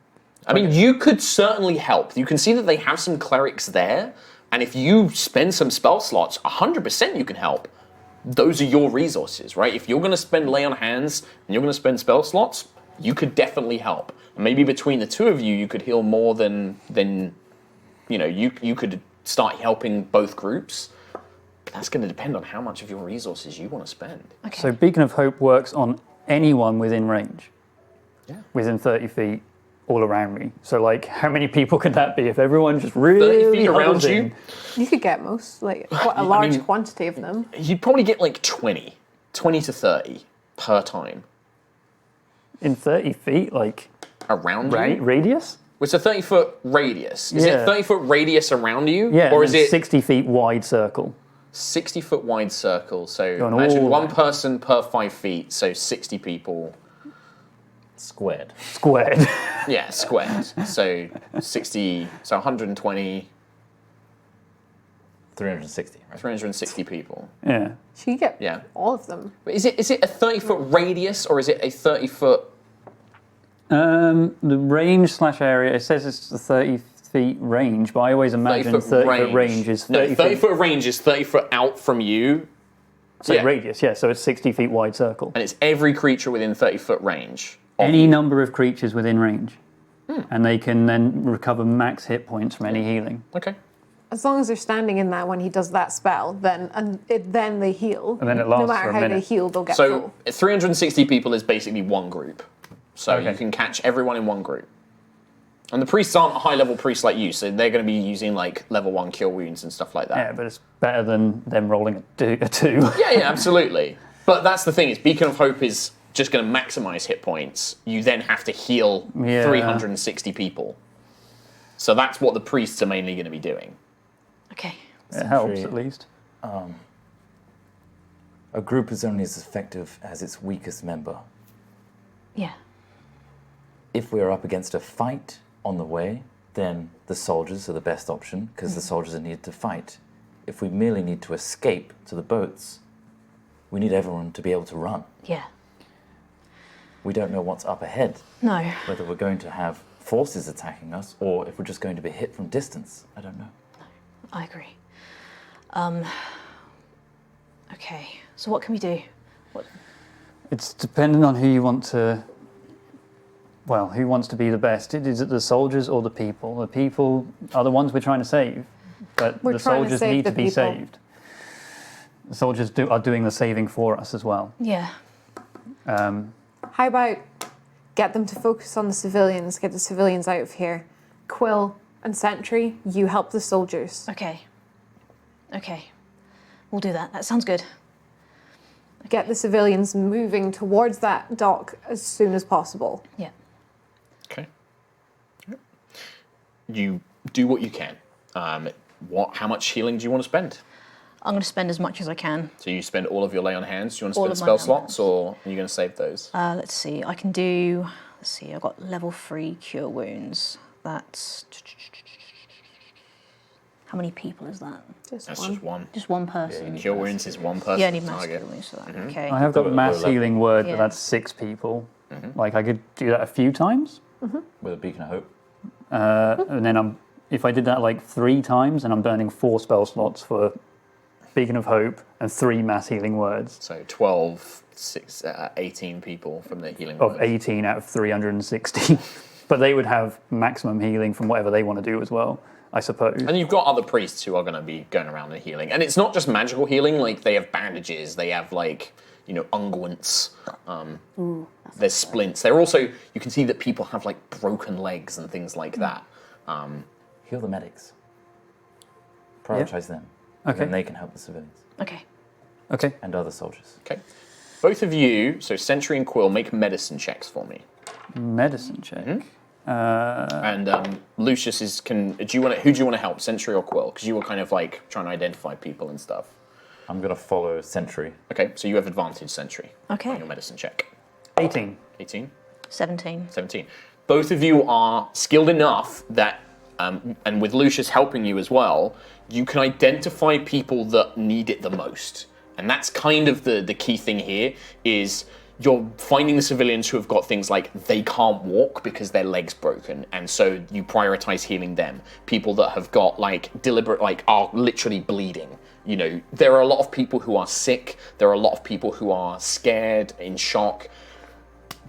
I mean, you could certainly help. You can see that they have some clerics there, and if you spend some spell slots, 100% you can help. Those are your resources, right? If you're going to spend lay on hands and you're going to spend spell slots, you could definitely help. And maybe between the two of you, you could heal more than you could start helping both groups. But that's going to depend on how much of your resources you want to spend. Okay. So Beacon of Hope works on anyone within range. Yeah. Within 30 feet, all around me. So, like, how many people could that be if everyone just really 30 feet around huddled in? you? You could get quite a large quantity of them. You'd probably get like 20 to 30 per time. In 30 feet, like, Around you? radius? It's a 30-foot radius. Is it Yeah. 30-foot radius around you? Yeah, Or and is then it 60 feet wide circle? 60-foot wide circle? So Going imagine all one around. person per 5 feet, so 60 people. Squared. Squared. Yeah, squared. So 60, so 120, 360, right? 360 people. Yeah. So you get Yeah. all of them. But is it a 30-foot radius or is it a 30-foot? The range / area, it says it's the 30 feet range, but I always imagine 30-foot range is 30 No, feet. 30-foot range is 30 foot out from you. So yeah. radius, yeah, so it's 60 feet wide circle. And it's every creature within 30-foot range. any number of creatures within range. And they can then recover max hit points from any healing. Okay. As long as they're standing in that when he does that spell, then they heal. And then it lasts no matter for a how minute. they heal, they'll get So full. 360 people is basically one group. So Okay. you can catch everyone in one group. And the priests aren't high-level priests like you, so they're going to be using like level 1 cure wounds and stuff like that. Yeah, but it's better than them rolling a 2. Yeah, absolutely. But that's the thing, is Beacon of Hope is just going to maximize hit points. You then have to heal 360 people. So that's what the priests are mainly going to be doing. Okay. It helps, at least. A group is only as effective as its weakest member. Yeah. If we're up against a fight on the way, then the soldiers are the best option, because the soldiers are needed to fight. If we merely need to escape to the boats, we need everyone to be able to run. Yeah. We don't know what's up ahead, No. whether we're going to have forces attacking us or if we're just going to be hit from distance. I don't know. I agree. Okay. So what can we do? It's dependent on who you want to... Well, who wants to be the best? Is it the soldiers or the people? The people are the ones we're trying to save, but We're the trying to soldiers save need the to be people. saved. The soldiers are doing the saving for us as well. Yeah. How about get them to focus on the civilians, get the civilians out of here. Quill and Sentry, you help the soldiers. Okay. Okay. We'll do that. That sounds good. Get the civilians moving towards that dock as soon as possible. Yeah. Okay. Yep. You do what you can. How much healing do you want to spend? I'm going to spend as much as I can. So you spend all of your lay on hands. Do you want to All spend of my spell lay on slots, or are you going to save those? Let's see. I can do... Let's see. I've got level 3 cure wounds. That's... How many people is that? That's just one. Just one person. Cure wounds is one person. Yeah, I need per mass target. cure wounds for that. Okay. I have got mass level. healing word, Yeah. but that's 6 people. Like, I could do that a few times, With a beacon of hope. and then if I did that like 3 times, and I'm burning 4 spell slots for Beacon of Hope and 3 mass healing words So 12, 18 people from the healing of words. 18 out of 360. But they would have maximum healing from whatever they want to do as well, I suppose. And you've got other priests who are going to be going around and healing. And it's not just magical healing, like they have bandages, they have like, unguents, there's splints. They're also, you can see that people have like broken legs and things like that. Heal the medics. Prioritize them. And Okay. then they can help the civilians Okay. Okay. and other soldiers. Okay. Both of you, so Sentry and Quill, make medicine checks for me. Medicine check. And Lucius is, who do you want to help, Sentry or Quill? Because you were kind of like trying to identify people and stuff. I'm going to follow Sentry. Okay, so you have advantage, Sentry, Okay. on your medicine check. 18. 18? 17. 17. Both of you are skilled enough that, and with Lucius helping you as well, you can identify people that need it the most. And that's kind of the key thing here, is you're finding the civilians who have got things like they can't walk because their leg's broken, and so you prioritize healing them. People that have got are literally bleeding. There are a lot of people who are sick, there are a lot of people who are scared, in shock,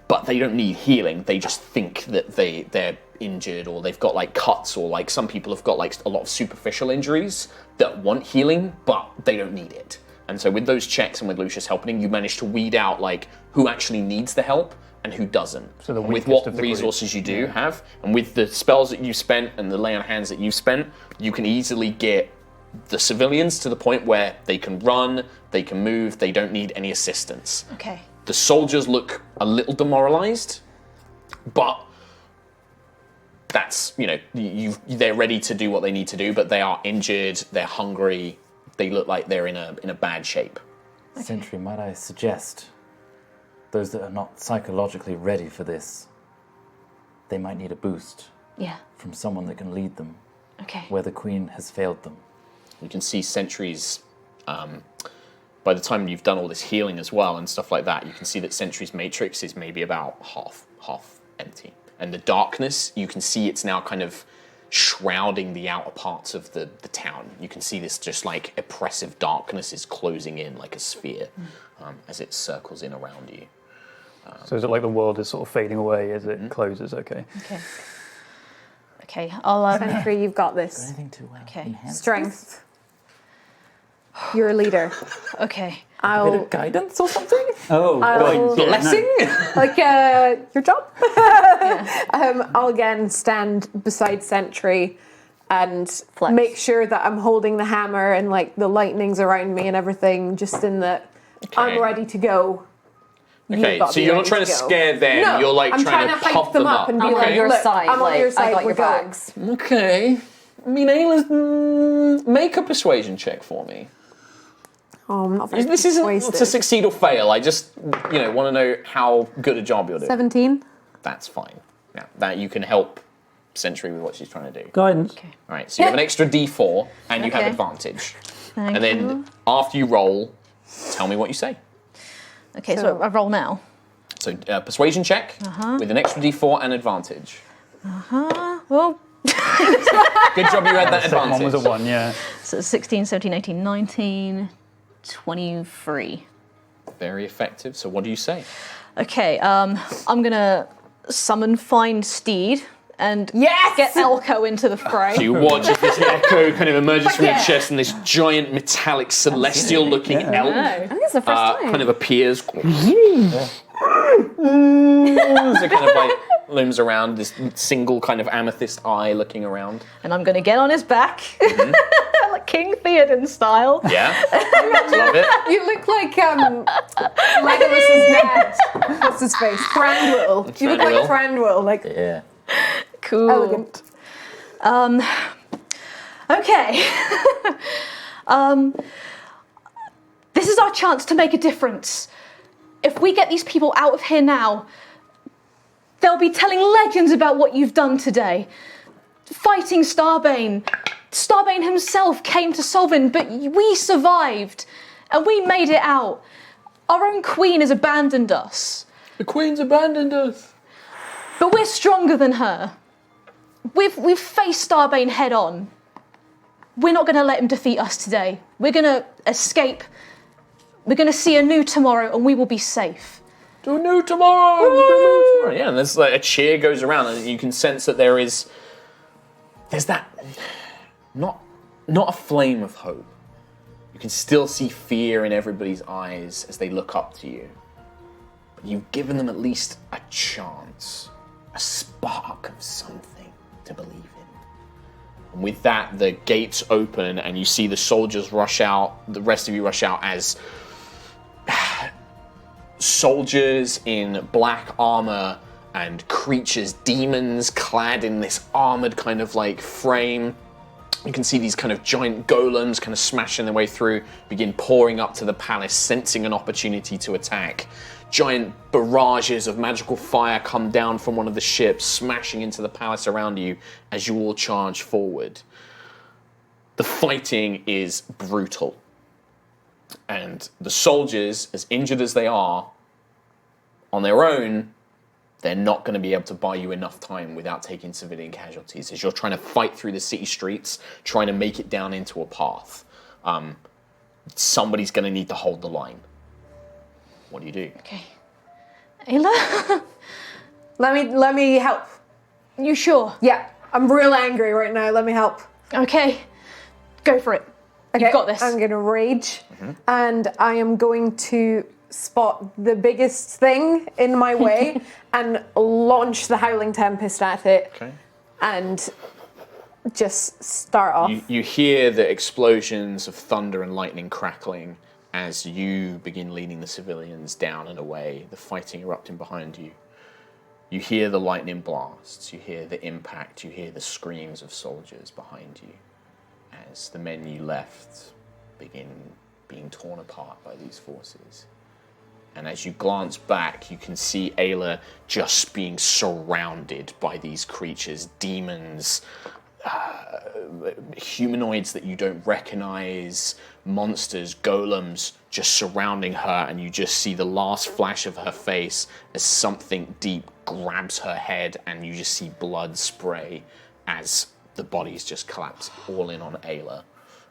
but they don't need healing. They just think that they're injured, or they've got like cuts, or like some people have got like a lot of superficial injuries that want healing, but they don't need it. And so with those checks and with Lucius helping, you manage to weed out like who actually needs the help and who doesn't. So the And with weakest what of the group. resources you do have, and with the spells that you spent and the lay on hands that you spent, you can easily get the civilians to the point where they can run, they can move, they don't need any assistance. Okay. The soldiers look a little demoralized, but that's, they're ready to do what they need to do, but they are injured, they're hungry, they look like they're in a bad shape. Sentry, might I suggest those that are not psychologically ready for this, they might need a boost Yeah. from someone that can lead them Okay. where the Queen has failed them. You can see Sentry's, by the time you've done all this healing as well and stuff like that, you can see that Sentry's matrix is maybe about half empty. And the darkness, you can see it's now kind of shrouding the outer parts of the town. You can see this just like oppressive darkness is closing in like a sphere as it circles in around you. So is it like the world is sort of fading away as it closes? Okay. Okay, I'll... Sentry, you've got this. Anything to Okay. enhance Strength. You're a leader. Okay. a bit of guidance or something? Oh, I'll- Blessing? Like your job. I'll again stand beside Sentry and Flex. make sure that I'm holding the hammer and like the lightning's around me and everything, just in that I'm ready to go. Okay, so you're not trying to scare them, No, you're like I'm trying to puff hype them up and be I'm like, on your look, side, I'm on your like, side, I got we're your going. backs. Okay. I mean, Ayla's... make a persuasion check for me. Oh, I'm not very This isn't persuasive. to succeed or fail, I just, want to know how good a job you're doing. 17. That's fine. Now, that you can help Sentry with what she's trying to do. guidance. Alright, so you have an extra d4, and you have Okay. advantage. Thank And then, after you roll, tell me what you say. Okay, so I roll now. So, persuasion check, with an extra d4 and advantage. Well, Good job you had that Second one was a advantage. 1, yeah. so 16, 17, 18, 19, 23. Very effective, so what do you say? Okay, I'm gonna summon Find Steed and Yes! get Elko into the fray. So you watch as this echo kind of emerges from your chest and this giant metallic celestial looking elk I think it's the first time. kind of appears. So kind of like looms around, this single kind of amethyst eye looking around. And I'm gonna get on his back, like King Theoden style. Yeah, love it. You look like Legolas's dad. What's his face? Thranduil. You look like Thranduil. Thranduil. Like Yeah. Cool. elegant. Okay. This is our chance to make a difference. If we get these people out of here now, they'll be telling legends about what you've done today. Fighting Starbane. Starbane himself came to Solvin, but we survived. And we made it out. Our own queen has abandoned us. The Queen's abandoned us. But we're stronger than her. We've faced Starbane head on. We're not going to let him defeat us today. We're going to escape. We're going to see a new tomorrow, and we will be safe. To a new tomorrow. Yeah, and there's like a cheer goes around, and you can sense that there's that not a flame of hope. You can still see fear in everybody's eyes as they look up to you. But you've given them at least a chance, a spark of something to believe in. And with that, the gates open, and you see the soldiers rush out. The rest of you rush out as soldiers in black armor and creatures, demons clad in this armored kind of like frame. You can see these kind of giant golems kind of smashing their way through, begin pouring up to the palace, sensing an opportunity to attack. Giant barrages of magical fire come down from one of the ships, smashing into the palace around you as you all charge forward. The fighting is brutal. And the soldiers, as injured as they are, on their own, they're not going to be able to buy you enough time without taking civilian casualties as you're trying to fight through the city streets, trying to make it down into a path. Somebody's going to need to hold the line. What do you do? Okay. Ayla? Let me help. You sure? Yeah, I'm real angry right now. Let me help. Okay. Go for it. Okay, You've got this. I'm gonna rage, and I am going to spot the biggest thing in my way and launch the Howling Tempest at it, Okay. and just start off. You hear the explosions of thunder and lightning crackling as you begin leading the civilians down and away, the fighting erupting behind you. You hear the lightning blasts, you hear the impact, you hear the screams of soldiers behind you as the men you left begin being torn apart by these forces. And as you glance back, you can see Ayla just being surrounded by these creatures, demons, humanoids that you don't recognize, monsters, golems, just surrounding her, and you just see the last flash of her face as something deep grabs her head, and you just see blood spray as the bodies just collapse all in on Ayla.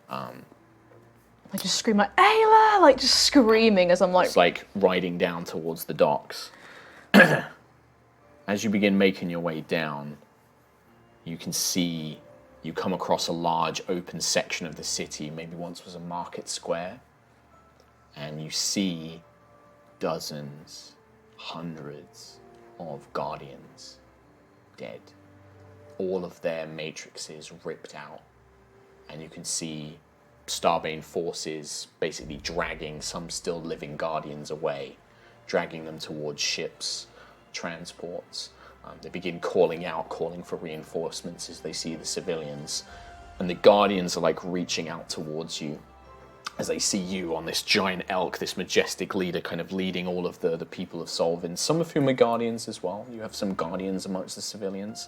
I just scream like, Ayla! Like, just screaming as I'm like... It's like riding down towards the docks. As you begin making your way down, you can see you come across a large open section of the city, maybe once was a market square, and you see dozens, hundreds of guardians dead. All of their matrices ripped out, and you can see Starbane forces basically dragging some still living guardians away, dragging them towards ships, transports. They begin calling for reinforcements as they see the civilians, and the guardians are like reaching out towards you as they see you on this giant elk, this majestic leader kind of leading all of the people of Solvin, some of whom are guardians as well. You have some guardians amongst the civilians,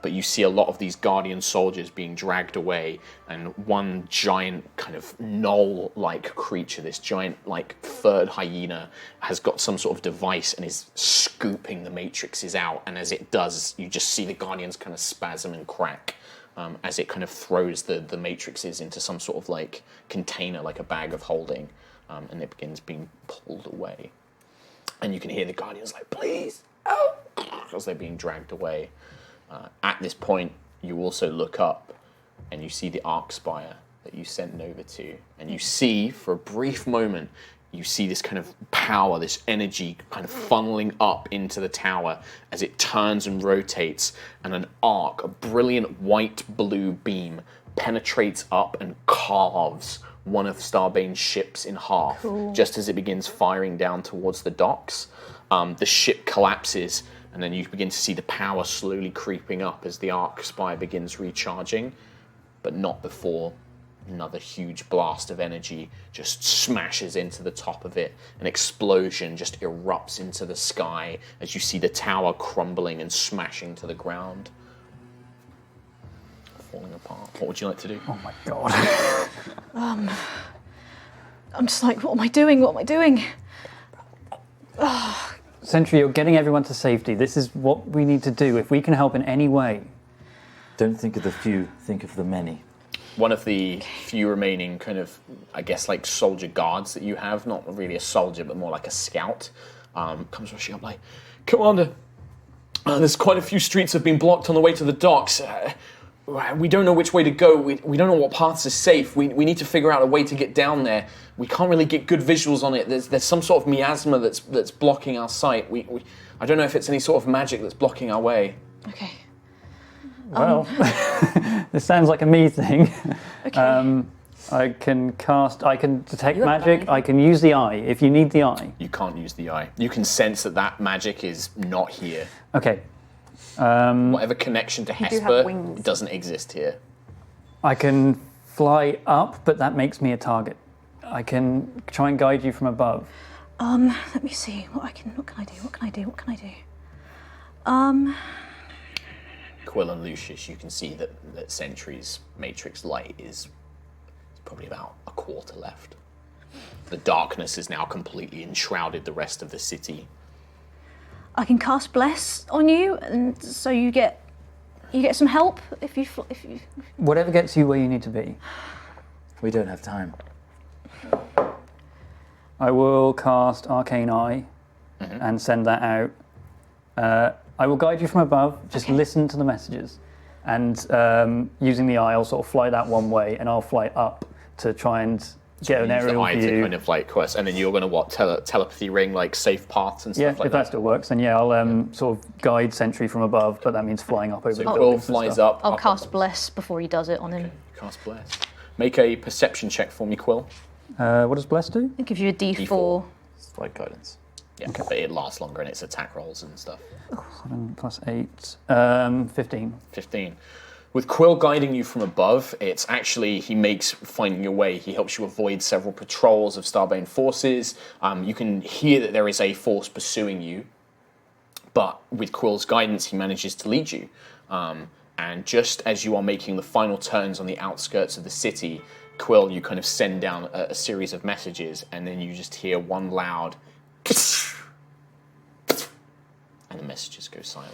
but you see a lot of these guardian soldiers being dragged away, and one giant kind of gnoll-like creature, this giant like furred hyena, has got some sort of device and is scooping the matrices out, and as it does, you just see the guardians kind of spasm and crack. As it kind of throws the matrices into some sort of like container, like a bag of holding, and it begins being pulled away. And you can hear the guardians like, please, help, as they're being dragged away. At this point, you also look up and you see the arc spire that you sent Nova to, and you see, for a brief moment, you see this kind of power, this energy kind of funneling up into the tower as it turns and rotates, and an arc, a brilliant white-blue beam, penetrates up and carves one of Starbane's ships in half, just as it begins firing down towards the docks. The ship collapses, and then you begin to see the power slowly creeping up as the arc spire begins recharging, but not before another huge blast of energy just smashes into the top of it. An explosion just erupts into the sky as you see the tower crumbling and smashing to the ground. Falling apart. What would you like to do? Oh my god. I'm just like, what am I doing? What am I doing? Sentry, you're getting everyone to safety. This is what we need to do. If we can help in any way. Don't think of the few, think of the many. One of the few remaining kind of, I guess, like soldier guards that you have, not really a soldier, but more like a scout, comes rushing up like, Commander, there's quite a few streets have been blocked on the way to the docks. We don't know which way to go. We don't know what paths are safe. We need to figure out a way to get down there. We can't really get good visuals on it. There's some sort of miasma that's blocking our sight. I don't know if it's any sort of magic that's blocking our way. Okay. Well, this sounds like a me thing. Okay. I can detect magic. I can use the eye if you need the eye. You can't use the eye. You can sense that magic is not here. Okay. Whatever connection to do have Hesper wings. doesn't exist here. I can fly up, but that makes me a target. I can try and guide you from above. Let me see. What can I do? Quill and Lucius, you can see that Sentry's matrix light is probably about a quarter left. The darkness has now completely enshrouded the rest of the city. I can cast Bless on you, and so you get some help if you. Whatever gets you where you need to be. We don't have time. I will cast Arcane Eye and send that out. I will guide you from above. Just listen to the messages. And using the eye, I'll sort of fly that one way, and I'll fly up to try and get an Use the aerial eye view. to kind of like quest, and then you're going to telepathy ring like safe paths and Yeah, stuff like if that still works, then yeah, I'll sort of guide Sentry from above, but that means flying up over So the Quill buildings and flies stuff. up. I'll up cast on- Bless before he does it on him. Cast bless. Make a perception check for me, Quill. What does Bless do? It gives you a D4. D4. It's like guidance. Yeah, but it lasts longer and it's attack rolls and stuff. 7 plus 8, 15. 15. With Quill guiding you from above, it's actually, he makes finding your way. He helps you avoid several patrols of Starbane forces. You can hear that there is a force pursuing you, but with Quill's guidance, he manages to lead you. And just as you are making the final turns on the outskirts of the city, Quill, you kind of send down a series of messages, and then you just hear one loud and the messages go silent.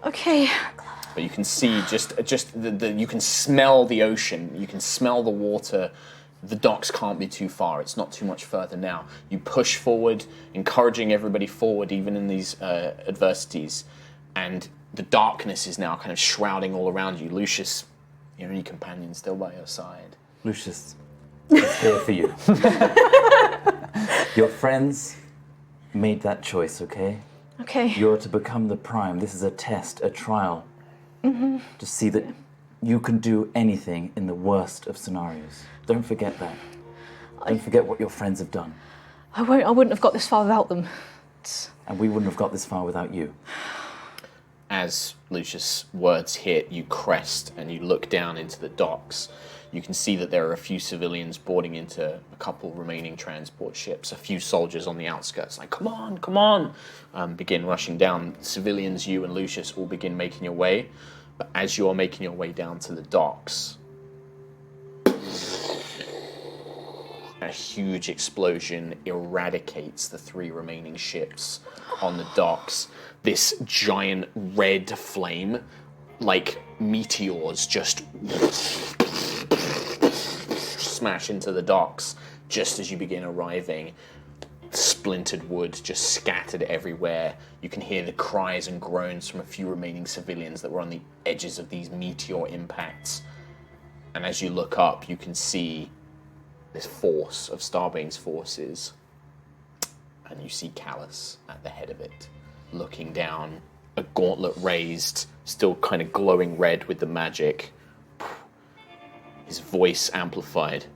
Okay. But you can see you can smell the ocean, you can smell the water The docks can't be too far. It's not too much further now. You push forward, encouraging everybody forward, even in these adversities. And the darkness is now kind of shrouding all around you. Lucius, your only companion still by your side. Lucius, it's here for you. Your friends made that choice, okay? Okay. You're to become the Prime. This is a test, a trial. To see that you can do anything in the worst of scenarios. Don't forget that. Don't forget what your friends have done. I wouldn't have got this far without them. And we wouldn't have got this far without you. As Lucius' words hit, you crest and you look down into the docks. You can see that there are a few civilians boarding into a couple remaining transport ships. A few soldiers on the outskirts, like, come on, come on, begin rushing down. Civilians, you and Lucius all begin making your way. But as you are making your way down to the docks, a huge explosion eradicates the 3 remaining ships on the docks. This giant red flame, like meteors, just smash into the docks just as you begin arriving. Splintered wood just scattered everywhere. You can hear the cries and groans from a few remaining civilians that were on the edges of these meteor impacts. And as you look up, you can see this force of Starbane's forces. And you see Callus at the head of it, looking down, a gauntlet raised, still kind of glowing red with the magic. His voice amplified.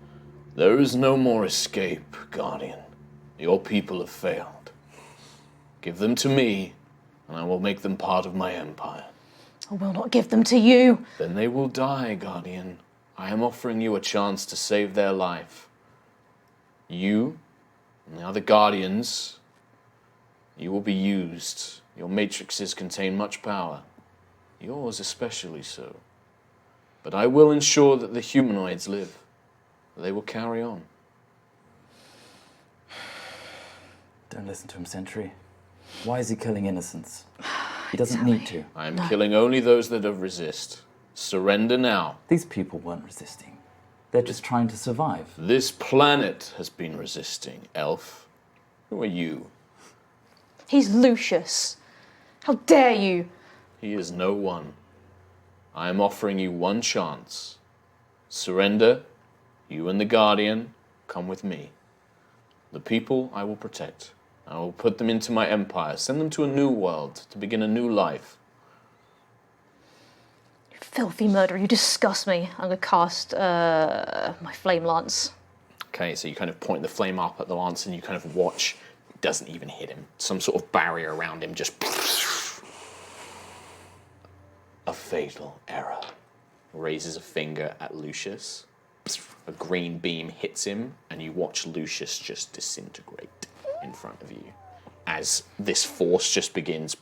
There is no more escape, Guardian. Your people have failed. Give them to me, and I will make them part of my empire. I will not give them to you. Then they will die, Guardian. I am offering you a chance to save their life. You and the other Guardians, you will be used. Your matrices contain much power. Yours especially so. But I will ensure that the humanoids live. They will carry on. Don't listen to him, Sentry. Why is he killing innocents? He doesn't need to. I am killing only those that resist. Surrender now. These people weren't resisting. They're just trying to survive. This planet has been resisting, Elf. Who are you? He's Lucius. How dare you? He is no one. I am offering you one chance. Surrender. You and the Guardian, come with me. The people I will protect. I will put them into my empire, send them to a new world, to begin a new life. You filthy murderer, you disgust me. I'm going to cast my flame lance. Okay, so you kind of point the flame up at the lance and you kind of watch. It doesn't even hit him. Some sort of barrier around him just... A fatal error. Raises a finger at Lucius. A green beam hits him, and you watch Lucius just disintegrate in front of you. As this force just begins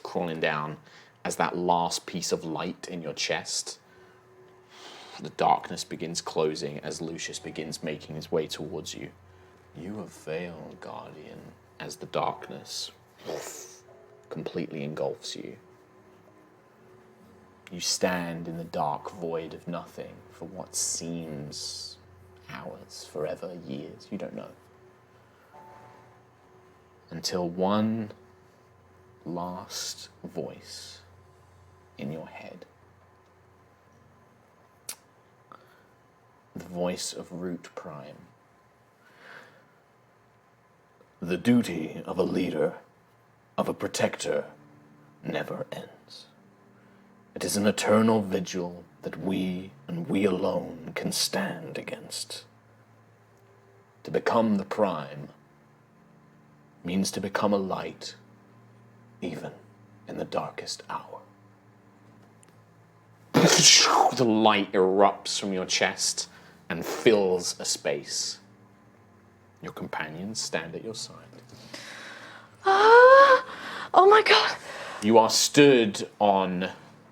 crawling down, as that last piece of light in your chest, the darkness begins closing as Lucius begins making his way towards you. You have failed, Guardian. As the darkness completely engulfs you. You stand in the dark void of nothing for what seems hours, forever, years, you don't know. Until one last voice in your head. The voice of Root Prime. The duty of a leader, of a protector, never ends. It is an eternal vigil that we and we alone can stand against. To become the Prime means to become a light, even in the darkest hour. The light erupts from your chest and fills a space. Your companions stand at your side. Ah! Oh my god! You are stood on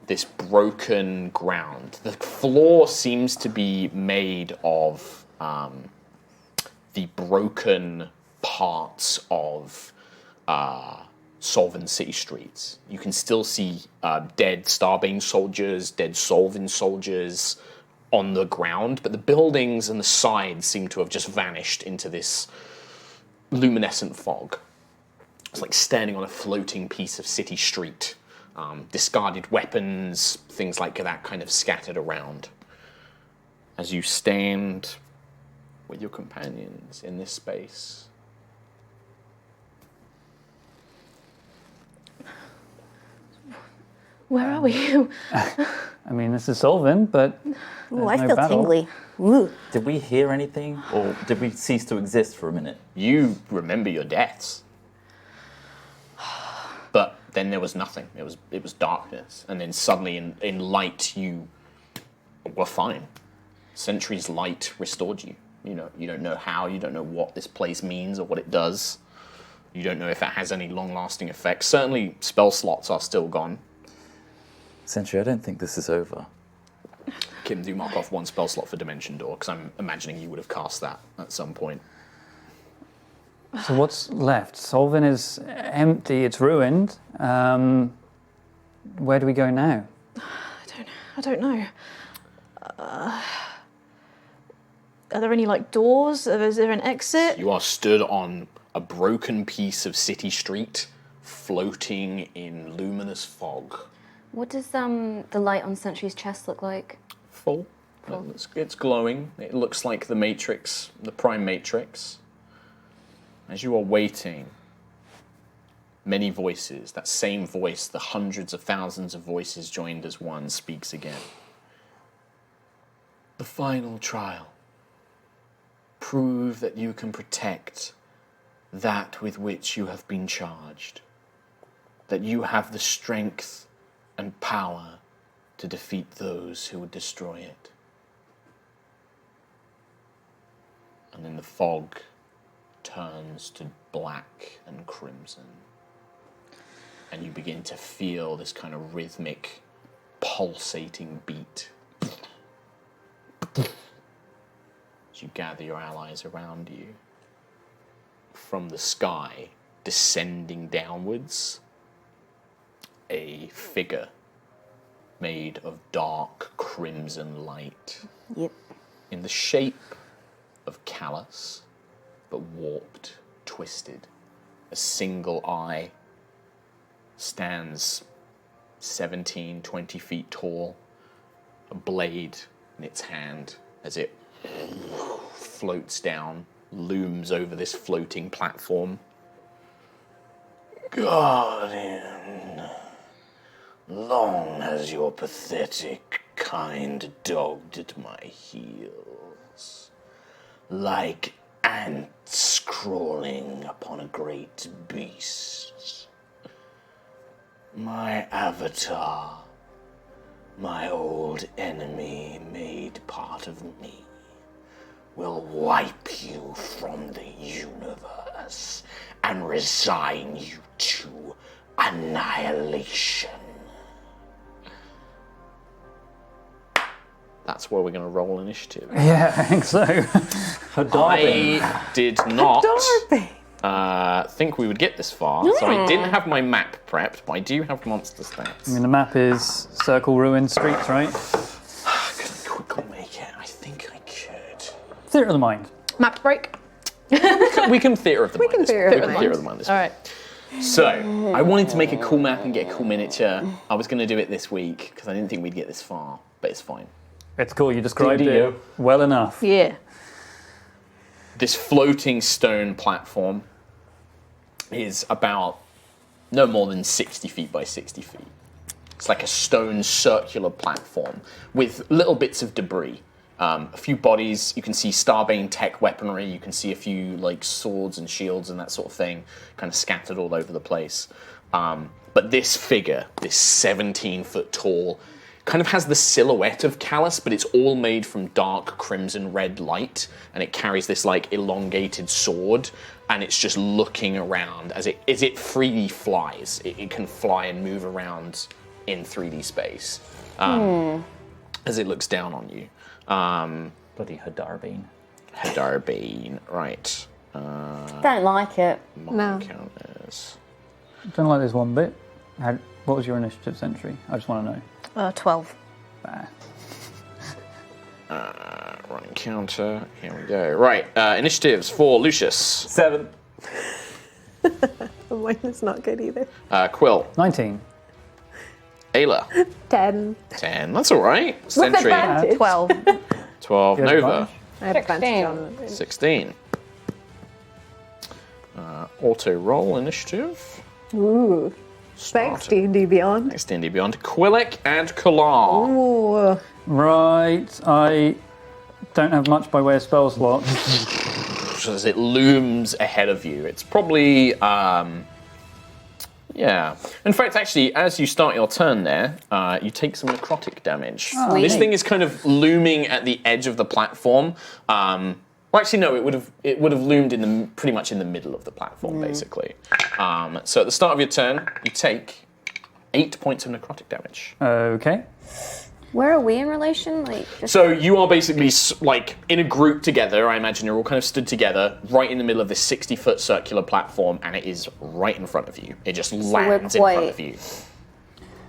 this broken ground. The floor seems to be made of the broken parts of Solvin city streets. You can still see dead Starbane soldiers, dead Solvin soldiers, on the ground, but the buildings and the sides seem to have just vanished into this luminescent fog. It's like standing on a floating piece of city street. Discarded weapons, things like that kind of scattered around. As you stand with your companions in this space. Where are we? I mean, this is Solvin, but Ooh, I no feel battle. tingly. Ooh. Did we hear anything, or did we cease to exist for a minute? You remember your deaths. But then there was nothing. It was darkness. And then suddenly in light you were fine. Sentry's light restored you. You don't know how, you don't know what this place means or what it does. You don't know if it has any long-lasting effects. Certainly spell slots are still gone. Sentry, I don't think this is over. Kim, do mark off one spell slot for Dimension Door, because I'm imagining you would have cast that at some point. So what's left? Solvin is empty, it's ruined. Where do we go now? I don't know. Are there any doors? Is there an exit? You are stood on a broken piece of city street, floating in luminous fog. What does the light on Sentry's chest look like? Full. It's glowing. It looks like the Matrix, the Prime Matrix. As you are waiting, many voices, that same voice, the hundreds of thousands of voices joined as one, speaks again. The final trial. Prove that you can protect that with which you have been charged. That you have the strength and power to defeat those who would destroy it. And then the fog turns to black and crimson. And you begin to feel this kind of rhythmic, pulsating beat. As you gather your allies around you. From the sky, descending downwards, a figure made of dark crimson light. Yep. In the shape of callus, but warped, twisted. A single eye stands 17, 20 feet tall, a blade in its hand as it floats down, looms over this floating platform. Guardian, long has your pathetic kind dogged at my heels, like ants crawling upon a great beast. My avatar, my old enemy made part of me, will wipe you from the universe and resign you to annihilation. That's where we're going to roll initiative. Yeah, I think so. I did not think we would get this far, so I didn't have my map prepped, but I do have monster stats. I mean, the map is circle, ruined streets, right? Could I quickly make it? I think I could. Theatre of the mind. Map break. We can theatre of the mind. can theatre of the mind. This All right. So, I wanted to make a cool map and get a cool miniature. I was going to do it this week, because I didn't think we'd get this far, but it's fine. It's cool, you described D&D-o. it well enough. Yeah. This floating stone platform is about no more than 60 feet by 60 feet. It's like a stone circular platform with little bits of debris. A few bodies, you can see Starbane tech weaponry, you can see a few swords and shields and that sort of thing kind of scattered all over the place. But this figure, this 17-foot tall, kind of has the silhouette of Callus, but it's all made from dark crimson red light, and it carries this elongated sword, and it's just looking around as it freely flies. It can fly and move around in 3D space as it looks down on you. Bloody Hadarbane. Hadarbane, right. Don't like it. No. Counters. Don't like this one bit. What was your initiative, Sentry? I just want to know. 12. Bah. Running counter. Here we go. Right. Initiatives for Lucius. 7. Mine is not good either. Quill. 19. Ayla. 10. 10. That's all right. With Sentry. advantage. 12. 12. Good Nova. advantage. I have advantage on it. 16. Auto roll initiative. Ooh. Thanks, D&D Beyond. Next D&D Beyond. Quillic and Kalar. Ooh. Right, I don't have much by way of spell slots. As it looms ahead of you. It's probably, yeah. In fact, actually, as you start your turn there, you take some necrotic damage. This thing is kind of looming at the edge of the platform. Well, actually, no. It would have loomed pretty much in the middle of the platform, basically. So at the start of your turn, you take 8 points of necrotic damage. Okay. Where are we in relation? Like, just So you are basically like in a group together. I imagine you're all kind of stood together right in the middle of this 60-foot circular platform, and it is right in front of you. It just lands in front of you.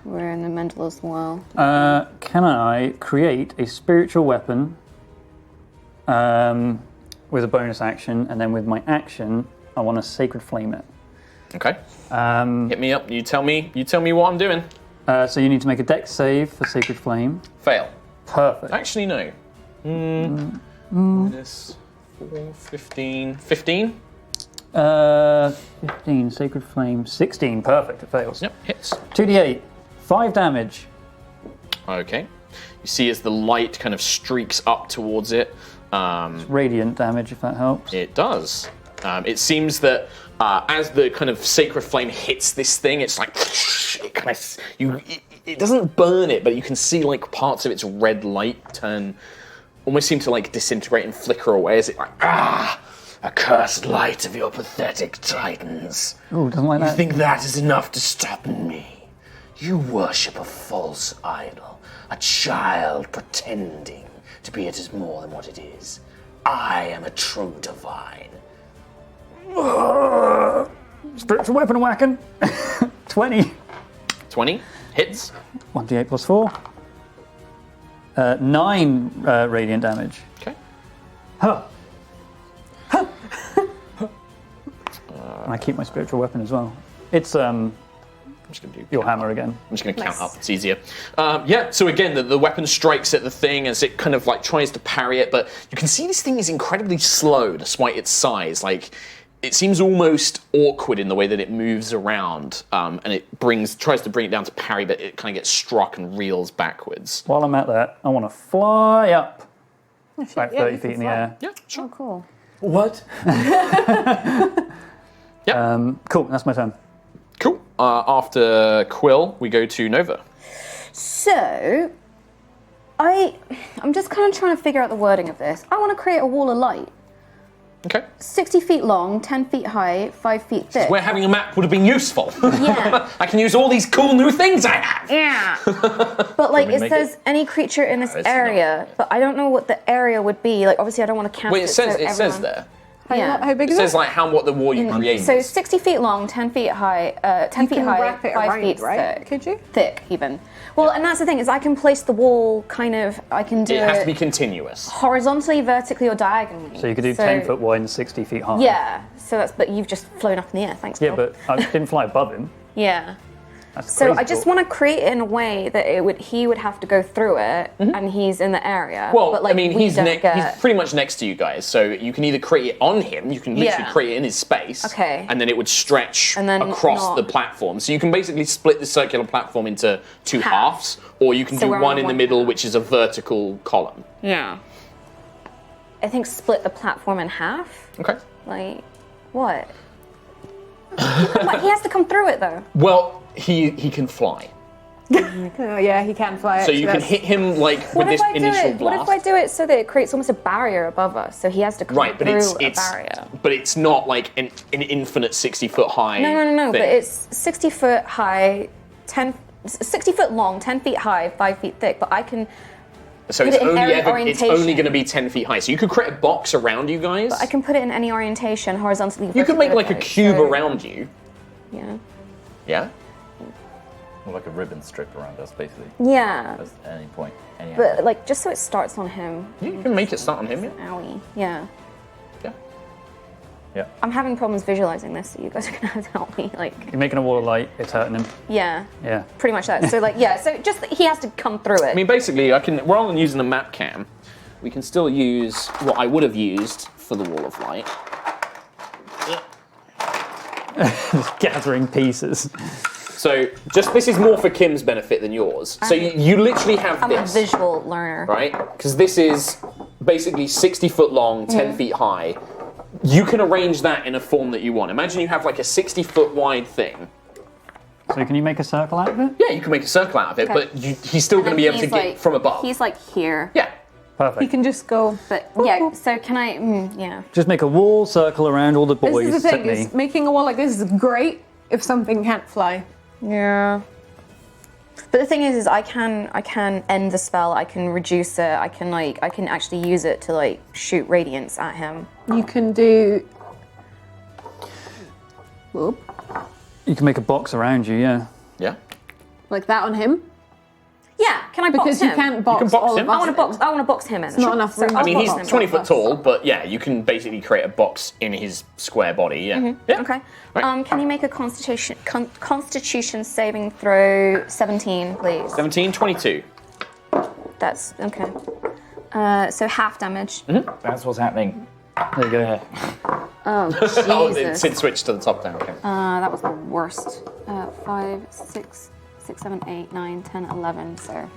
we're in the middle as well. Can I create a spiritual weapon with a bonus action, and then with my action, I want to sacred flame it? Okay. Hit me up. You tell me what I'm doing. So you need to make a dex save for sacred flame. Fail. Perfect. Actually, no. Minus 4, 15. 15? 15, sacred flame, 16. Perfect, it fails. Yep, hits. 2d8, 5 damage. Okay. You see as the light kind of streaks up towards it. Radiant damage, if that helps. It does. It seems that as the kind of sacred flame hits this thing, it's like it kind of it doesn't burn it, but you can see like parts of its red light almost seem to like disintegrate and flicker away as it like accursed light of your pathetic titans. Ooh, doesn't like You that. think that is enough to stop me? You worship a false idol, a child pretending to be it is more than what it is. I am a true divine. Spiritual weapon whacking. 20. 20 hits. 1d8 plus 4. 9 radiant damage. Okay. Huh. And I keep my spiritual weapon as well. It's I'm just gonna do your hammer again. I'm just going to count up. It's easier. Yeah. So again, the weapon strikes at the thing as it kind of like tries to parry it, but you can see this thing is incredibly slow despite its size. Like it seems almost awkward in the way that it moves around, and it tries to bring it down to parry, but it kind of gets struck and reels backwards. While I'm at that, I want to fly up. About 30 feet in the air. Yeah. Sure. Oh, cool. What? Yeah. Cool, that's my turn. Cool. After Quill, we go to Nova. So, I'm just kind of trying to figure out the wording of this. I want to create a wall of light. Okay. 60 feet long, 10 feet high, 5 feet thick. Where having a map would have been useful. Yeah. I can use all these cool new things I have. Yeah. But like we it make says any creature in this it's area, but I don't know what the area would be. Like obviously I don't want to cast Wait, it says so it says there. Yeah. How big It is says it? like what the wall you created. So 60 feet long, 10 feet high, 10 You feet can high, wrap it 5 around, feet right? thick. Could you? Thick even. Well, and that's the thing is I can place the wall kind of. I can do It has to be continuous. horizontally, vertically, or diagonally. So you could do 10 foot wide and 60 feet high. Yeah. So that's. But you've just flown up in the air. Thanks. Yeah, Bob. but I didn't fly above him. Yeah. That's So crazy I just cool. want to create it in a way that he would have to go through it, and he's in the area. Well, but, like, I mean, we he's don't get- he's pretty much next to you guys, so you can either create it on him, you can literally Yeah. create it in his space, Okay. and then it would stretch And then across not- the platform. So you can basically split the circular platform into two halves, or you can So do we're one on in the one middle, half. which is a vertical column. Yeah. I think split the platform in half. Okay. Like, what? What, he has to come through it though. Well, he can fly, Oh yeah, he can fly. so you can hit him like with What this if I do initial it? blast. What if I do it so that it creates almost a barrier above us, so he has to come Right, but through it's a barrier? but it's not like an infinite 60-foot high. No. But thing. it's 60 foot high, 60 foot long, 10 feet high, 5 feet thick. But I can. So put it's it in only every it's orientation. only going to be 10 feet high. So you could create a box around you guys. I can put it in any orientation, horizontally. You could make like a vertically, cube so- around you. Yeah. Yeah. More like a ribbon strip around us, basically. Yeah. At any point. Any But angle. like, just so it starts on him. You can make it start on him, yeah? Owie. Yeah. Yeah. Yeah. I'm having problems visualizing this, so you guys are gonna have to help me. Like, You're making a wall of light, it's hurting him. yeah. Yeah. Pretty much that. So like, yeah. So just he has to come through it. I mean, basically, rather than using a map cam, we can still use what I would have used for the wall of light. Just gathering pieces. So, this is more for Kim's benefit than yours. So you literally have I'm this. a visual learner. Right? Because this is basically 60 foot long, 10 feet high. You can arrange that in a form that you want. Imagine you have like a 60 foot wide thing. So can you make a circle out of it? Yeah, you can make a circle out of it, Okay. but he's still going to be able to get from above. He's like here. Yeah. Perfect. He can just go. But yeah. So can I? Yeah. Just make a wall circle around all the This boys. is the thing: except me. is making a wall like this is great if something can't fly. Yeah. But the thing is I can end the spell. I can reduce it. I can actually use it to like shoot radiance at him. You can do. Whoop. You can make a box around you, yeah. Yeah. Like that on him. Yeah. Can I box Because him? you can't box, can box all him. of I us. want to box him in. It's not enough room. I mean, he's box him. 20 foot tall, but yeah, you can basically create a box in his square body. Yeah. Yeah. Okay. Right. Can you make a Constitution saving throw 17, please? 17, 22. That's okay. So half damage. That's what's happening. There you go. Oh Oh, Jesus! it switched to the top down. Okay. That was the worst. 5, 6, 7, 8, 9, 10, 11. So.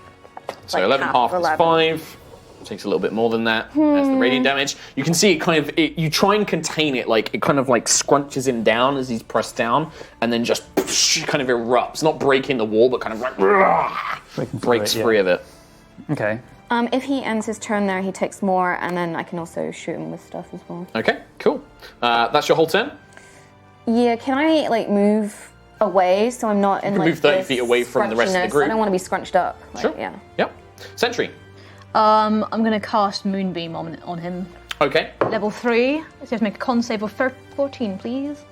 So like 11 half of is 5. Takes a little bit more than that. That's the radiant damage. You can see it kind of, you try and contain it, like it kind of like scrunches him down as he's pressed down, and then just kind of erupts, not breaking the wall, but kind of like breaks free of it. Okay. If he ends his turn there, he takes more, and then I can also shoot him with stuff as well. Okay, cool. That's your whole turn. Yeah, can I like move away so I'm not in can like move 30 this feet away from the rest of the scrunchiness? group. I don't want to be scrunched up. Like, Sure. Yeah. Yep. Sentry. I'm going to cast Moonbeam on him. Okay. Level 3. Let's just make a con save of 14, please.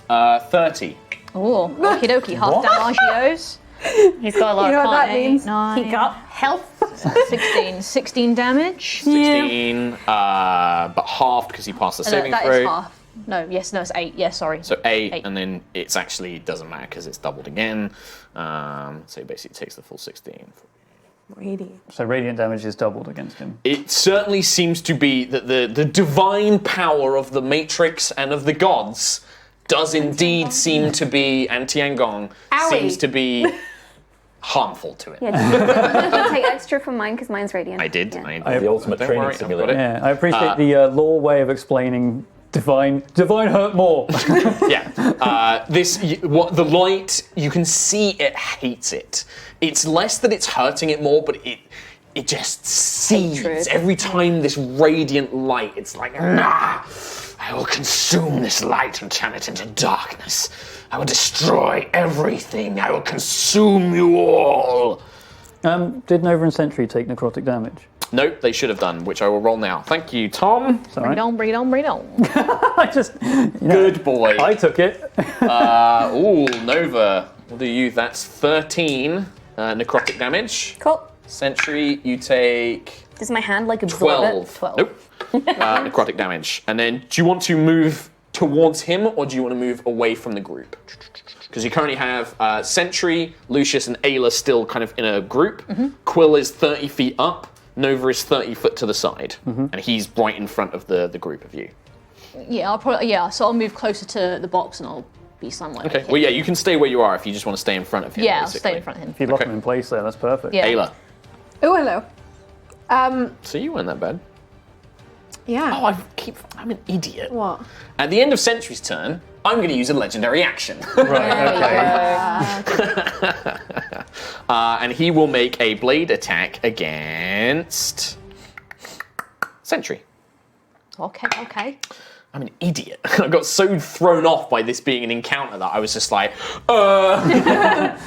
30. Oh, okie dokie. Half damagios. He's got a lot You know of what that con. means? 9, He got health. 16. 16 damage. 16, but halfed because he passed the saving That throw. is half. No, it's 8. Yeah, sorry. So 8, 8. and then it's actually doesn't matter because it's doubled again. So he basically takes the full 16. So radiant damage is doubled against him. It certainly seems to be that the divine power of the Matrix and of the gods does indeed seem to be, and Tiangong seems to be harmful to it. Yeah, did you take extra from mine because mine's radiant? I did. Yeah. I The ultimate Don't training worry, I've got simulator. it. Yeah, I appreciate the law way of explaining divine hurt more. Yeah. The light, you can see it hates it. It's less that it's hurting it more, but it just seethes Hatred. every time this radiant light. It's like, nah, I will consume this light and turn it into darkness. I will destroy everything. I will consume you all. Did Nova and Sentry take necrotic damage? Nope, they should have done, which I will roll now. Thank you, Tom. It's all right. Bring it on. I just, Good boy. I took it. Ooh, Nova. We'll do you. That's 13 necrotic damage. Cool. Sentry, you take Does my hand like absorb 12. it? 12. Nope. Necrotic damage. And then, do you want to move towards him, or do you want to move away from the group? Because you currently have Sentry, Lucius, and Ayla still kind of in a group. Quill is 30 feet up. Nova is 30 foot to the side. And he's right in front of the group of you. Yeah, so I'll move closer to the box and I'll be somewhere. Okay, well, yeah, you can stay where you are if you just want to stay in front of him. Yeah, I'll basically. stay in front of him. If you lock Okay. him in place there, that's perfect. Yeah. Ayla. Oh, hello. So you weren't that bad. Yeah. Oh, I'm an idiot. What? At the end of Sentry's turn, I'm going to use a legendary action. Right, okay. And he will make a blade attack against Sentry. Okay. I'm an idiot. I got so thrown off by this being an encounter that I was just like, that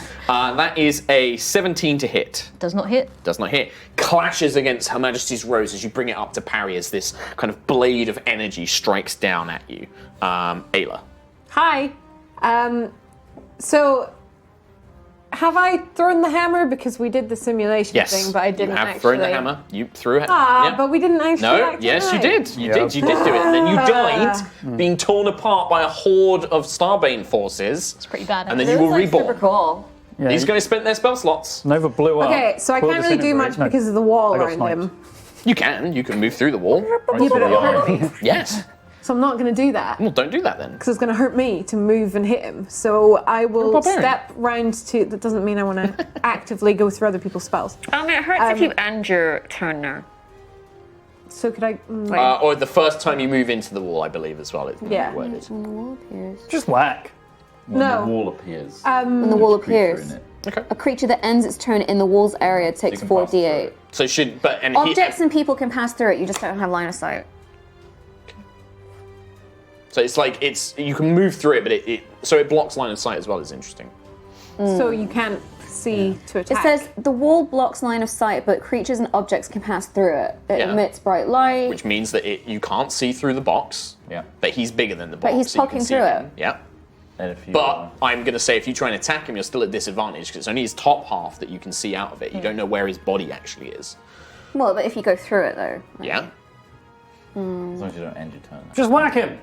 is a 17 to hit. Does not hit. Does not hit. Clashes against Her Majesty's Rose as you bring it up to parry as this kind of blade of energy strikes down at you. Ayla. Hi. So have I thrown the hammer? Because we did the simulation Yes. thing, but I didn't You have actually. thrown the hammer. You threw it. But we didn't actually. No, yes, you did. You did do it. And then you died, being torn apart by a horde of Starbane forces. It's pretty bad. And then you were reborn. Super cool. Yeah, These guys spent their spell slots. Nova blew up. Okay, so I Pulled can't really do much disintegrate. because of the wall I got around sniped. him. You can move through the wall. Yeah, but it'll hurt me. Yes. So I'm not going to do that. Well, don't do that then. Because it's going to hurt me to move and hit him. So I will barbarian. step round to. That doesn't mean I want to actively go through other people's spells. It hurts if you end your turn now. So could I? Or the first time you move into the wall, I believe, as well. It's Yeah. worded. When the wall appears. Just whack. When No. the wall appears. When the wall creature appears. in it. Okay. A creature that ends its turn in the wall's area takes can pass through 4d8. it. So Objects and people can pass through it. You just don't have line of sight. So it's like you can move through it, but it blocks line of sight as well. Is interesting. So you can't see to It attack. says the wall blocks line of sight, but creatures and objects can pass through it. It Yeah. emits bright light. Which means that you can't see through the box. Yeah. But he's bigger than the box. he's so you can poking see through him. it. Yeah. And if you, But I'm going to say if you try and attack him, you're still at disadvantage because it's only his top half that you can see out of it. You don't know where his body actually is. Well, but if you go through it though. Yeah. as long as you don't end your turn. Just whack him.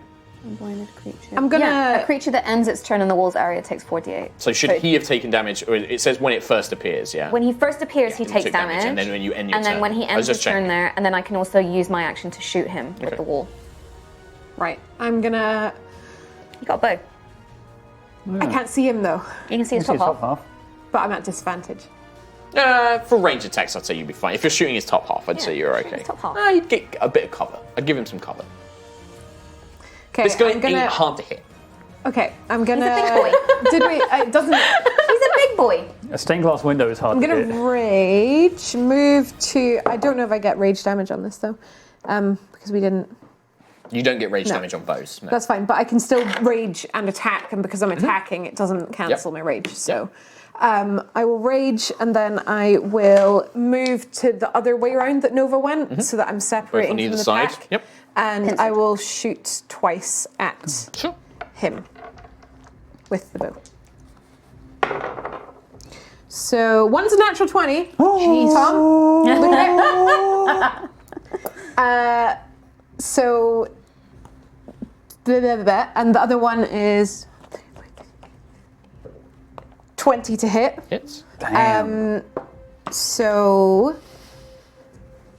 Blinded creature. I'm gonna. Yeah, a creature that ends its turn in the wall's area takes 4d8. So should he have taken damage? Or it says when it first appears. Yeah. When he first appears, he he takes took damage, and then when you end your and then turn. when he I was ends just his turn checking. there, and then I can also use my action to shoot him with Okay. the wall. Right. I'm gonna. You got a bow. I can't see him though, You can see his See top his half. top half. but I'm at disadvantage. For range attacks, I'd say you'd be fine. If you're shooting his top half, I'd say you're shooting okay. his top half. You'd get a bit of cover. I'd give him some cover. Okay. This guy I'm gonna. ain't hard to hit. Okay. I'm gonna. He's a big boy. Did we? It doesn't. He's a big boy. A stained glass window is hard I'm to gonna hit. rage. Move to. I don't know if I get rage damage on this though, because we didn't. You don't get rage No. damage on bows. No. That's fine, but I can still rage and attack, and because I'm attacking, it doesn't cancel Yep. my rage. So I will rage, and then I will move to the other way around that Nova went, so that I'm Both separating on from either the side. pack. Yep. And I will shoot twice at Sure. him with the bow. So one's a natural 20. Jeez, Tom. So, blah, blah, blah, blah. And the other one is 20 to hit. Hits. So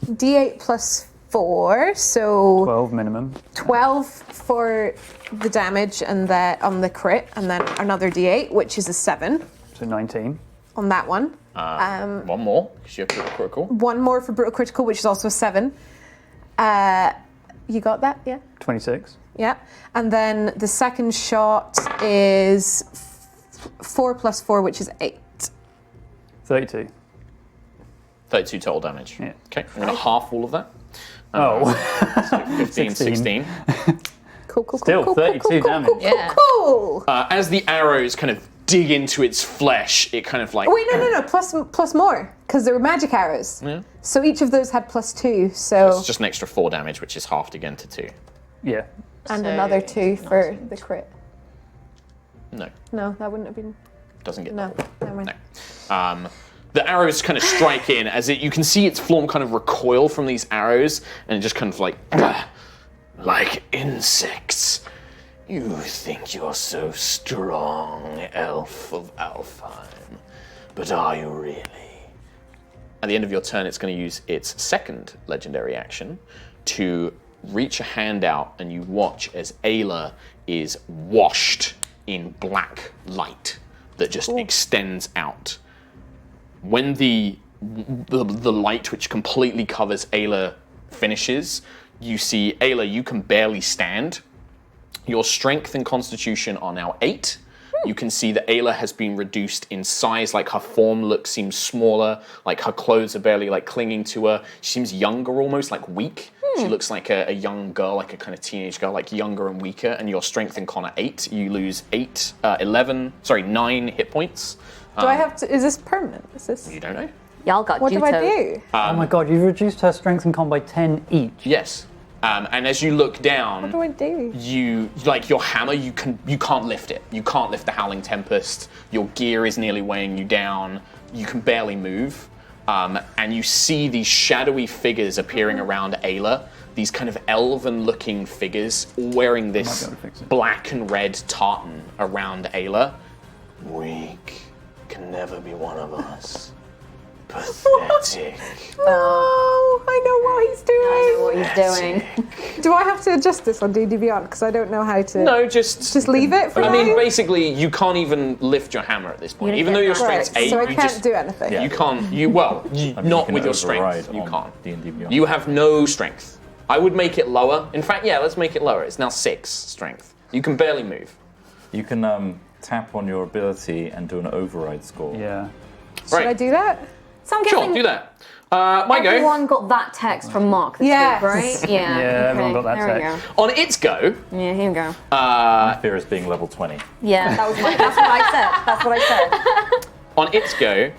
D8 plus 4, so 12 minimum. 12 for the damage and that on the crit, and then another D8, which is a 7 So 19. on that one. One more, because you're critical. One more for brutal critical, which is also a 7. You got that? Yeah. 26. Yeah. And then the second shot is 4 plus 4, which is 8. 32. 32 total damage. Yeah. Okay, I'm going to half all of that. Oh. 15, 16. Cool, cool, Still cool, 32 cool, cool, damage. cool, cool, Yeah. cool. As the arrows kind of dig into its flesh, it kind of like... Wait, no. Plus more, because they were magic arrows. Yeah. So each of those had plus 2, so... It's just an extra 4 damage, which is halved again to 2. Yeah. And So- another 2 for the crit. No, No, that wouldn't have been... doesn't get No, that. never mind. The arrows kind of strike in as you can see its form kind of recoil from these arrows, and it just kind of like insects. You think you're so strong, elf of Alfheim, but are you really? At the end of your turn, it's going to use its second legendary action to reach a hand out, and you watch as Ayla is washed in black light that just extends out. When the light which completely covers Ayla finishes, you see, Ayla, you can barely stand. Your strength and constitution are now 8. You can see that Ayla has been reduced in size, like her form seems smaller, like her clothes are barely like clinging to her. She seems younger almost, like weak. She looks like a young girl, like a kind of teenage girl, like younger and weaker, and your strength and con are 8. You lose 9 hit points. Do I have to... Is this permanent? Is this... You don't know? Y'all got What do I Juto. do? Oh my god, you've reduced her strength and con by 10 each. Yes. And as you look down, What do I do? you like your hammer. You can't lift it. You can't lift the Howling Tempest. Your gear is nearly weighing you down. You can barely move. And you see these shadowy figures appearing around Ayla. These kind of elven-looking figures, all wearing this black and red tartan around Ayla. Weak can never be one of us. Pathetic. Oh, I know what he's doing. I know what he's doing. Do I have to adjust this on D&D Beyond? Because I don't know how to. No, just leave it for I now? mean, basically, you can't even lift your hammer at this point. Even though your strength's 8, so I you can't just do anything. you can't. You I mean, not you with can your strength. override You on can't. D&D Beyond. You have no strength. I would make it lower. In fact, yeah, let's make it lower. It's now 6 strength. You can barely move. You can tap on your ability and do an override score. Yeah. Should I do that? So I'm Sure, guessing do that. My go. everyone got that text from Mark this Yes. week, right? Yeah. Yeah, everyone got that there text. We On its go, go. Yeah, here we go. My fear is being level 20. Yeah, that's what I said. That's what I said. on its go,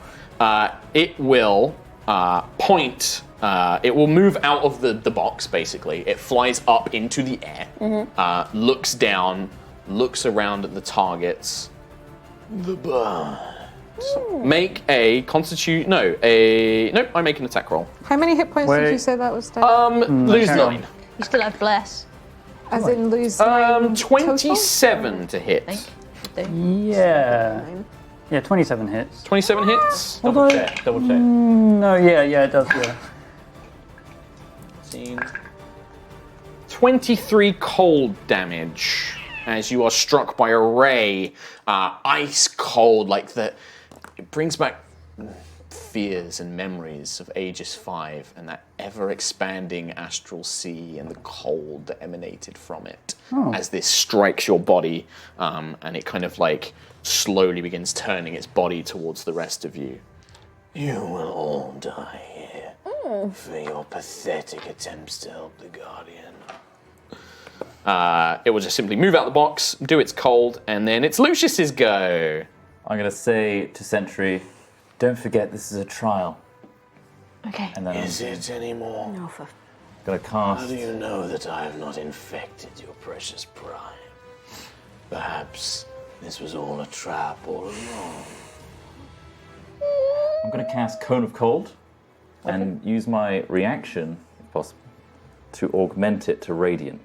it will point. It will move out of the box. Basically, it flies up into the air, looks down, looks around at the targets. The bird. Make a constitute. Nope. I make an attack roll. How many hit points did Wait. you say that was, Dave? Lose hang on. 9. You still have bless. As in lose 9 27 to hit. I think. Yeah. Yeah, 27 hits. 27 hits. Double check. No, yeah, it does, yeah. 23 cold damage as you are struck by a ray, ice cold, like the. It brings back fears and memories of Aegis 5 and that ever-expanding astral sea and the cold that emanated from it as this strikes your body, and it kind of like slowly begins turning its body towards the rest of you. You will all die here for your pathetic attempts to help the Guardian. It will just simply move out the box, do its cold, and then it's Lucius's go. I'm going to say to Sentry, don't forget this is a trial. Okay. And then Is it anymore? No, for I'm going to How cast. do you know that I have not infected your precious prime? Perhaps this was all a trap all along. I'm going to cast Cone of Cold and use my reaction, if possible, to augment it to Radiant.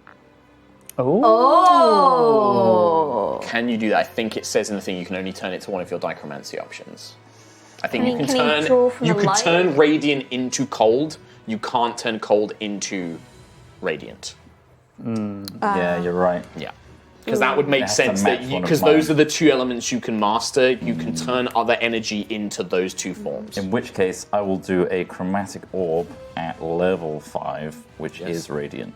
Can you do that? I think it says in the thing you can only turn it to one of your dichromancy options. I think you can can you turn draw from you the can light? turn radiant into cold. You can't turn cold into radiant. Yeah, you're right. Yeah. Because that would make It has to sense match that one of because those mine. are the 2 elements you can master. You can turn other energy into those 2 forms. In which case, I will do a chromatic orb at level 5, which Yes. is Radiant.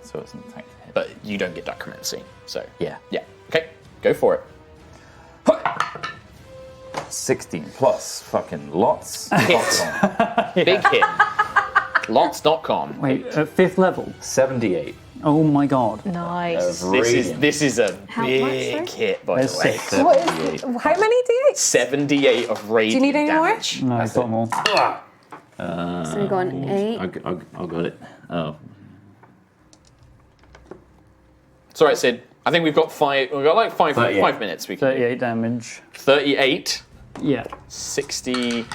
So it's an attack to hit. But you don't get dichromancy. So Yeah. Yeah. Okay. Go for it. 16 plus fucking lots. Big hit. Lots.com. Wait, at 5th level? 78. Oh my god. Nice. This is a How much, big sorry? hit, by There's the way. 6. What is, how many D8s? 78 of radiant need any more? damage. No, I've got more. So we got an 8. I got it. Oh. It's all right, Sid. I think we've got 5. We've got like 5 38. minutes. We can 38 damage. 38, Yeah. 60,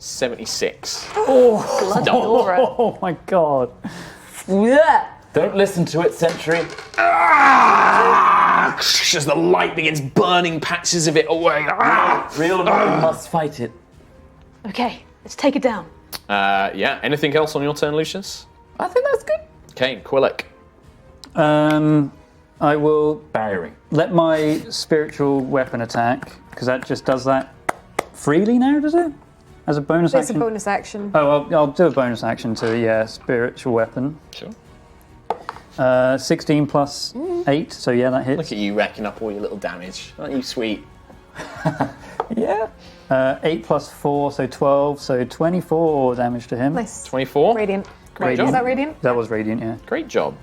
76. Dora. Oh my god. Don't listen to it, Sentry. As the light begins burning patches of it away. Real men must fight it. Okay, let's take it down. Yeah. Anything else on your turn, Lucius? I think that's good. Okay, Quillic. I will Barriering. let my spiritual weapon attack, because that just does that freely now, does it? As a bonus It's a action? bonus action. Oh, I'll do a bonus action to, yeah, spiritual weapon. Sure. 16 plus 8, so yeah, that hits. Look at you racking up all your little damage. Aren't you sweet? Yeah. 8 plus 4, so 12, so 24 damage to him. Nice. 24. Radiant. Radiant. Is that radiant? That was radiant, yeah. Great job.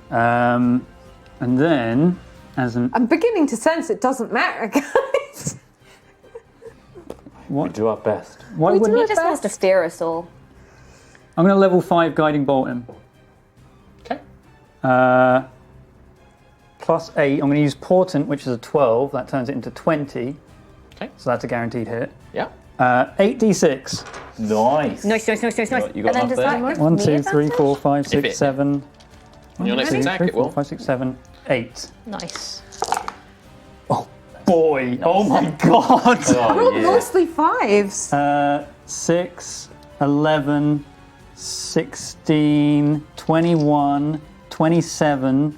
And then, as an... I'm beginning to sense it doesn't matter, guys. We do our best. Why We wouldn't do He just wants to steer us all. I'm going to level 5 guiding bolt him. Okay. Plus 8. I'm going to use Portent, which is a 12. That turns it into 20. Okay. So that's a guaranteed hit. Yeah. 8d6. Nice. Nice. You got enough does there? that give 1, me 2, 3, 4, 5, If 6, it- 7. On your next 1, 2, attack, 3, it 4, will. 5, 6, 7, 8. Nice. Oh, boy. Oh, my God. I rolled mostly 5s. 6, 11, 16, 21, 27,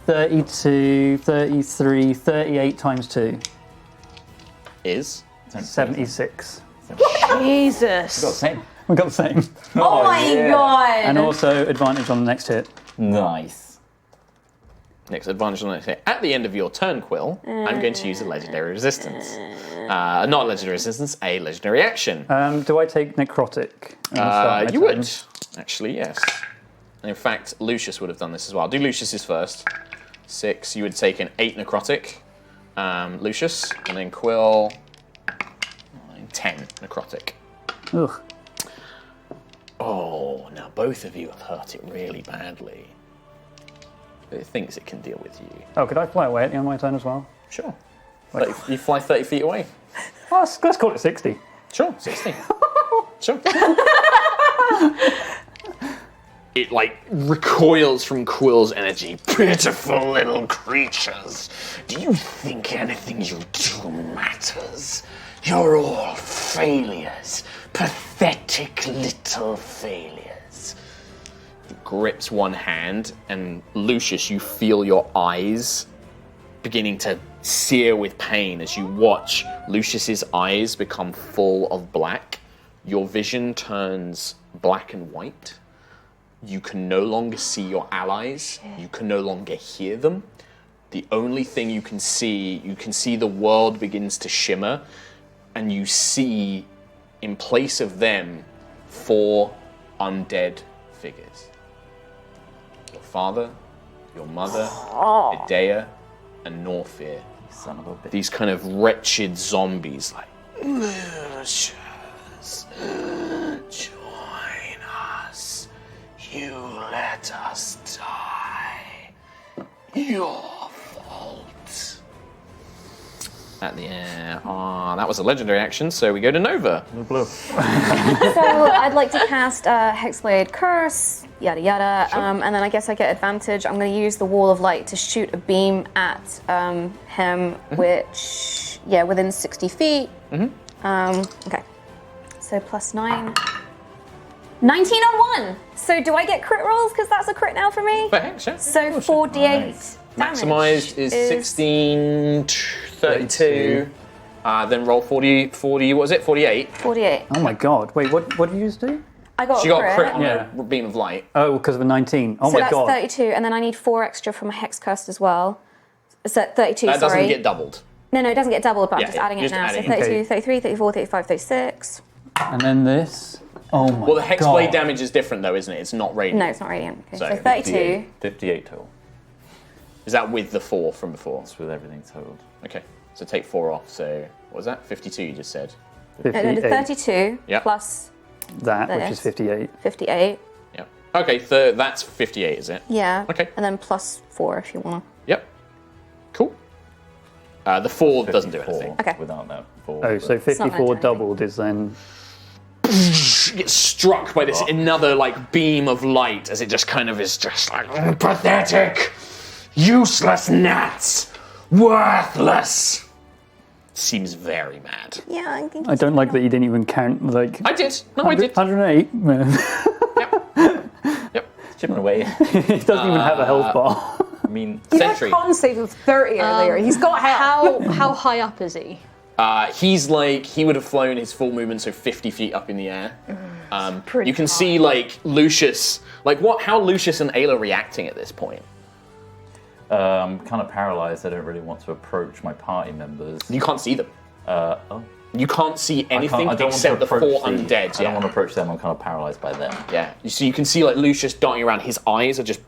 32, 33, 38 times 2. Is 76. Jesus. Got the same. We got the same. Oh my god! And also advantage on the next hit. Nice. next advantage on the next hit. At the end of your turn, Quill, I'm going to use a legendary resistance. Not a legendary resistance, a legendary action. Do I take necrotic? at the start of my You turn? would, actually, yes. And in fact, Lucius would have done this as well. Do Lucius's first. 6, you would take an 8 necrotic. Lucius, and then Quill, 9, 10 necrotic. Ugh. Oh, now both of you have hurt it really badly. But it thinks it can deal with you. Oh, could I fly away at the end of my turn as well? Sure. You fly 30 feet away. Oh, let's call it 60. Sure, 60. Sure. It, recoils from Quill's energy. Pitiful little creatures. Do you think anything you do matters? You're all failures. Pathetic little failures. He grips one hand, and Lucius, you feel your eyes beginning to sear with pain as you watch Lucius's eyes become full of black. Your vision turns black and white. You can no longer see your allies. You can no longer hear them. The only thing you can see the world begins to shimmer, and you see, in place of them, 4 undead figures. Your father, your mother, Idea, and Norfear. Son of a bitch. These kind of wretched zombies, like, Lucius, join us. You let us die. Your fault. At the end. That was a legendary action, so we go to Nova. Blue. So I'd like to cast Hexblade Curse, yada yada, and then I guess I get advantage. I'm going to use the Wall of Light to shoot a beam at him, which, within 60 feet. Okay. So plus 9. 19 on 1! So do I get crit rolls? Because that's a crit now for me. But heck, sure. So 4d8 damage. Maximized is 16, 32. Then roll 40, what was it? 48. 48. Oh my god. Wait, what did you just do? I got She a got crit. a crit on Yeah. a beam of light. Oh, because of a 19. Oh So my that's god. 32, and then I need 4 extra from a Hex Curse as well. So 32, That sorry. doesn't get doubled. No, it doesn't get doubled, but Yeah, I'm just adding it just now. adding So it. 32, Okay. 33, 34, 35, 36. And then this. Oh my Well, the Hexblade god. damage is different though, isn't it? It's not radiant. No, it's not radiant. Okay, So so 32. 58 total. Is that with the 4 from before? That's with everything totaled. Okay. So take 4 off. So what was that? 52 you just said. 58. 32 Yeah. plus That, which This. is 58. 58. Yeah. Okay, so that's 58, is it? Yeah. Okay. And then plus 4 if you want Yep. Cool. The 4 doesn't do 54 anything. Okay. Without that 4. Oh, so not gonna 54 do anything. doubled is then. You get struck by this another beam of light as it just kind of is just like pathetic, useless gnats, worthless. Seems very mad. to. Yeah, I think I don't like that you didn't even count, I did. No, I did. 108. Yep. Chipping away. He doesn't even have a health bar. I mean, He had Sentry. a con save of 30 earlier. He's got help. How high up is he? He's he would have flown his full movement, so 50 feet up in the air. Pretty You can high. see Lucius, how Lucius and Ayla are reacting at this point. kind of paralyzed. I don't really want to approach my party members. You can't see them. Oh. You can't see I anything don't want to except the 4 approach undead. I don't want to approach them. I'm kind of paralyzed by them. Yeah. So you can see Lucius darting around. His eyes are just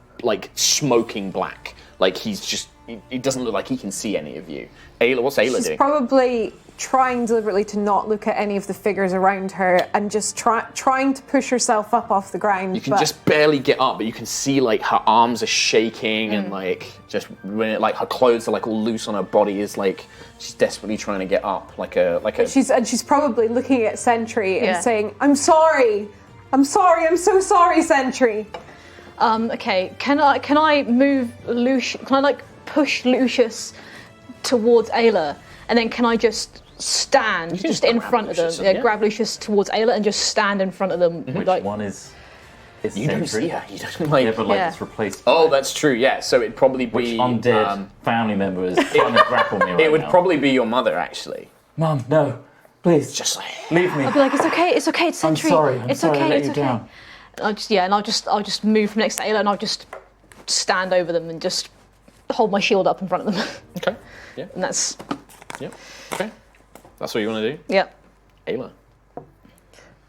smoking black. He's just it doesn't look like he can see any of you. Ayla, what's Ayla She's doing? probably trying deliberately to not look at any of the figures around her and just trying to push herself up off the ground. You can just barely get up, but you can see like her arms are shaking and like just when it, like her clothes are like all loose on her body is like she's desperately trying to get up like a. She's probably looking at Sentry and saying, "I'm sorry, I'm so sorry, Sentry." Okay, can I move Lucius? Can I like push Lucius towards Ayla, and then can I just stand just in front of them? Lucius, yeah. Grab Lucius towards Ayla and just stand in front of them. Which Like, one is You don't Sentry? see her. You don't like. Yeah, but like Yeah. it's replaced. Oh, that's true. Yeah, so it'd probably Which be undead family member is trying to grapple me right It would now? probably be your mother, actually. Mum, no, please, Just like leave me. I'll be like, it's okay, it's I'm Sentry. sorry. It's I okay, let it's you okay. down. I'll just move from next to Ayla and I'll just stand over them and just hold my shield up in front of them. okay. Yeah. And that's Okay. That's what you want to do, yep. Ayla.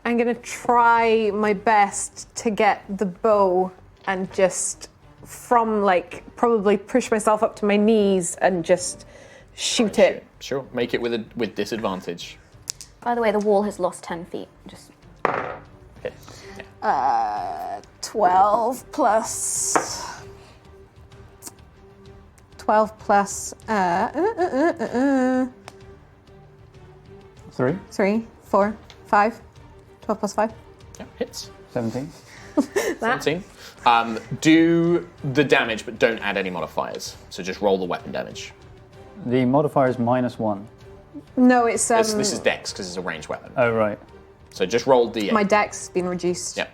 I'm gonna try my best to get the bow and just from like probably push myself up to my knees and just shoot it. Sure. Make it with disadvantage. By the way, the wall has lost 10 feet. Just Okay. 12 plus 3, 4, 5. 12 plus 5. Yeah, hits. 17. 17. Do the damage, but don't add any modifiers. So just roll the weapon damage. The modifier is -1. No, it's This is Dex because it's a ranged weapon. Oh, right. So just roll D8. my dex has been reduced. Yeah.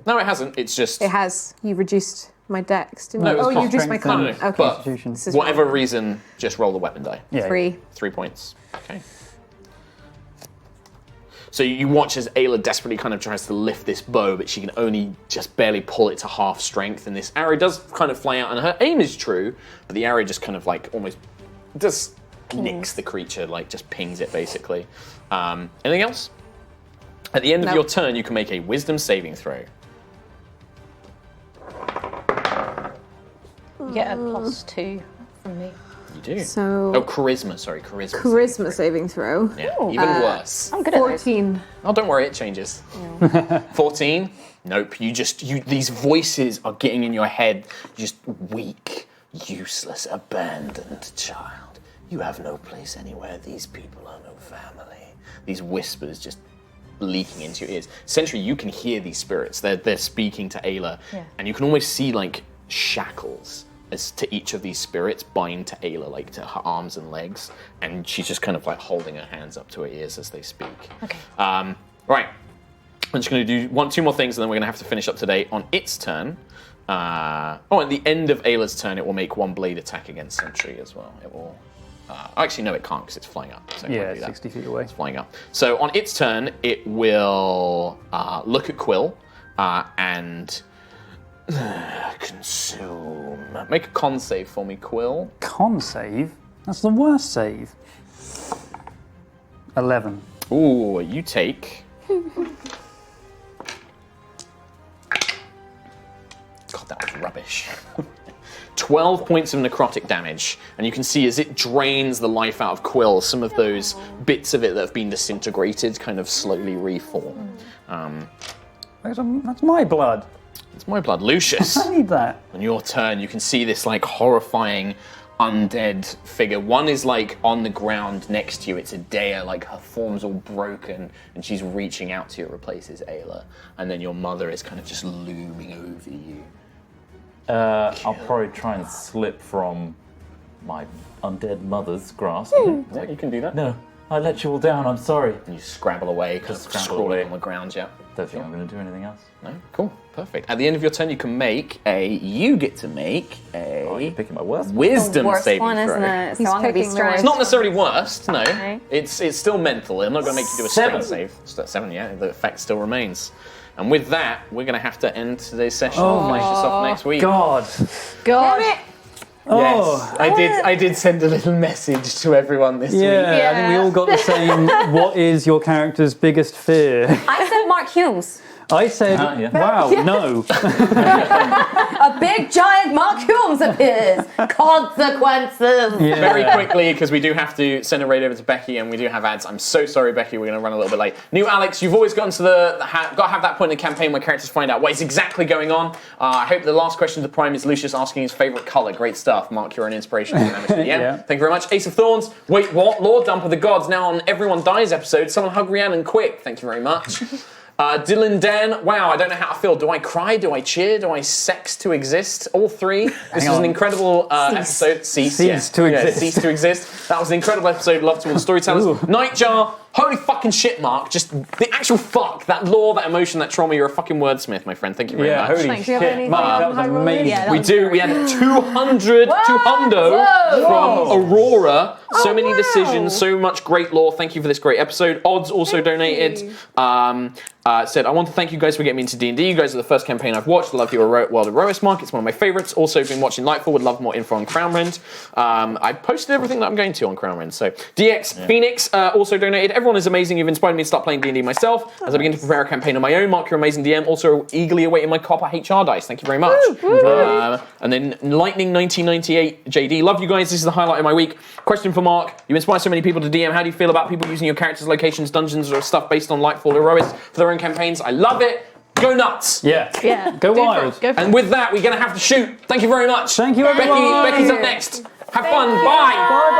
No, it hasn't. It's just It has. You reduced my dex, didn't No, you? it was Oh, you plus reduced my strength con. and Okay. But Constitution. This is whatever reason, just roll the weapon die. Yeah. 3. 3 points. Okay. So you watch as Ayla desperately kind of tries to lift this bow, but she can only just barely pull it to half strength. And this arrow does kind of fly out, and her aim is true, but the arrow just kind of like almost just nicks the creature, like just pings it basically. Anything else? At the end of No. your turn, you can make a wisdom saving throw. You get a +2 from me. You do. So Oh, charisma. Sorry, charisma. charisma saving throw. Yeah, even worse. I'm good at those. 14. Oh, don't worry, it changes. 14? Nope. These voices are getting in your head. Just weak, useless, abandoned child. You have no place anywhere. These people are no family. These whispers just leaking into your ears. Sentry, you can hear these spirits. They're speaking to Ayla, and you can almost see like shackles as to each of these spirits bind to Ayla, like to her arms and legs, and she's just kind of like holding her hands up to her ears as they speak. Okay. Right. I'm just going to do 2 more things, and then we're going to have to finish up today. On its turn, at the end of Ayla's turn, it will make 1 blade attack against Sentry as well. It will. Actually, no, it can't because it's flying up. So it Yeah, won't do that. 60 feet away. It's flying up. So on its turn, it will look at Quill and consume. Make a con save for me, Quill. Con save? That's the worst save. 11. Ooh, you take. God, that was rubbish. 12 points of necrotic damage, and you can see as it drains the life out of Quill, some of those bits of it that have been disintegrated kind of slowly reform. That's my blood. It's my blood, Lucius. I need that. On your turn, you can see this like horrifying undead figure. One is like on the ground next to you. It's a Dea, like her form's all broken, and she's reaching out to you. It replaces Ayla, and then your mother is kind of just looming over you. I'll probably try and slip from my undead mother's grasp. Yeah, you can do that. No, I let you all down. I'm sorry. And you scrabble away, kind of Scrabble scrawling away. on the ground. Yeah. Don't think I'm going to do anything else. No, cool, perfect. At the end of your turn, you can make a. You get to make a Oh, you're picking my worst. wisdom the worst saving one, throw. isn't it? So He's I'm going to be picking the strong. worst. It's not necessarily worst, no. Okay. It's still mental. I'm not going to make you do a 7. strength save. It's at 7, yeah. The effect still remains. And with that, we're going to have to end today's session. Oh and my finish this off next week. God. God. Damn it! Oh. Yes, I did send a little message to everyone this week. Yeah, I think we all got the same. What is your character's biggest fear? I said Mark Humes. I said, wow, no. A big giant Mark Hulmes appears. Consequences. Yeah. Very quickly, because we do have to send a raid over to Becky, and we do have ads. I'm so sorry, Becky. We're going to run a little bit late. New Alex, you've always gotten to got to have that point in the campaign where characters find out what is exactly going on. I hope the last question to the Prime is Lucius asking his favourite colour. Great stuff, Mark. You're an inspiration. Yeah. Thank you very much. Ace of Thorns. Wait, what? Lord Dump of the Gods. Now on Everyone Dies episode. Someone hug Rhiannon quick. Thank you very much. Dylan Dan, wow, I don't know how to feel. Do I cry? Do I cheer? Do I sex to exist? All three. This was an incredible episode. Cease to exist. Cease to exist. That was an incredible episode. Love to all the storytellers. Nightjar, holy fucking shit, Mark. Just the actual fuck. That lore, that emotion, that trauma. You're a fucking wordsmith, my friend. Thank you very much. Holy shit. Mark, that was amazing. Yeah, We do. We had 200 from Aurora. So many decisions, so much great lore. Thank you for this great episode. Odds also donated. Said, I want to thank you guys for getting me into D&D. You guys are the first campaign I've watched. Love your World of Aerois, Mark. It's one of my favourites. Also been watching Lightfall. Would love more info on Crownrend. I posted everything that I'm going to on Crownrend. So DX Phoenix also donated. Everyone is amazing. You've inspired me to start playing D&D myself as I begin to prepare a campaign of my own. Mark, you're amazing DM. Also eagerly awaiting my copper HR dice. Thank you very much. And then Lightning 1998 JD. Love you guys. This is the highlight of my week. Question for Mark. You inspire so many people to DM. How do you feel about people using your characters, locations, dungeons, or stuff based on Lightfall Aerois for their own campaigns? I love it. Go nuts. Yeah. Go wild. Go for And with that, we're going to have to shoot. Thank you very much. Thank you, everyone. Becky's up next. Have fun. Bye. Bye.